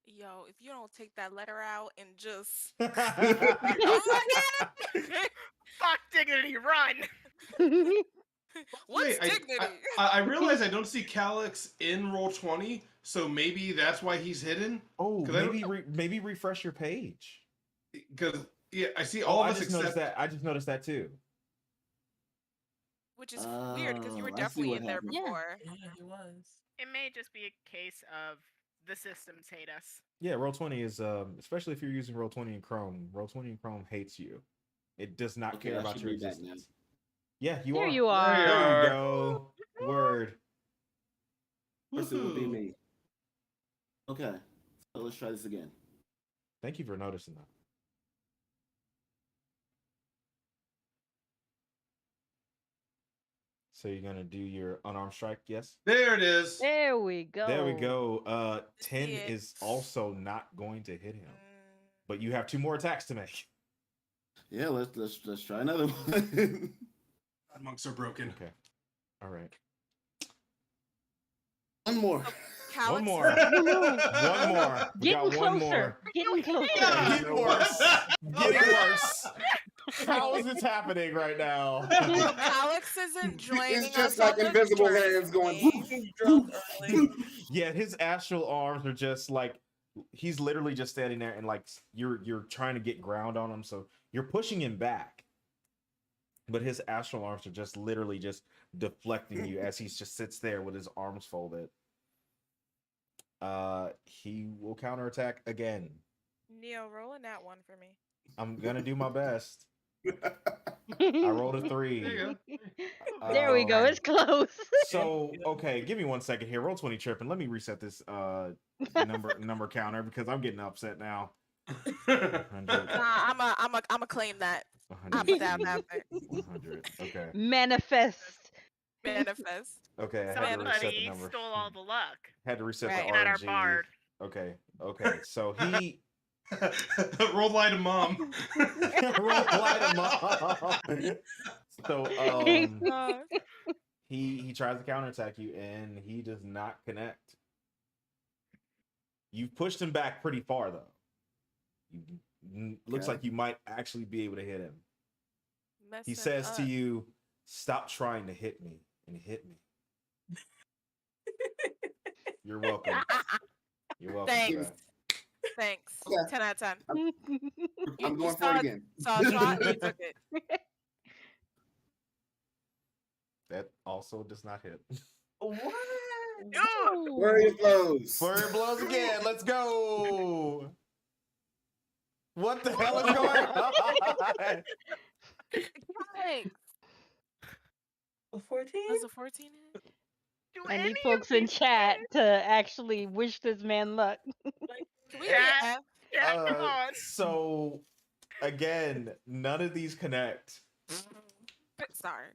Yo, if you don't take that letter out and just fuck dignity, run. What's dignity? I realize I don't see Calyx in Roll20, so maybe that's why he's hidden. Oh, maybe refresh your page. Because I see all of us except that. I just noticed that too. Which is weird because you were definitely in there before. Yeah, he was. It may just be a case of the systems hate us. Yeah, Roll20 is especially if you're using Roll20 in Chrome. Roll20 in Chrome hates you. It does not care about your existence. Yeah, you There are. you are. There you go. Word. First it will be me. Okay, so let's try this again. Thank you for noticing that. So you're gonna do your unarmed strike, yes? There it is. There we go. There we go. 10 is also not going to hit him, but you have 2 more attacks to make. Yeah, let's try another one. Monks are broken. Okay. All right. One more. One more. One more. We Getting got one closer. more. Getting closer. Getting worse. Getting worse. How is this happening right now? Alex isn't joining us. It's just like invisible hands going. Yeah, his astral arms are just like he's literally just standing there, and like you're trying to get ground on him, so you're pushing him back. But his astral arms are just literally just deflecting you as he just sits there with his arms folded. He will counterattack again. Neo, rolling that one for me. I'm gonna do my best. I rolled a 3. There we go. It's close. So okay, give me 1 second here. Roll20 tripping. Let me reset this number counter because I'm getting upset now. I'm a claim that. I'm down after. 100. Okay. Manifest. Okay, I had to reset the Somebody number. stole all the luck. Had to reset the Not our RNG. bard. Okay. So he Roll light of mom. roll light him up. So God. he tries to counterattack you and he does not connect. You've pushed him back pretty far though. Looks Okay. like you might actually be able to hit him. He Messing says to up. you, "Stop trying to hit me," and hit me. You're welcome. You're welcome. Thanks. Sir. Thanks. Okay. 10 out of 10. I'm You going for saw it again. Saw a shot, you took it. That also does not hit. What? Flurry of blows. Flurry blows again. Let's go. What the hell is going on? Thanks. A 14? That's a 14 hit? Do I any need of folks in these chat to actually wish this man luck. Can we Yeah. get F? Yeah, come on. So again, none of these connect. Sorry.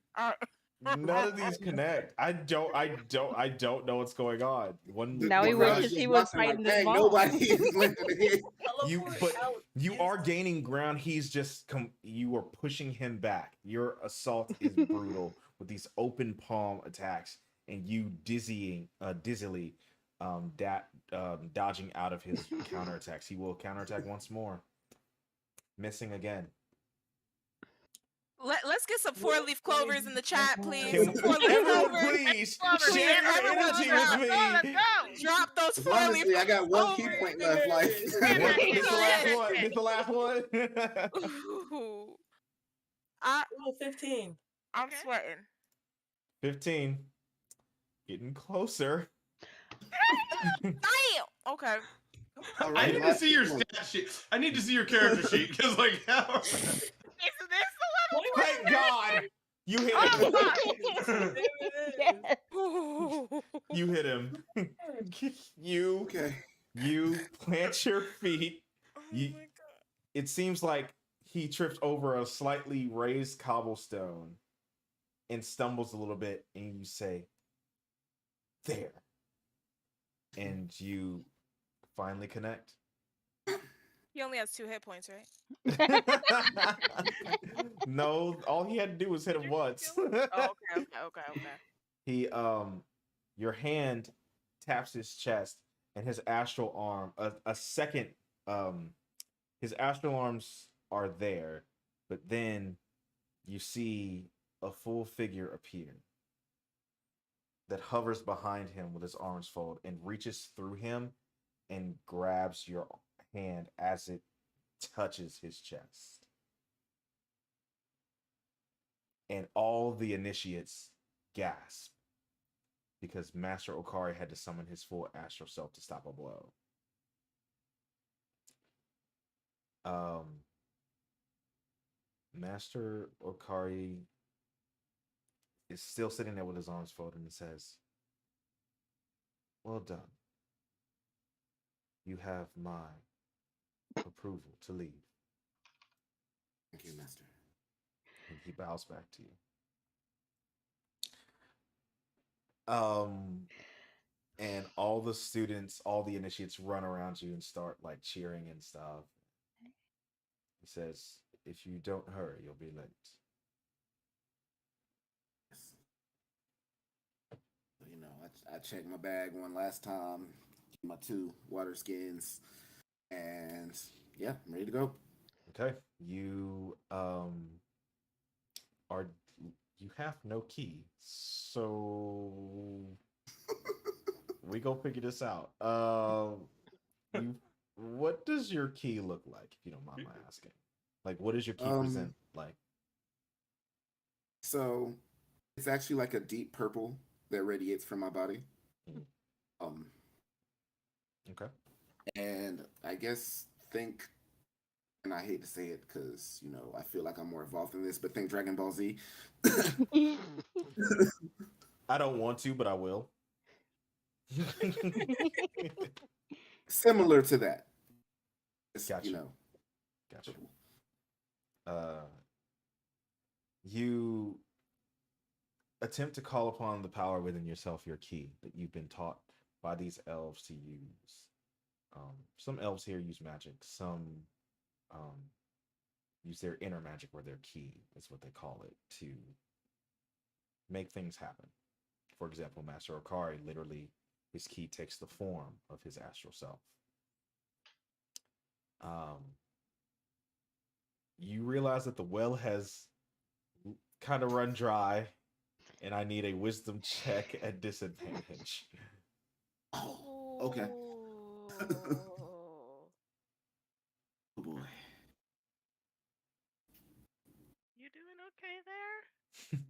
None of these connect. I don't know what's going on. Now he crowd wishes is he was watching like, fighting this dang, mom. nobody is lifting a hit. You are gaining ground. He's just you are pushing him back. Your assault is brutal with these open palm attacks, and you dizzily dodging out of his counterattacks. He will counterattack once more, missing again. Let's get some 4-leaf clovers in the chat, please. Can 4-leaf everyone clovers. please Clover, share man, your everyone energy let's with go, let's me? go. Drop those 4-leaf Honestly, I got one key clovers. point left. Like, This is the last one. This is the last one. Ooh. 15. I'm Okay. sweating. 15. Getting closer. Damn. Okay. I all right, need to last see your key point. stat sheet. I need to see your character sheet because, like, how? Is this the level? Thank God. You hit Oh, him. fuck. There it is. Yes. You hit him. You Okay. plant your feet. Oh You- my God. It seems like he trips over a slightly raised cobblestone and stumbles a little bit, and you say, "There." And you finally connect. He only has 2 hit points, right? No, all he had to do was hit him once. Oh, okay. He your hand taps his chest and his astral arm a second his astral arms are there, but then you see a full figure appear that hovers behind him with his arms folded and reaches through him and grabs your hand as it touches his chest. And all the initiates gasp because Master Okari had to summon his full astral self to stop a blow. Master Okari is still sitting there with his arms folded and says, "Well done. You have my approval to leave." Thank you, Master. And he bows back to you. And all the students, all the initiates run around you and start like cheering and stuff. He says, "If you don't hurry, you'll be late." Yes. So, you know, I checked my bag one last time, my 2 water skins, and yeah, I'm ready to go. Okay. You you have no key. So we go figure this out. What does your key look like, if you don't mind my asking? Like, what does your key present like? So it's actually like a deep purple that radiates from my body. Mhm. Okay. And I guess think, and I hate to say it because, you know, I feel like I'm more involved in this, but think Dragon Ball Z. I don't want to, but I will. Similar to that. It's, Gotcha. You know. Gotcha. You attempt to call upon the power within yourself, your key that you've been taught by these elves to use. Some elves here use magic. Some use their inner magic or their key, is what they call it, to make things happen. For example, Master Okari, literally, his key takes the form of his astral self. You realize that the well has kind of run dry, and I need a wisdom check at disadvantage. Oh, okay. Oh boy. You doing okay there?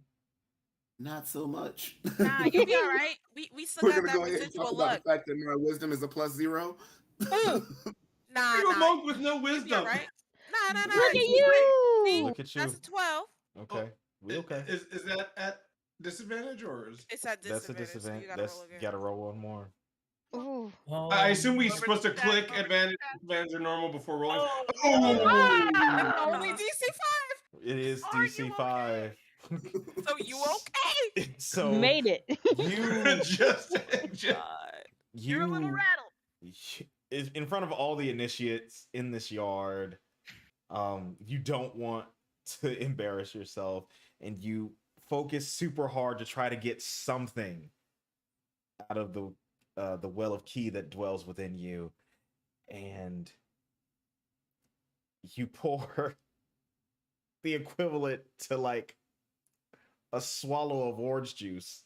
Not so much. Nah, you'll be all right. We still We're got gonna that go ahead and talk residual about luck. the fact that my wisdom is a +0. Ooh, nah, You're a nah. monk with no You'll be all wisdom. right. Nah, nah, nah. Look at See, you! Look at that's you. a 12. Okay. We okay. Is that at disadvantage or is? It's at That's a disadvantage, so disadvantage. you gotta roll again. Gotta roll one more. Ooh. I assume we're Over supposed to the stat, click over the advantage. stat. Advantage are normal before rolling. It's Ah! only DC 5. It is Are you DC 5. So you okay? So Made it. you just God. You're a little you rattled. is in front of all the initiates in this yard. You don't want to embarrass yourself, and you focus super hard to try to get something out of the well of ki that dwells within you, and you pour the equivalent to like a swallow of orange juice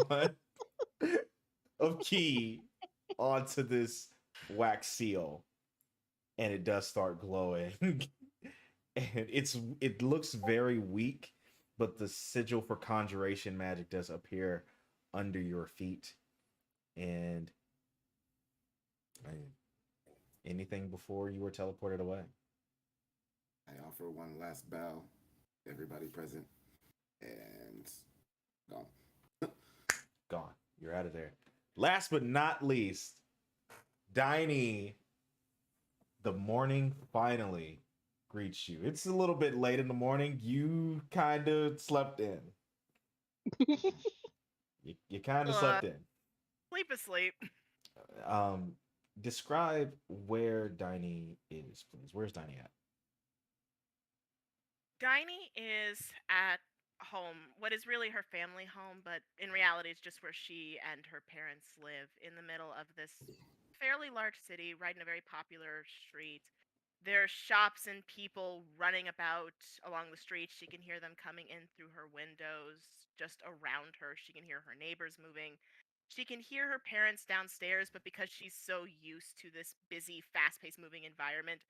on, of ki onto this wax seal, and it does start glowing. And it looks very weak, but the sigil for conjuration magic does appear under your feet. And anything before you were teleported away? I offer one last bow, everybody present, and gone. Gone. You're out of there. Last but not least, Diney, the morning finally greets you. It's a little bit late in the morning. You kind of slept in. You kind of slept in. Sleep asleep. Describe where Diney is, please. Where's Diney at? Diney is at home, what is really her family home, but in reality it's just where she and her parents live, in the middle of this fairly large city, right in a very popular street. There's shops and people running about along the street. She can hear them coming in through her windows. Just around her, she can hear her neighbors moving. She can hear her parents downstairs, but because she's so used to this busy, fast-paced moving environment,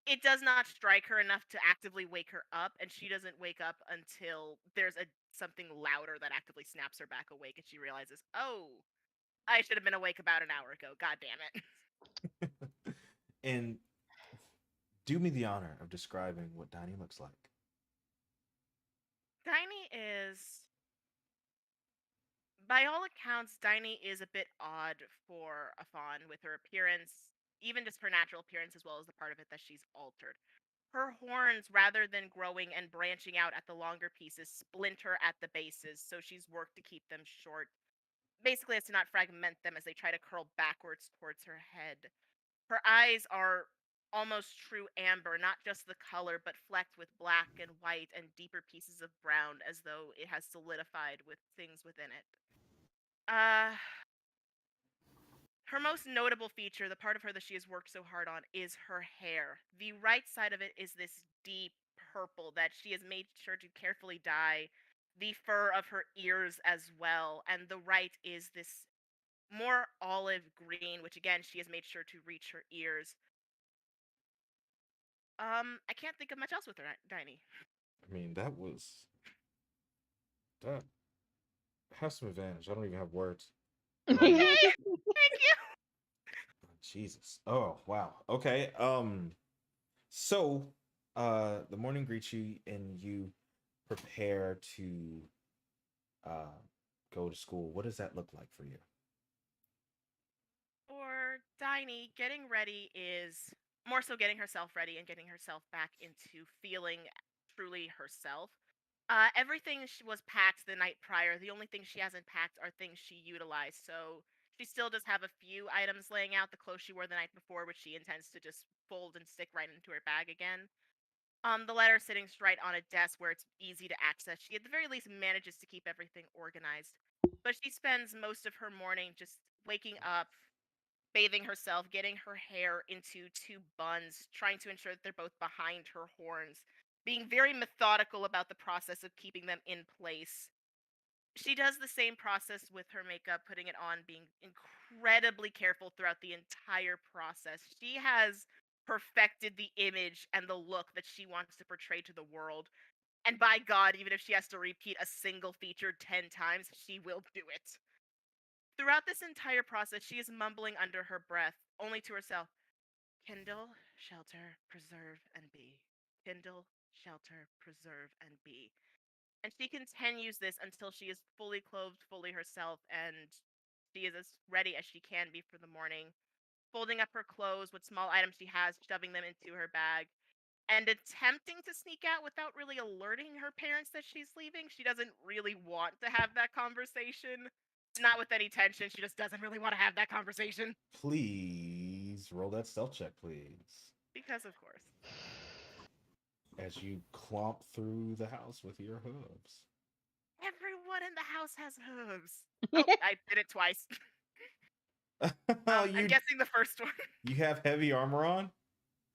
it does not strike her enough to actively wake her up, and she doesn't wake up until there's something louder that actively snaps her back awake, and she realizes, oh, I should have been awake about an hour ago. God damn it. And do me the honor of describing what Diney looks like. Diney is, by all accounts, Diney is a bit odd for a fawn with her appearance, even just her natural appearance, as well as the part of it that she's altered. Her horns, rather than growing and branching out at the longer pieces, splinter at the bases, so she's worked to keep them short, basically as to not fragment them as they try to curl backwards towards her head. Her eyes are almost true amber, not just the color, but flecked with black and white and deeper pieces of brown, as though it has solidified with things within it. Her most notable feature, the part of her that she has worked so hard on, is her hair. The right side of it is this deep purple that she has made sure to carefully dye. The fur of her ears as well, and the right is this more olive green, which again she has made sure to reach her ears. I can't think of much else with her, Diney. I mean, that has some advantage. I don't even have words. Okay, thank you. Jesus. Oh, wow. Okay. So, the morning greets you, and you prepare to go to school. What does that look like for you? For Diney, getting ready is more so getting herself ready and getting herself back into feeling truly herself. Everything was packed the night prior. The only thing she hasn't packed are things she utilized. So she still does have a few items laying out. The clothes she wore the night before, which she intends to just fold and stick right into her bag again. The letter sitting straight on a desk where it's easy to access. She at the very least manages to keep everything organized. But she spends most of her morning just waking up, bathing herself, getting her hair into two buns, trying to ensure that they're both behind her horns, being very methodical about the process of keeping them in place. She does the same process with her makeup, putting it on, being incredibly careful throughout the entire process. She has perfected the image and the look that she wants to portray to the world. And by God, even if she has to repeat a single feature 10 times, she will do it. Throughout this entire process, she is mumbling under her breath, only to herself, Kindle, shelter, preserve, and be. Kindle, shelter, preserve, and be. And she continues this until she is fully clothed, fully herself, and she is as ready as she can be for the morning. Folding up her clothes, what small items she has, shoving them into her bag, and attempting to sneak out without really alerting her parents that she's leaving. She doesn't really want to have that conversation. Not with any tension. She just doesn't really want to have that conversation. Please roll that stealth check, please. Because, of course. As you clomp through the house with your hooves. Everyone in the house has hooves. Oh, I did it twice. I'm guessing the first one. You have heavy armor on?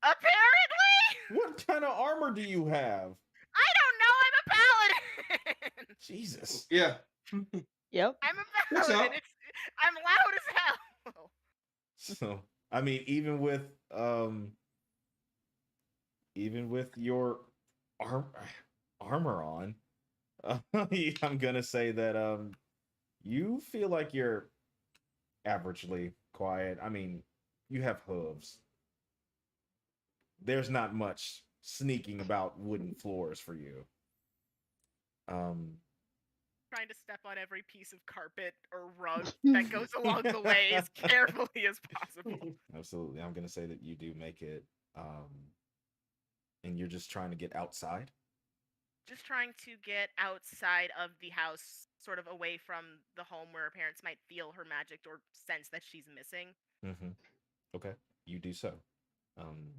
Apparently! What kind of armor do you have? I don't know. I'm a paladin. Jesus. Yeah. Yep. I'm a What's paladin. up? I'm loud as hell. So, I mean, even with your armor on, I'm gonna say that you feel like you're averagely quiet. I mean, you have hooves. There's not much sneaking about wooden floors for you. Trying to step on every piece of carpet or rug that goes along the way as carefully as possible. Absolutely. I'm gonna say that you do make it, and you're just trying to get outside. Just trying to get outside of the house, sort of away from the home where her parents might feel her magic or sense that she's missing. Mm-hmm. Okay, you do so,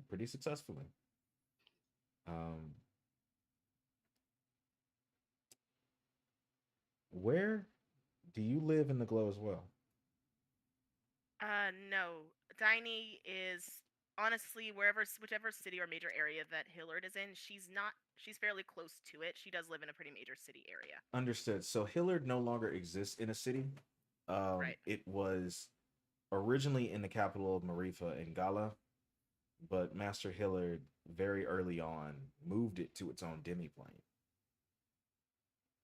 pretty successfully. Where do you live in the glow as well? No. Diney is honestly whichever city or major area that Hillard is in, she's fairly close to it. She does live in a pretty major city area. Understood. So Hillard no longer exists in a city. Right. It was originally in the capital of Marifa in Gala, but Master Hillard very early on moved it to its own demiplane,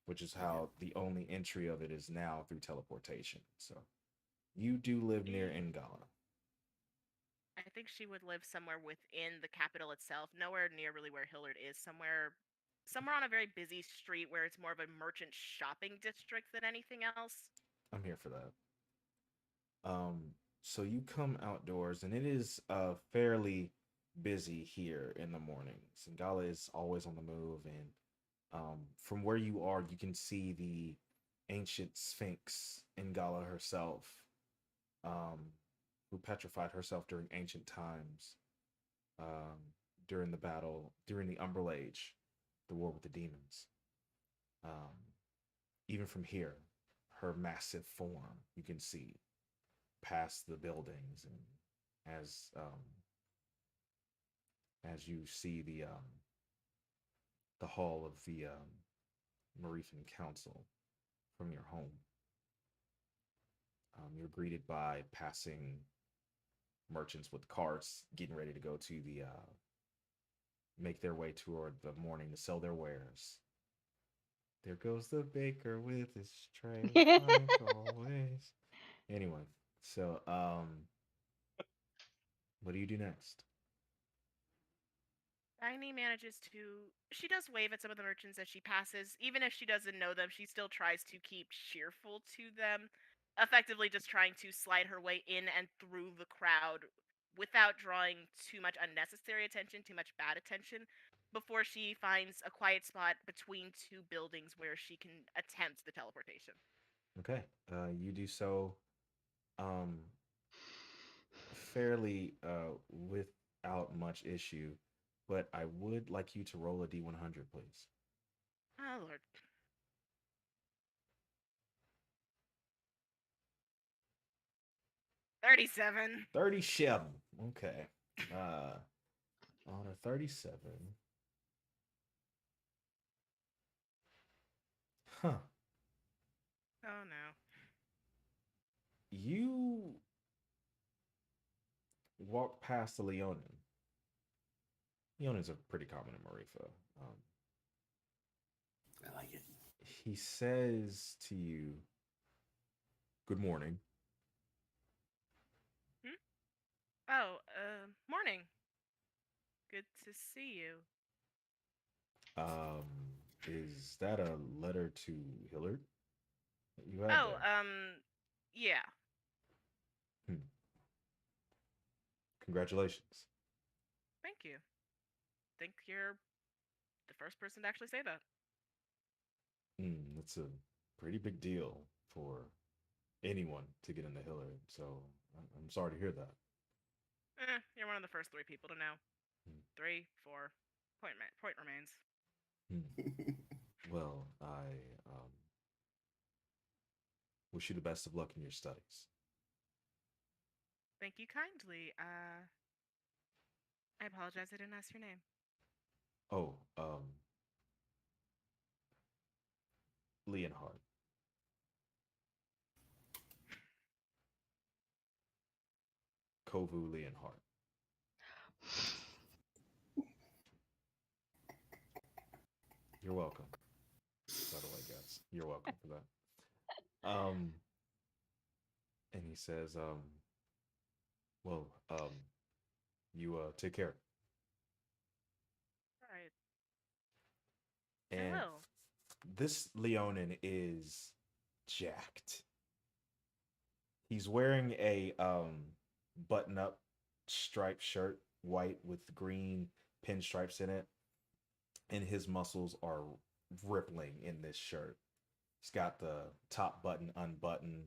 which is how the only entry of it is now through teleportation. So you do live near Ngala. I think she would live somewhere within the capital itself, nowhere near really where Hillard is, somewhere on a very busy street where it's more of a merchant shopping district than anything else. I'm here for that. So you come outdoors, and it is fairly busy here in the mornings. Ngala is always on the move, and from where you are, you can see the ancient Sphinx Ngala herself, who petrified herself during ancient times, during the battle, during the Umbral Age, the war with the demons. Even from here, her massive form you can see past the buildings, and as you see the hall of the Marifan Council from your home, you're greeted by passing merchants with carts getting ready to go to the make their way toward the morning to sell their wares. There goes the baker with his tray, like always. Anyway, so what do you do next? Diney manages to. She does wave at some of the merchants as she passes. Even if she doesn't know them, she still tries to keep cheerful to them, effectively just trying to slide her way in and through the crowd without drawing too much unnecessary attention, too much bad attention, before she finds a quiet spot between two buildings where she can attempt the teleportation. Okay, you do so, um, fairly with without much issue, but I would like you to roll a D100, please. Oh Lord. 37. 37. Okay. On a 37. Huh. Oh no. You walk past the Leonin. Leonins are pretty common in Marifa. I like it. He says to you, "Good morning." Hmm? Oh, morning. Good to see you. Um, is that a letter to Hillard that you have Oh, there? yeah. Hmm. Congratulations. Thank you. Think you're the first person to actually say that. It's a pretty big deal for anyone to get into Hillard, so I'm sorry to hear that. You're one of the first 3 people to know. Hmm. 3, 4. Point remains. Well, I wish you the best of luck in your studies. Thank you kindly. I apologize I didn't ask your name. Oh, Leonhard. Kovu Leonhard. You're welcome. By the way, guys, you're welcome for that. And he says, well, you take care. All right. I And will. this Leonin is jacked. He's wearing a button up striped shirt, white with green pinstripes in it, and his muscles are rippling in this shirt. He's got the top button unbuttoned.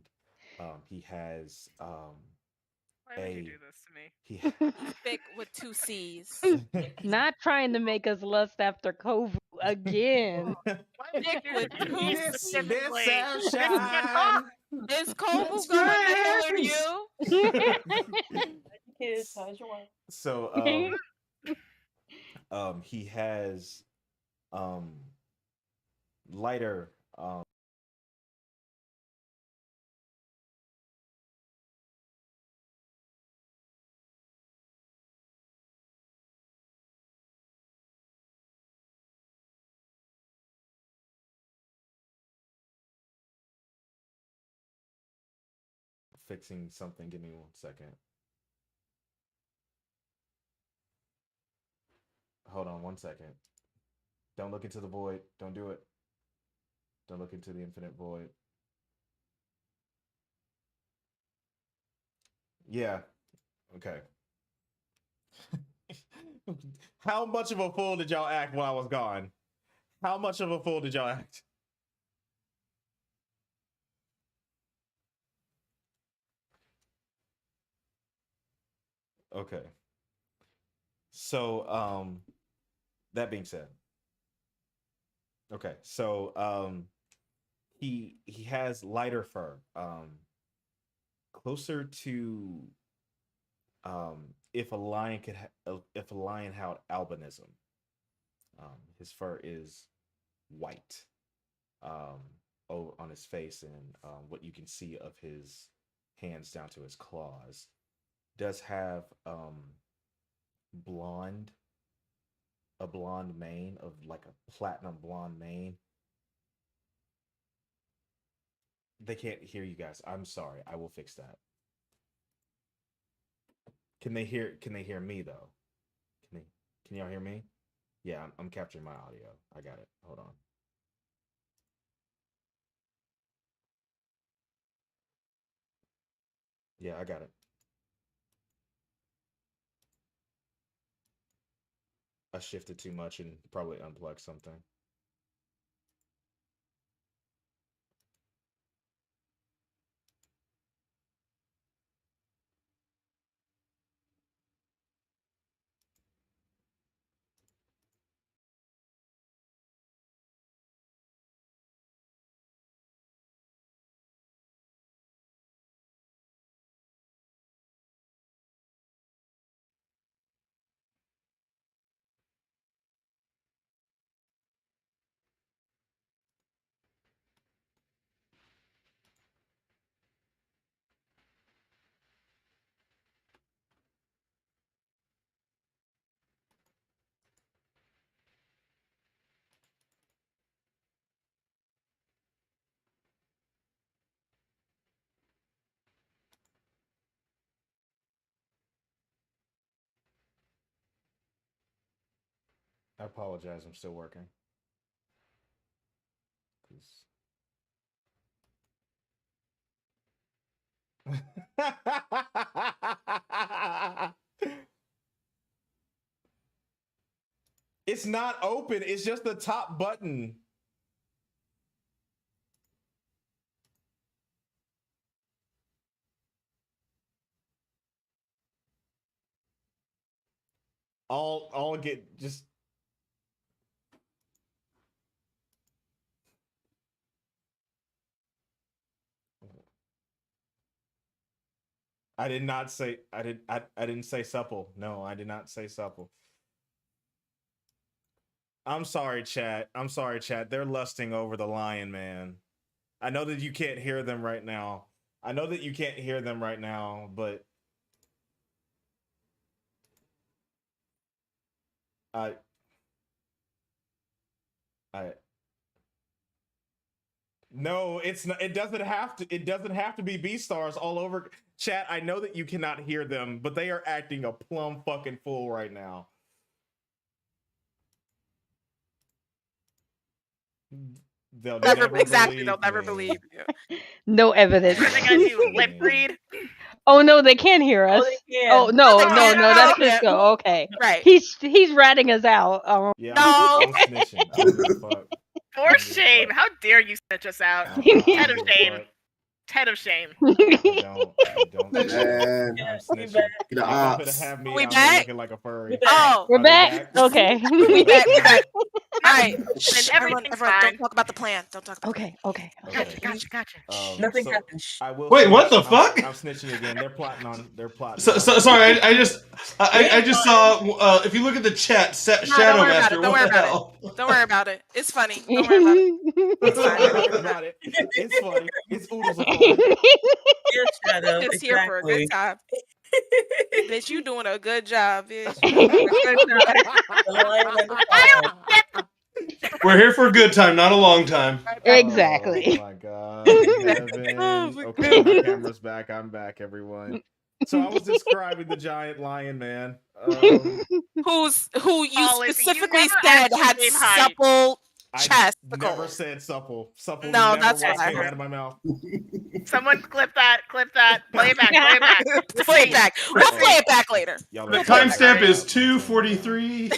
He has Why would you do this to me? he Thick with 2 C's. Not trying to make us lust after Kovu again. Why would you Thick do with this to me 2 C's. specifically? sunshine. Is Kovu That's gonna what Hillard you? Kids, how's your wife? So he has lighter fixing something. Give me 1 second. Hold on 1 second. Don't look into the void. Don't do it. Don't look into the infinite void. Yeah. Okay. How much of a fool did y'all act while I was gone? How much of a fool did y'all act? Okay. So, that being said, okay. So, he has lighter fur, closer to if a lion could if a lion had albinism. His fur is white, on his face, and what you can see of his hands down to his claws. Does have blonde a blonde mane of like a platinum blonde mane. They can't hear you guys. I'm sorry. I will fix that. Can they hear me though? Can y'all hear me? Yeah, I'm capturing my audio. I got it. Hold on. Yeah, I got it. I shifted too much and probably unplugged something. I apologize. I'm still working. 'Cause- It's not open. It's just the top button. I'll get just. I did not say I didn't say supple. No, I did not say supple. I'm sorry, chat. I'm sorry, chat. They're lusting over the lion, man. I know that you can't hear them right now. I know that you can't hear them right now, but I I no, it's not. It doesn't have to. It doesn't have to be B stars all over. Chat. I know that you cannot hear them, but they are acting a plumb fucking fool right now. They'll never exactly. They'll believe never me. believe you. No evidence. What are they gonna do? Lip read? Oh no, they can't hear us. they Oh can. no, they no, can't. no, No, that's they can't. Cisco. Okay, Right. he's ratting us out. Yeah, No. I'm snitching. I don't give a fuck. I For don't give a shame! fuck. How dare you snitch us out? I don't Head of give a shame. fuck. Head of shame. I don't. And I'm We snitching. back. the Y'all gonna ops. have me We out here back? looking like a furry. We back. Oh, We're Are they back. Okay. we back. We back. All right. And Shh, everything's everyone, fine. don't talk about the plan. Don't talk about Okay. Okay. Okay. Gotcha. Nothing So happened. I will. Wait, what snitch. the fuck? I'm snitching again. They're plotting on. They're plotting. So, on, sorry, I just saw. if you look at the chat, don't Shadow worry about Master. it. Don't What worry the about hell? it. Don't worry about it. It's funny. Don't worry about it. It's fine. Don't worry about it. It's funny. It's oodles of fun. Dear Shadow, Just here for a good exactly. time. Bitch, you doing a good job, bitch. You doing a good job. The lion and the lion. We're here for a good time, not a long time. Exactly. Oh my god, Heaven. Oh my Okay, my God. camera's back. I'm back, everyone. So I was describing the giant lion, man. Who you Hollis, you specifically never said actually had gave height. supple I chest. never said supple. Supple No, never that's once what I came heard. out of my mouth. Someone clip that. Play it back. Play it back. Play it back. We'll play it back later. Y'all The are turning timestamp y'all is down. Let me turn y'all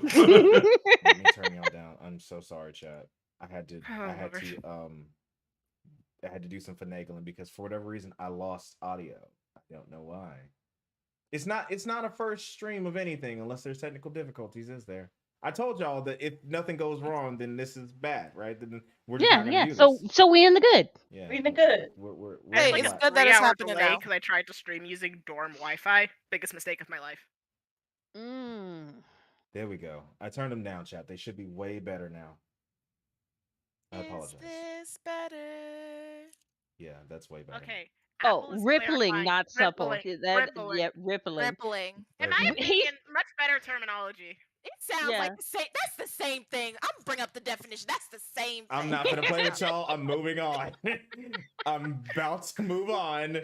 2:43. Let me turn y'all down. I'm so sorry, chat. I had to do some finagling because for whatever reason I lost audio. I don't know why. It's not a first stream of anything unless there's technical difficulties, is there? I told y'all that if nothing goes wrong, then this is bad, right? Then we're just not gonna do this. So we in the good. Yeah, We in the good. We're Hey, Like it's a good that it's 3-hour happening delay now. because I tried to stream using dorm Wi-Fi. Biggest mistake of my life. There we go. I turned them down, chat. They should be way better now. I apologize. Is this better? Yeah, that's way better. Okay. Oh, Apple is rippling, clarifying. not supple. Rippling. That Rippling. yeah, rippling. Rippling. In my Rippling. opinion, much better terminology. It sounds Yeah. like the same. That's the same thing. I'm bring up the definition. That's the same thing. I'm not gonna play with y'all. I'm moving on. I'm about to move on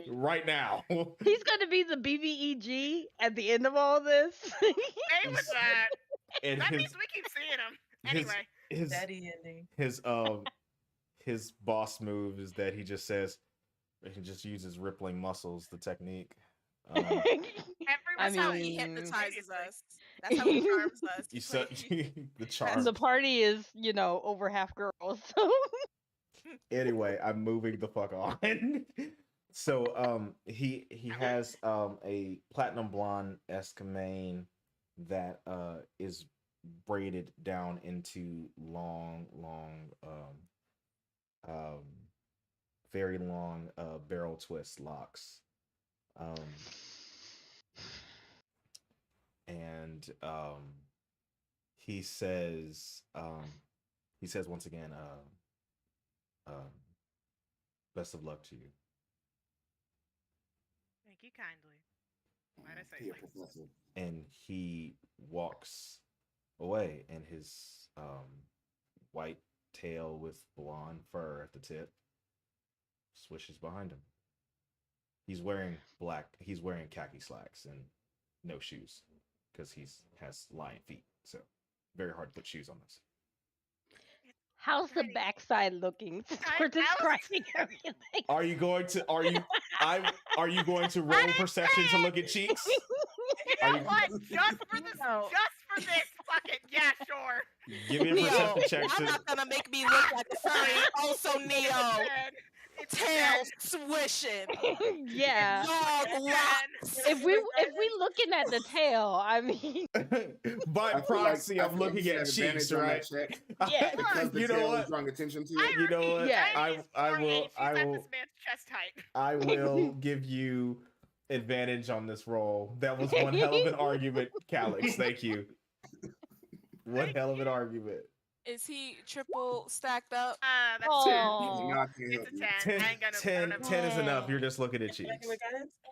right now. He's gonna be the BBEG at the end of all this. Stay with that. And That means we keep seeing him. Anyway. Daddy ending. His boss move is that he just says he just uses rippling muscles, the technique. That's how he hypnotizes us. That's how he charms us. You said the charm. The party is, over half girls. So Anyway, I'm moving the fuck on. So he has a platinum blonde esque mane that is braided down into long very long barrel twist locks. And he says once again, best of luck to you. Thank you kindly. Why'd I say Yeah, please? Professor. And he walks away, and his white tail with blonde fur at the tip swishes behind him. He's wearing khaki slacks and no shoes because he has lion feet. So very hard to put shoes on this. How's the Tiny. backside looking since I- we're I was- describing everything? Are you going to roll perception to look at cheeks? You Are know you- what? Just for this, No. fuck it. Yeah, sure. Give me a Neo, perception check. I'm not gonna make me look like a furry. Also, Neo, It's tail swishing, Yeah. dog locks. If we looking at the tail, I mean, By I feel proxy, I I'm feel like looking you should at have cheeks, advantage on right? that check yeah. because the You know tail what? is drawing attention to I it. You know repeat, what? Yeah. Tiny is I 4'8". will. She's I at will. this man's chest height. I will give you advantage on this roll. That was one hell of an argument, Calix. Thank you. One hell of an argument. Is he triple stacked up? That's Oh. Not to help It's a you. 10. I ain't gonna. 10, 10 is enough. You're just looking at cheeks.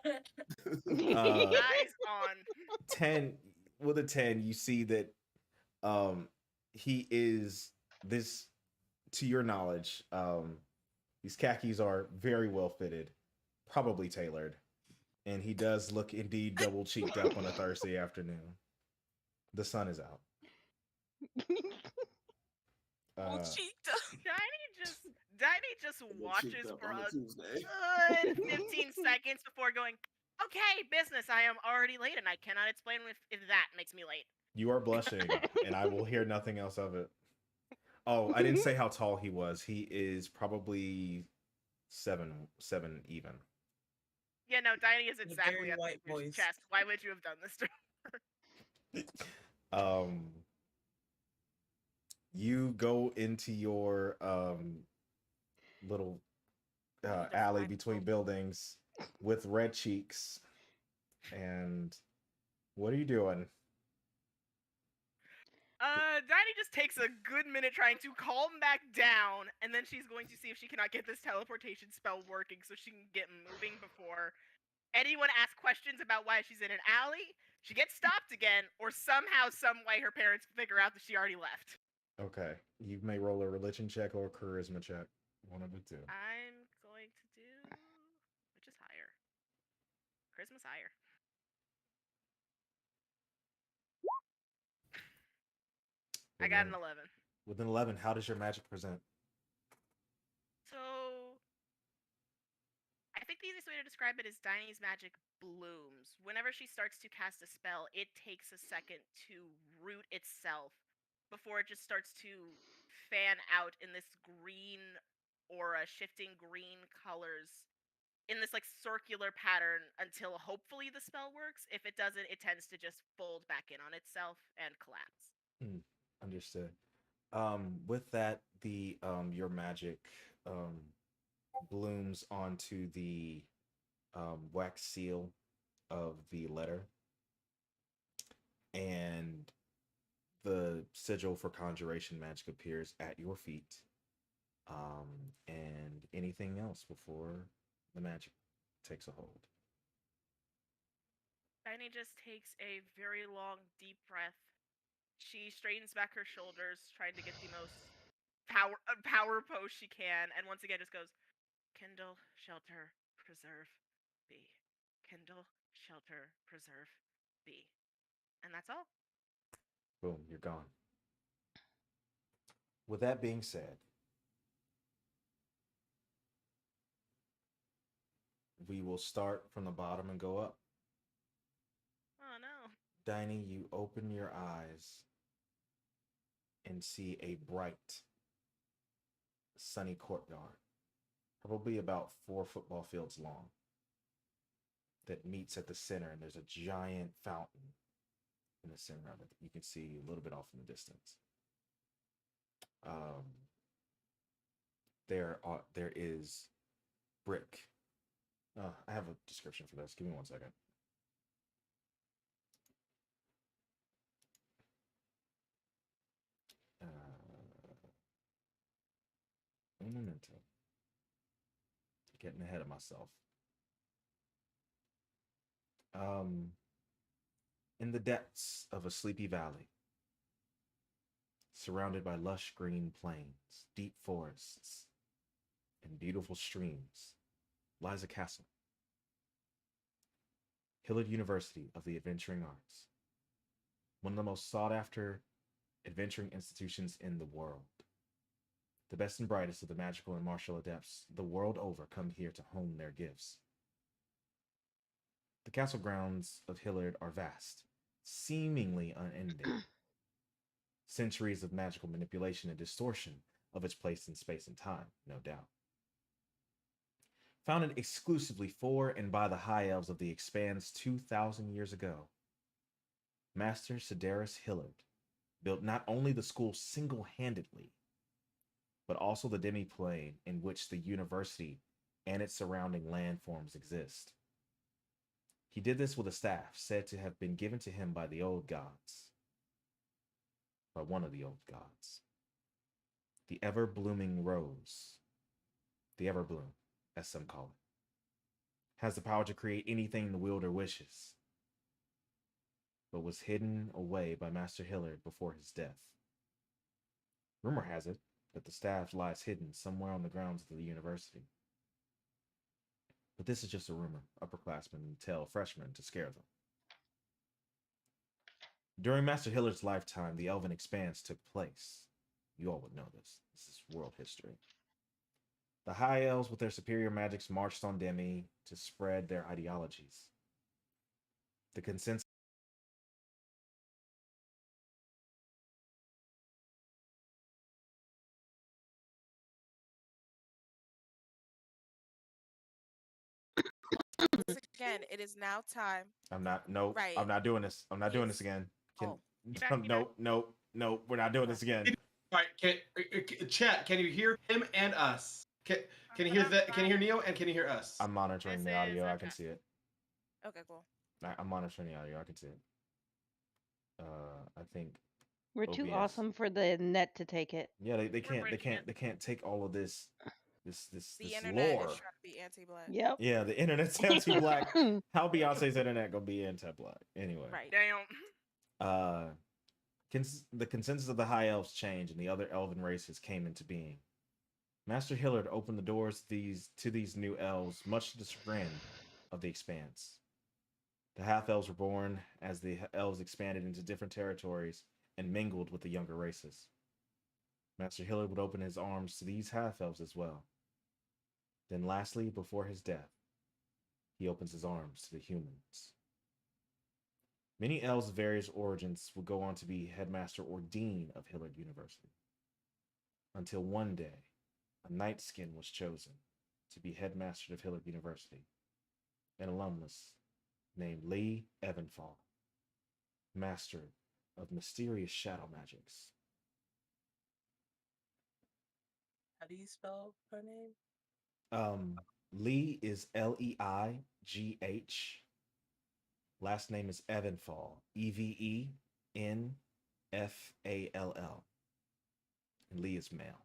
Eyes on. 10 with a 10, you see that he is this, to your knowledge, these khakis are very well fitted, probably tailored, and he does look indeed double cheeked up on a Thursday afternoon. The sun is out. Double cheeked. Diney just watches Cheeked up for on a a Tuesday. good 15 seconds before going, okay, business, I am already late and I cannot explain if that makes me late. You are blushing, and I will hear nothing else of it. Oh, I didn't say how tall he was. He is probably seven even. Yeah, no, Diney is exactly very at white the voice. chest. Why would you have done this to her? You go into your little alley between buildings with red cheeks, and what are you doing? Diney just takes a good minute trying to calm back down, and then she's going to see if she cannot get this teleportation spell working so she can get moving before anyone asks questions about why she's in an alley, she gets stopped again, or somehow, some way her parents figure out that she already left. Okay, you may roll a religion check or a charisma check. One of the two. I'm going to do... which is higher? Charisma's higher. I got an 11. With an 11, how does your magic present? So, I think the easiest way to describe it is Diney's magic blooms. Whenever she starts to cast a spell, it takes a second to root itself before it just starts to fan out in this green aura, shifting green colors in this like circular pattern until hopefully the spell works. If it doesn't, it tends to just fold back in on itself and collapse. Understood. With that, the your magic blooms onto the wax seal of the letter, and the sigil for conjuration magic appears at your feet. And anything else before the magic takes a hold? Diney just takes a very long, deep breath. She straightens back her shoulders, trying to get the most power pose she can, and once again just goes, Kindle, shelter, preserve, be. Kindle, shelter, preserve, be. And that's all. Boom, you're gone. With that being said, we will start from the bottom and go up. Oh no. Diney, you open your eyes and see a bright, sunny courtyard, probably about 4 football fields long, that meets at the center, and there's a giant fountain in the center of it that you can see a little bit off in the distance. There is brick. I have a description for this. Give me 1 second. Un momento. Getting ahead of myself. In the depths of a sleepy valley, surrounded by lush green plains, deep forests, and beautiful streams, lies a castle. Hillard University of the Adventuring Arts, one of the most sought after adventuring institutions in the world. The best and brightest of the magical and martial adepts the world over come here to hone their gifts. The castle grounds of Hillard are vast, seemingly unending. Centuries of magical manipulation and distortion of its place in space and time, no doubt. Founded exclusively for and by the High Elves of the Expanse 2,000 years ago, Master Sedaris Hillard built not only the school single-handedly, but also the demi-plane in which the university and its surrounding landforms exist. He did this with a staff said to have been given to him by the old gods. By one of the old gods. The ever-blooming rose. The Everbloom, as some call it. Has the power to create anything the wielder wishes, but was hidden away by Master Hillard before his death. Rumor has it that the staff lies hidden somewhere on the grounds of the university. But this is just a rumor upperclassmen tell freshmen to scare them. During Master Hillard's lifetime, the Elven Expanse took place. You all would know this. This is world history. The High Elves, with their superior magics, marched on Demi to spread their ideologies. The consensus Once again, it is now time. I'm not. Nope. Right. I'm not doing this. I'm not doing this It's- again. Oh. Nope. We're not doing this again. All right, chat. Can you hear him and us? Can you hear that? Can you hear Neo and can you hear us? I'm monitoring the audio. I can see it. Okay, cool. I'm monitoring the audio. I can see it. I think. We're too OBS. awesome for the net to take it. Yeah, they breaking can't take all of this The internet lore. is trying to be anti-black. Yep. Yeah, the internet's anti-black. How Beyonce's internet gonna be anti-black? Anyway. Right. Damn. The consensus of the High Elves changed, and the other Elven races came into being. Master Hillard opened the doors to these new elves, much to the chagrin of the Expanse. The half-elves were born as the elves expanded into different territories and mingled with the younger races. Master Hillard would open his arms to these half-elves as well. Then lastly, before his death, he opens his arms to the humans. Many elves of various origins would go on to be headmaster or dean of Hillard University. Until one day, a Nightskin was chosen to be headmaster of Hillard University, an alumnus named Lee Evanfall, master of mysterious shadow magics. How do you spell her name? Lee is Leigh. Last name is Evanfall, Evenfall. And Lee is male.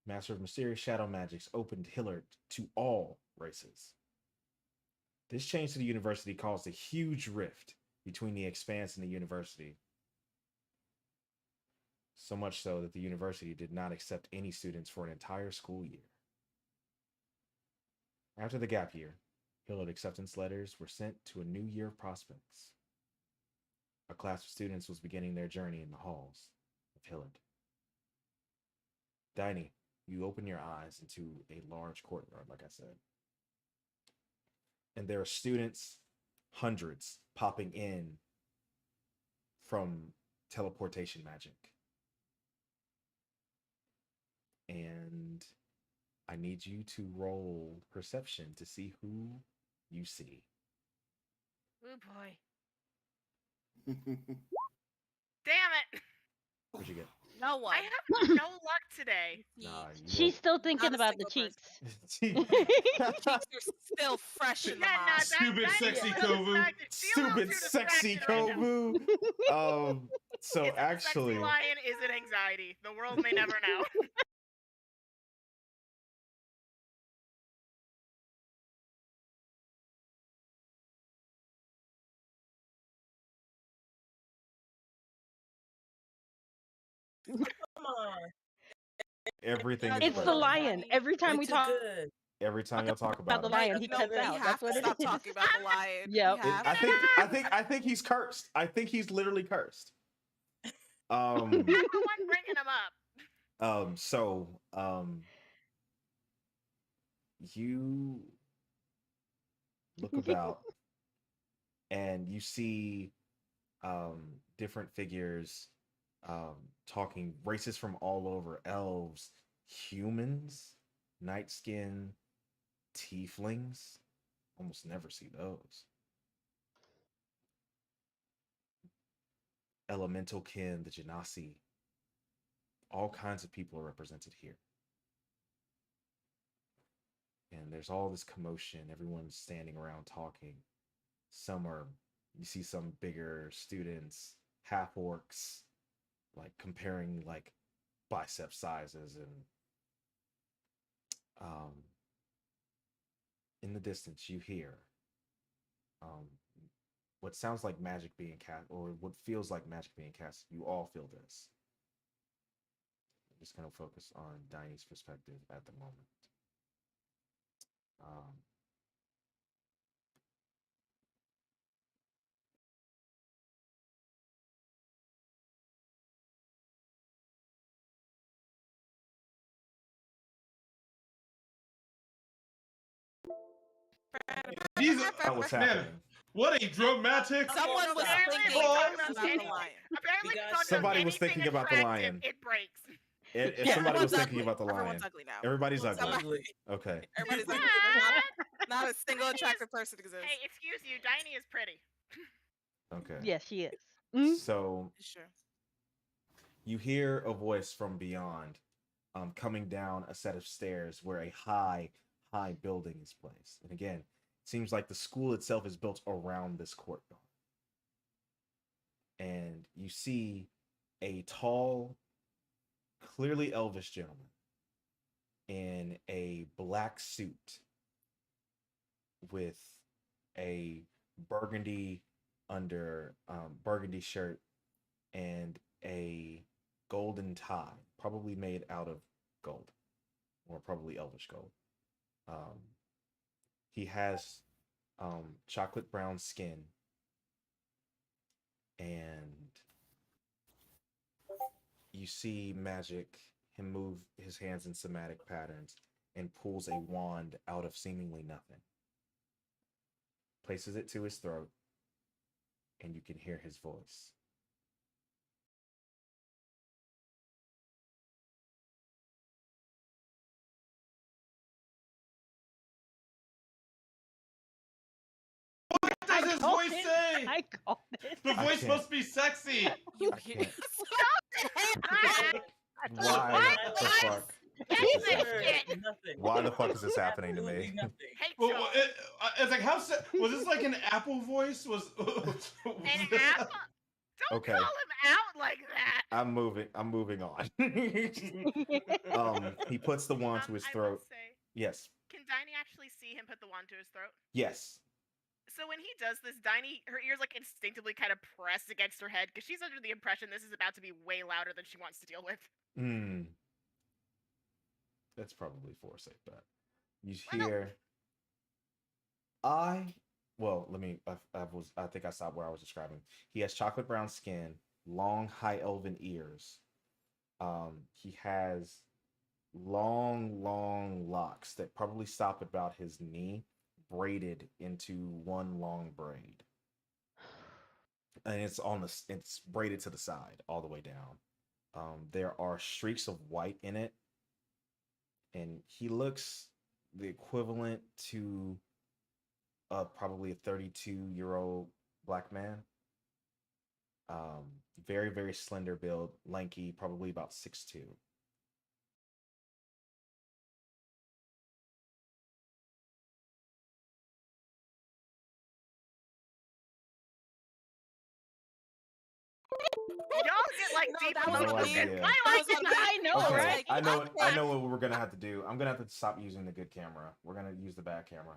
Master of Mysterious Shadow Magics opened Hillard to all races. This change to the university caused a huge rift between the Expanse and the university. So much so that the university did not accept any students for an entire school year. After the gap year, Hillard acceptance letters were sent to a new year of prospects. A class of students was beginning their journey in the halls of Hillard. Diney, you open your eyes into a large courtyard, like I said. And there are students, hundreds, popping in from teleportation magic. And I need you to roll perception to see who you see. Oh boy. Damn it. What'd you get? No one. I have no luck today. Nah, you She's still thinking Not a about the single cheeks. Cheeks are still fresh in the Yeah, mind. Stupid sexy is Kovu. Stupid sexy Kovu. Kovu. So Is it actually, sexy lion? Is it anxiety? The world may never know. Come on. everything is It's the perfect. lion. Every time Way we too talk, good. every time y'all talk About about the him. lion, he No, cuts we out. have That's to what it stop is. talking about the lion. Yep. We have I think he's cursed. I think he's literally cursed. I'm the one bringing him up. So you look about and you see different figures talking, races from all over, elves, humans, night skin, tieflings. Almost never see those. Elemental kin, the Genasi. All kinds of people are represented here. And there's all this commotion. Everyone's standing around talking. You see some bigger students, half orcs, like comparing like bicep sizes, and in the distance you hear what sounds like magic being cast, or what feels like magic being cast. You all feel this. I'm just going to focus on Diny's perspective at the moment. Jesus, What's man, happening? what a dramatic. Someone was Apparently thinking we about talked the about any- lion. Apparently we guys- talked Somebody about was thinking anything about the attractive, lion. It breaks. Somebody was Everyone's thinking ugly. about the lion. Everyone's ugly now. Everybody's ugly. Somebody- Okay. Everybody's ugly. Not a single attractive person exists. Hey, excuse you, Diney is pretty. Okay. Yes, she is. Mhm. So Sure. you hear a voice from beyond, coming down a set of stairs where a high building is placed. And again, it seems like the school itself is built around this courtyard. And you see a tall, clearly elvish gentleman in a black suit with a burgundy burgundy shirt and a golden tie, probably made out of gold, or probably elvish gold. He has chocolate brown skin, and you see him move his hands in somatic patterns and pulls a wand out of seemingly nothing. Places it to his throat, and you can hear his voice. What does his voice say? I called it. The voice can't. must be sexy. You I can't. Why the fuck? Yes, is this happening? shit. Nothing. Why the fuck is this happening to me? Absolutely nothing. Hey, Well, Joe, it's like was this like an Apple voice? Was an apple? Don't Okay. call him out like that. I'm moving on. He puts the wand to his I will throat. say, Yes. can Diney actually see him put the wand to his throat? Yes. So when he does this, Diney, her ears like instinctively kind of press against her head because she's under the impression this is about to be way louder than she wants to deal with. That's probably foresight, but you Well, no. hear I think I stopped where I was describing. He has chocolate brown skin, long high elven ears. He has long locks that probably stop about his knee, braided into one long braid. And it's braided to the side all the way down. There are streaks of white in it, and he looks the equivalent to probably a 32-year-old black man. Very, very slender build, lanky, probably about 6'2". Y'all get like No, deep that was emotional. idea. I That like was it. on I know, Okay, right? I know what we're gonna have to do. I'm gonna have to stop using the good camera. We're gonna use the bad camera.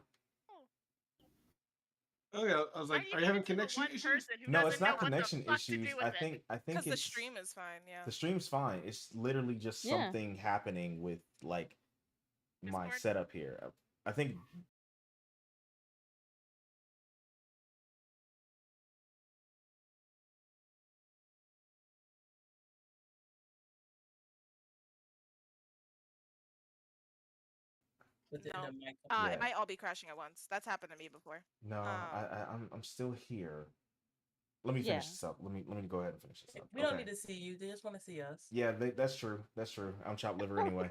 Okay, I was like, are you having connection issues? No, it's not connection issues. I think Because the it's stream is fine, yeah. the stream's fine. It's literally just Yeah. something happening with like my Discord? setup here. I think Was it No. the mic? Yeah. It might all be crashing at once. That's happened to me before. no, I'm still here. Let me finish Yeah. this up. Let me go ahead and finish this up. We don't Okay. need to see you. They just want to see us. Yeah, that's true. That's true. I'm chopped liver anyway.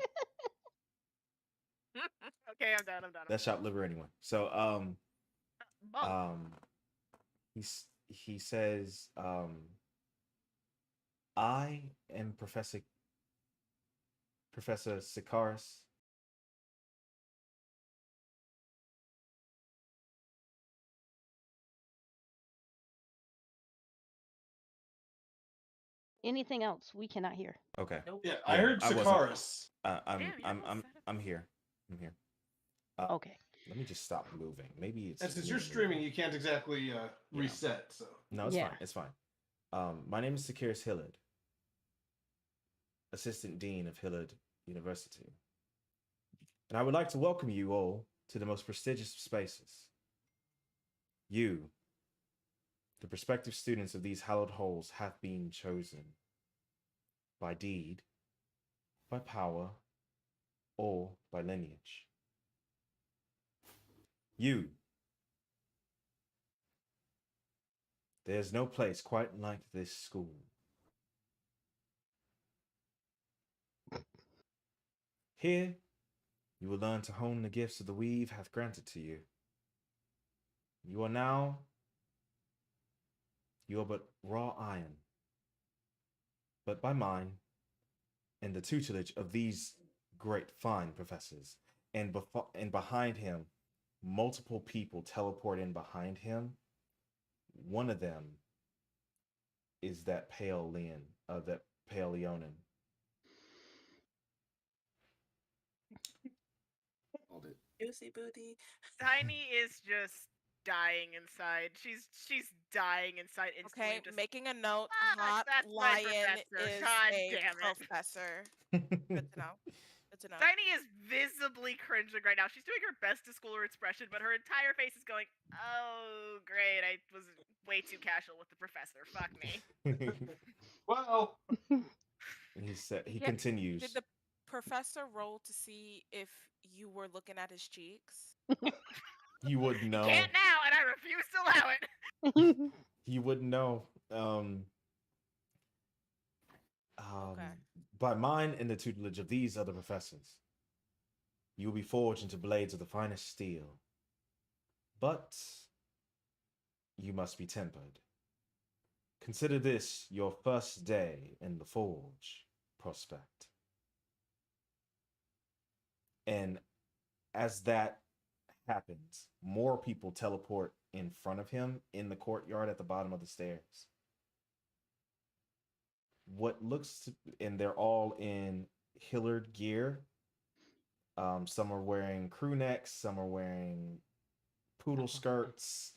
Okay, I'm done. I'm done. That's chopped liver anyway. So Monk. he says I am Professor Sikaris. Anything else we cannot hear. Okay. Nope. Yeah, I Yeah, heard I wasn't- Sakaris. I'm Damn, you're all set up. I'm here. I'm here. Okay. Let me just stop moving. Maybe it's And since me you're moving. streaming, you can't exactly reset. So No, it's Yeah. fine. It's fine. My name is Sakaris Hillard, Assistant Dean of Hillard University. And I would like to welcome you all to the most prestigious of spaces. You, the prospective students of these hallowed halls, have been chosen by deed, by power, or by lineage. You. There's no place quite like this school. Here, you will learn to hone the gifts of the weave hath granted to you. You are but raw iron. But by mine, and the tutelage of these great fine professors, and behind him, multiple people teleport in behind him. One of them is that pale Leonin. Called it. Juicy booty. Tiny is just dying inside. She's dying inside instantly. Okay, just, making a note. "Ah, Hot that's my Lion professor. is God a damn it." professor. Good to know. Good to know. Tiny is visibly cringing right now. She's doing her best to school her expression, but her entire face is going, "Oh, great. I was way too casual with the professor. Fuck me." well, He Yeah, continues. Did the professor roll to see if you were looking at his cheeks? You wouldn't know. Can't now, and I refuse to allow it. You wouldn't know. Okay. By mine and the tutelage of these other professors, you will be forged into blades of the finest steel. But you must be tempered. Consider this your first day in the forge, prospect. And as that happens, more people teleport in front of him in the courtyard at the bottom of the stairs. And they're all in Hillard gear. Some are wearing crew necks, some are wearing poodle skirts,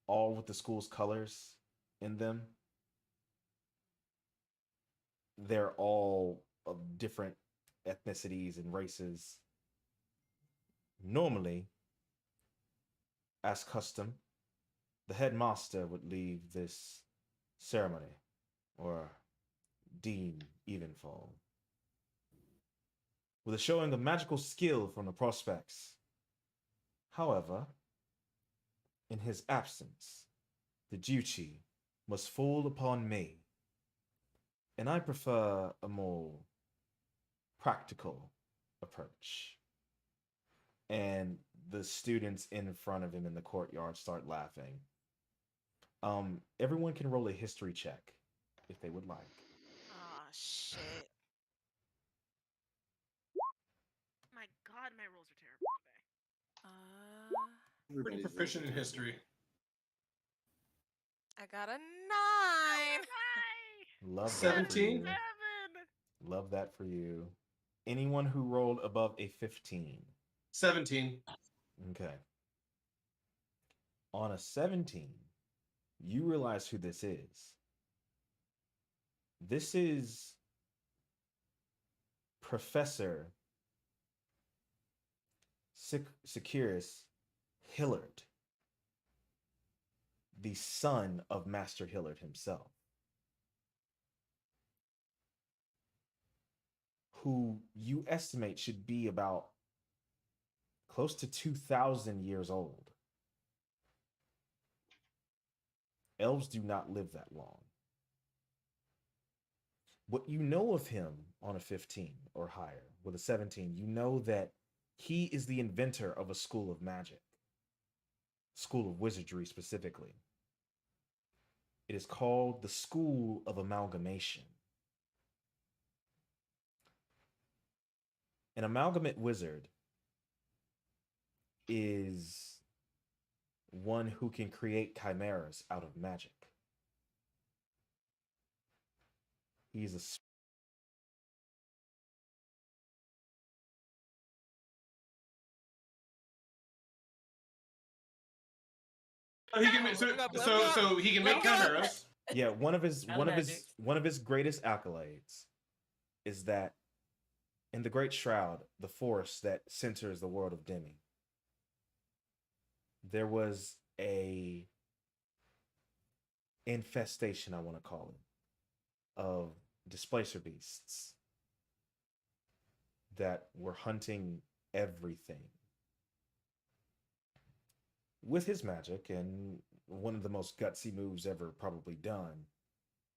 all with the school's colors in them. They're all of different ethnicities and races. Normally, as custom, the headmaster would lead this ceremony, or Dean Evenfall, with a showing of magical skill from the prospects. However, in his absence, the duty must fall upon me, and I prefer a more practical approach. And the students in front of him in the courtyard start laughing. Everyone can roll a history check if they would like. Ah, shit. My God, my rolls are terrible today. pretty Everybody's proficient in really history. I got a 9. Hi! Love that for 17? you. 7! Love that for you. Anyone who rolled above a 15. 17. Okay. On a 17, you realize who this is. This is Professor Securus Hillard, the son of Master Hillard himself, who you estimate should be about close to 2,000 years old. Elves do not live that long. What you know of him on a 15 or higher, with a 17, you know that he is the inventor of a school of magic, school of wizardry specifically. It is called the School of Amalgamation. An amalgamate wizard is one who can create chimeras out of magic. He's a He can make, so he can make chimeras. Yeah, one of his greatest accolades is that in the Great Shroud, the forest that centers the world of Demi, there was a infestation, I want to call it, of displacer beasts that were hunting everything. With his magic, and one of the most gutsy moves ever probably done,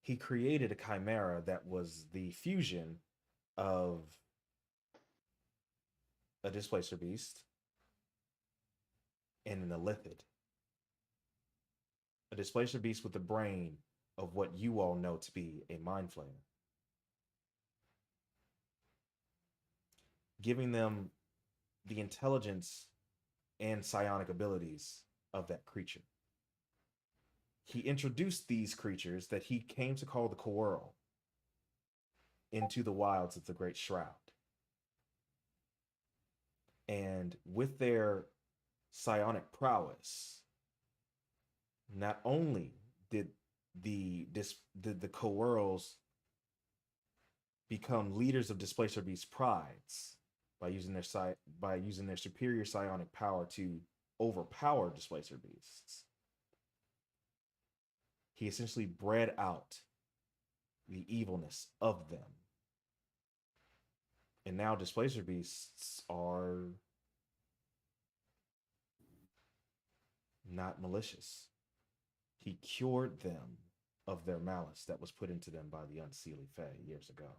he created a chimera that was the fusion of a displacer beast and an illithid. A displacer beast with the brain of what you all know to be a mind flayer, giving them the intelligence and psionic abilities of that creature. He introduced these creatures that he came to call the Coeurl into the wilds of the Great Shroud. And with their psionic prowess, not only did the Coeurls become leaders of Displacer Beast prides by using their superior psionic power to overpower Displacer Beasts, he essentially bred out the evilness of them. And now Displacer Beasts are not malicious. He cured them of their malice that was put into them by the Unseelie Fae years ago.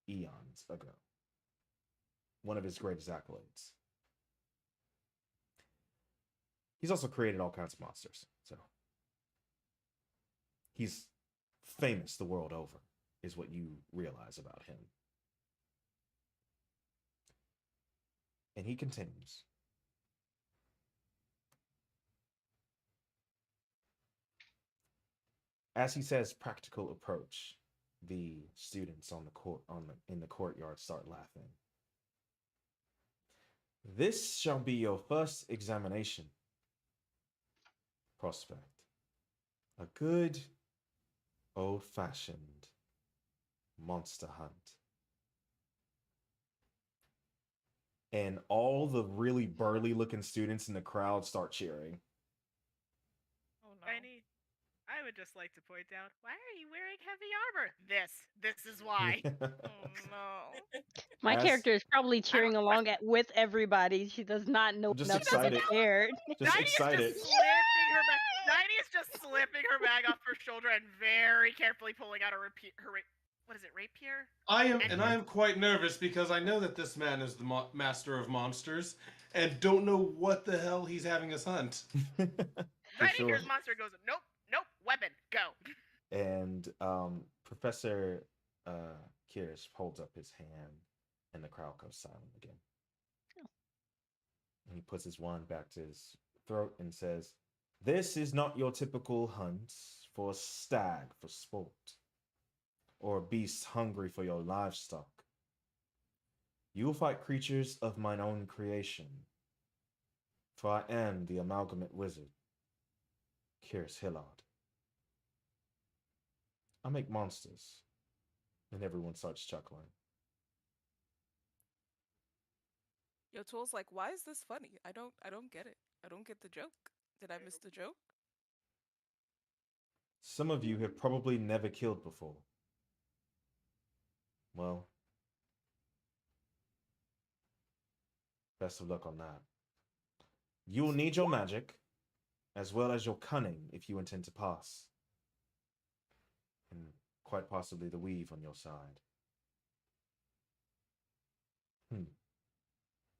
Eons ago. One of his greatest accolades. He's also created all kinds of monsters, so he's famous the world over, is what you realize about him. And he continues. As he says practical approach, the students on the court in the courtyard start laughing. This shall be your first examination, prospect. A good old-fashioned monster hunt. And all the really burly looking students in the crowd start cheering. Oh no. I would just like to point out, why are you wearing heavy armor? This is why. Oh no. My character is probably cheering along with everybody. She does not know Just enough excited. to be scared. Just excited. Ninety is just slipping her bag off her shoulder and very carefully pulling out what is it, rapier? I am quite nervous because I know that this man is the master of monsters and don't know what the hell he's having us hunt. Ninety hears monster and goes, nope, weapon, go. And Professor Kirish holds up his hand and the crowd goes silent again. Oh. And he puts his wand back to his throat and says, "This is not your typical hunt for a stag for sport, or a beast hungry for your livestock. You will fight creatures of mine own creation, for I am the amalgamate wizard, Kiris Hillard. I make monsters." And everyone starts chuckling. Yo, Tool's like, why is this funny? I don't get it. I don't get the joke. Did I miss the joke? Some of you have probably never killed before. Well, best of luck on that. You will need your magic, as well as your cunning if you intend to pass. And quite possibly the weave on your side.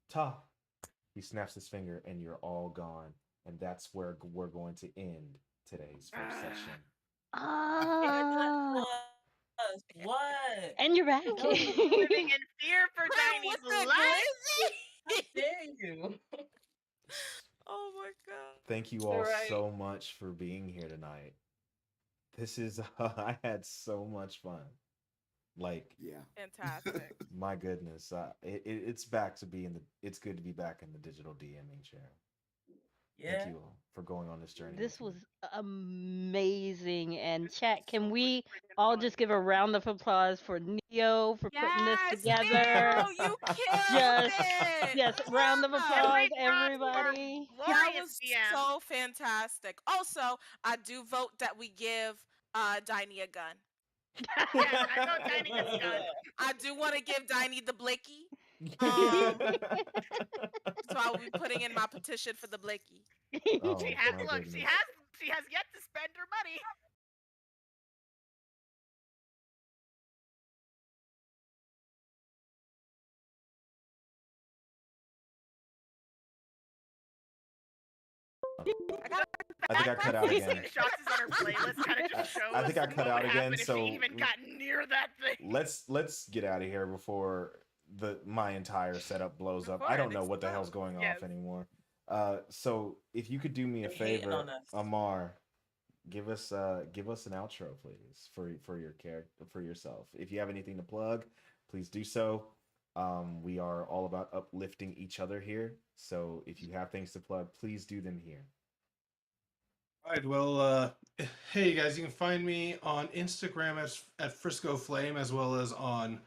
Ta! He snaps his finger and you're all gone. And that's where we're going to end today's first session. Ah, What? and you're back. No. Living in fear for Prim Diny's with the life. How dare you? Oh my god. Thank you all Right. so much for being here tonight. This is, I had so much fun. Like, Yeah. Fantastic. my goodness, it's back to be it's good to be back in the digital DMing chair. Yeah. Thank you all for going on this journey. This with was me. amazing. And chat, can we all just give a round of applause for Neo for putting this Yes, together? Neo, you killed Just it. yes, round of Ah, applause, Every prop for everybody. that glorious was DM. so fantastic. Also, I do vote that we give Diney a gun. Yes, I know Diny gets gun. I do want to give Diney the blicky. So I will be putting in my petition for the blicky. Oh, She has my look. goodness. She has yet to spend her money. I got I think I cut out again. Shots is on her playlist kind of just shows. I think I cut what out would again, happen if so she even got near that thing. let's get out of here before my entire setup blows up. I don't know what the hell's going Yes. off anymore. So if you could do me a They're hating favor, on us. Amar, give us an outro, please, for your character, for yourself. If you have anything to plug, please do so. We are all about uplifting each other here. So if you have things to plug, please do them here. All right. Well, hey guys, you can find me on Instagram at Frisco Flame, as well as on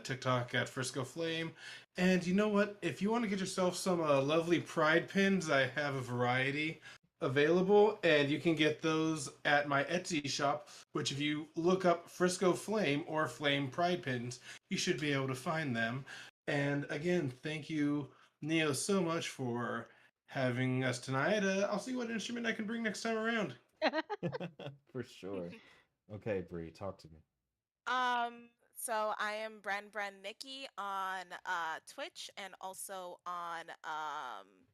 TikTok at Frisco Flame. And you know what? If you want to get yourself some lovely Pride pins, I have a variety available, and you can get those at my Etsy shop. Which, if you look up Frisco Flame or Flame Pride pins, you should be able to find them. And again, thank you, Neo, so much for having us tonight. I'll see what instrument I can bring next time around. For sure. Okay, Bree, talk to me. So I am Bran Nikki on Twitch and also on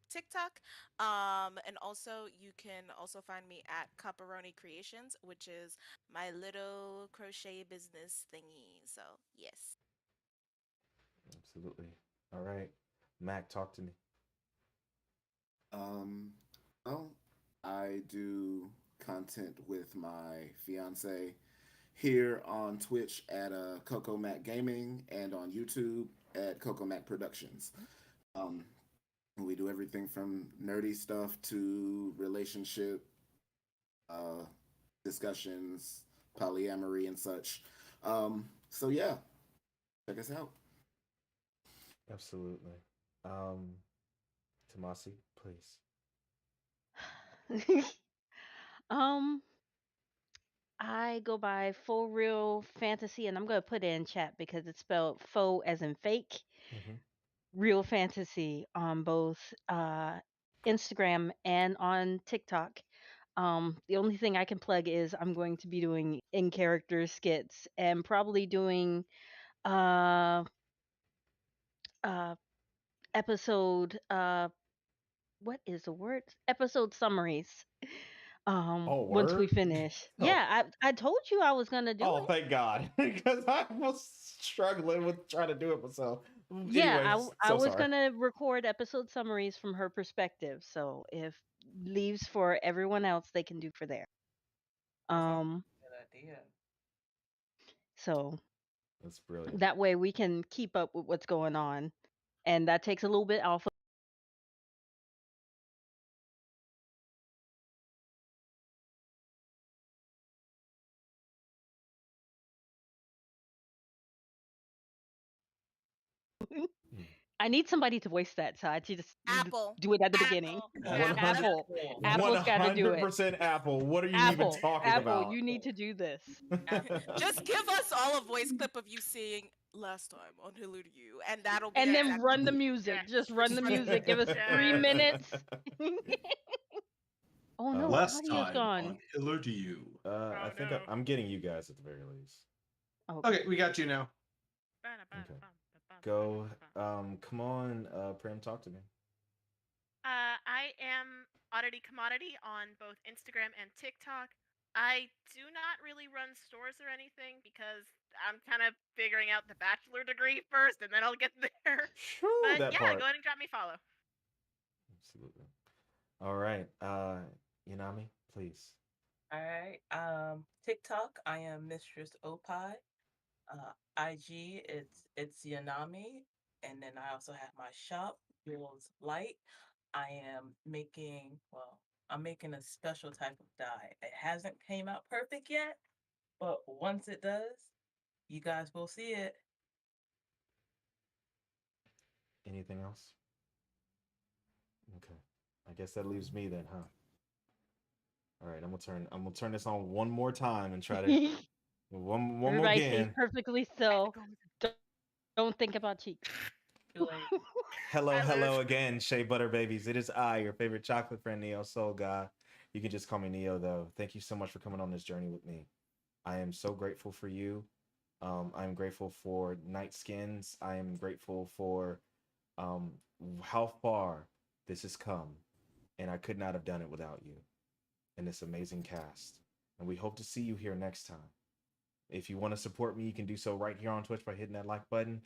TikTok. And also you can also find me at Copperoni Creations, which is my little crochet business thingy. So yes. Absolutely. All right, Mac, talk to me. Well, I do content with my fiance here on Twitch at Coco Mac Gaming and on YouTube at Coco Mac Productions. We do everything from nerdy stuff to relationship discussions, polyamory, and such. So yeah, check us out. Absolutely. Tomasi, please. um, I go by Full Real Fantasy, and I'm gonna put it in chat because it's spelled faux as in fake, real fantasy on both Instagram and on TikTok. The only thing I can plug is I'm going to be doing in character skits and probably doing uh uh episode what is the word? Episode summaries. Oh, Once we word? finish. Oh. Yeah, I told you I was gonna do Oh, it. thank God, because I was struggling with trying to do it myself. Yeah, Anyways, I so was sorry. gonna record episode summaries from her perspective. So if leaves for everyone else, they can do for there. Um, Good idea. so That's brilliant. that way we can keep up with what's going on, and that takes a little bit off. I need somebody to voice that, so I just Apple. do it at the beginning. Apple. 100 Apple. Apple's got to do it. 100% Apple. What are you even Apple. talking Apple, about? you need to do this. Just give us all a voice clip of you saying last time on Hillard U, and that'll be And then exactly run the it. music. Yes. Just run the music. Give us 3 Yes. minutes. Oh no, Last audio's time gone. on Hillard U. I think no. I'm getting you guys at the very least. Okay, we got you now. Okay. Go. Come on, Prim, talk to me. I am Oddity Commodity on both Instagram and TikTok. I do not really run stores or anything because I'm kind of figuring out the bachelor degree first, and then I'll get there. Shoo, But that yeah, part. go ahead and drop me a follow. Absolutely. All right. Yanami, please. All right. TikTok, I am Mistress Opie. IG, it's Yanami, and then I also have my shop, Jules Light. I'm making a special type of dye. It hasn't came out perfect yet, but once it does, you guys will see it. Anything else? Okay. I guess that leaves me then, huh? All right, I'm gonna turn this on one more time and try to one more Everybody stay again. perfectly still. Don't think about cheeks. Too late. Hello, I hello lose. again, Shea Butter Babies. It is I, your favorite chocolate friend, Neo Soul God. You can just call me Neo, though. Thank you so much for coming on this journey with me. I am so grateful for you. I'm grateful for NIGHTSKINS. I am grateful for um, how far this has come, and I could not have done it without you and this amazing cast. And we hope to see you here next time. If you want to support me, you can do so right here on Twitch by hitting that like button.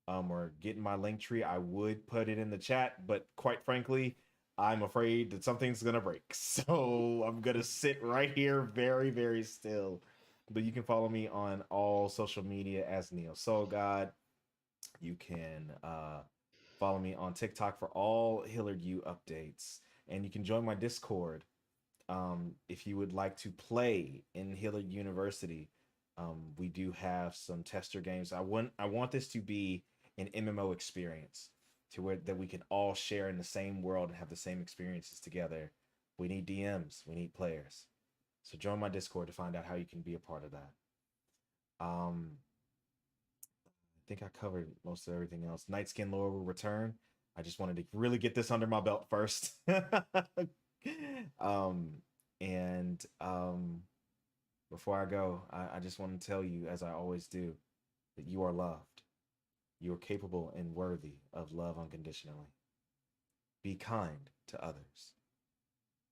Or getting my link tree. I would put it in the chat, but quite frankly, I'm afraid that something's gonna break. So I'm gonna sit right here very, very still. But you can follow me on all social media as Neo Soul God. You can follow me on TikTok for all Hillard U updates. And you can join my Discord if you would like to play in Hillard University. We do have some tester games. I want this to be an MMO experience to where that we can all share in the same world and have the same experiences together. We need DMs, we need players. So join my Discord to find out how you can be a part of that. I think I covered most of everything else. Nightskin Lore will return. I just wanted to really get this under my belt first. And before I go, I just want to tell you, as I always do, that you are loved. You are capable and worthy of love unconditionally. Be kind to others.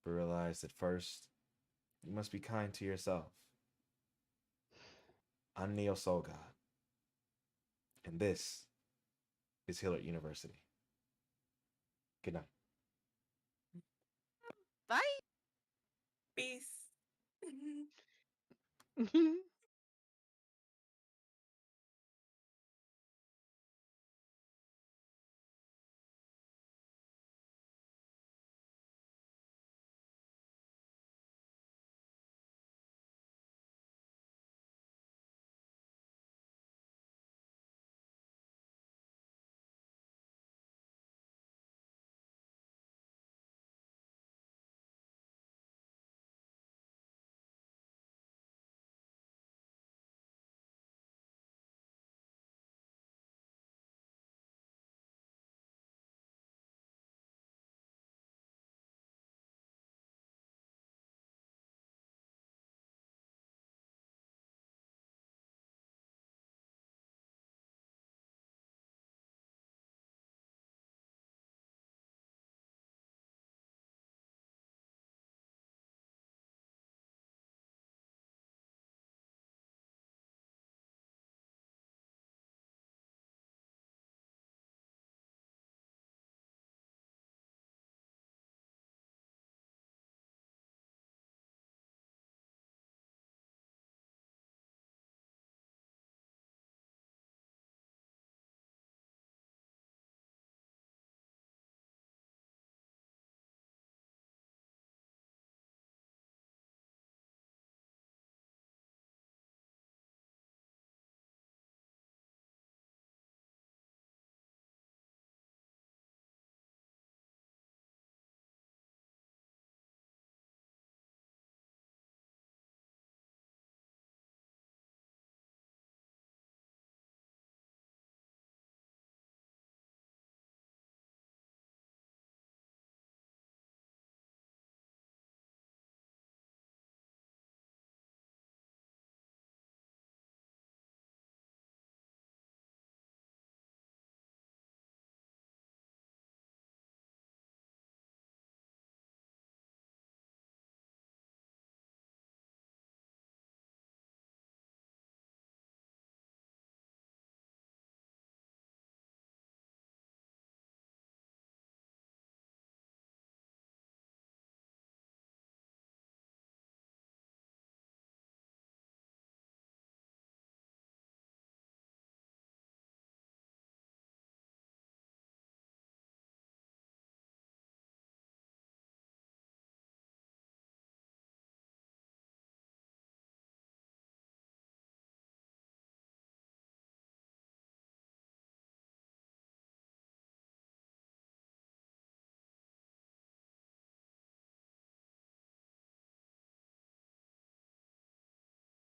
But realize that first, you must be kind to yourself. I'm Neo Soul God. And this is Hillard University. Good night. Bye. Peace.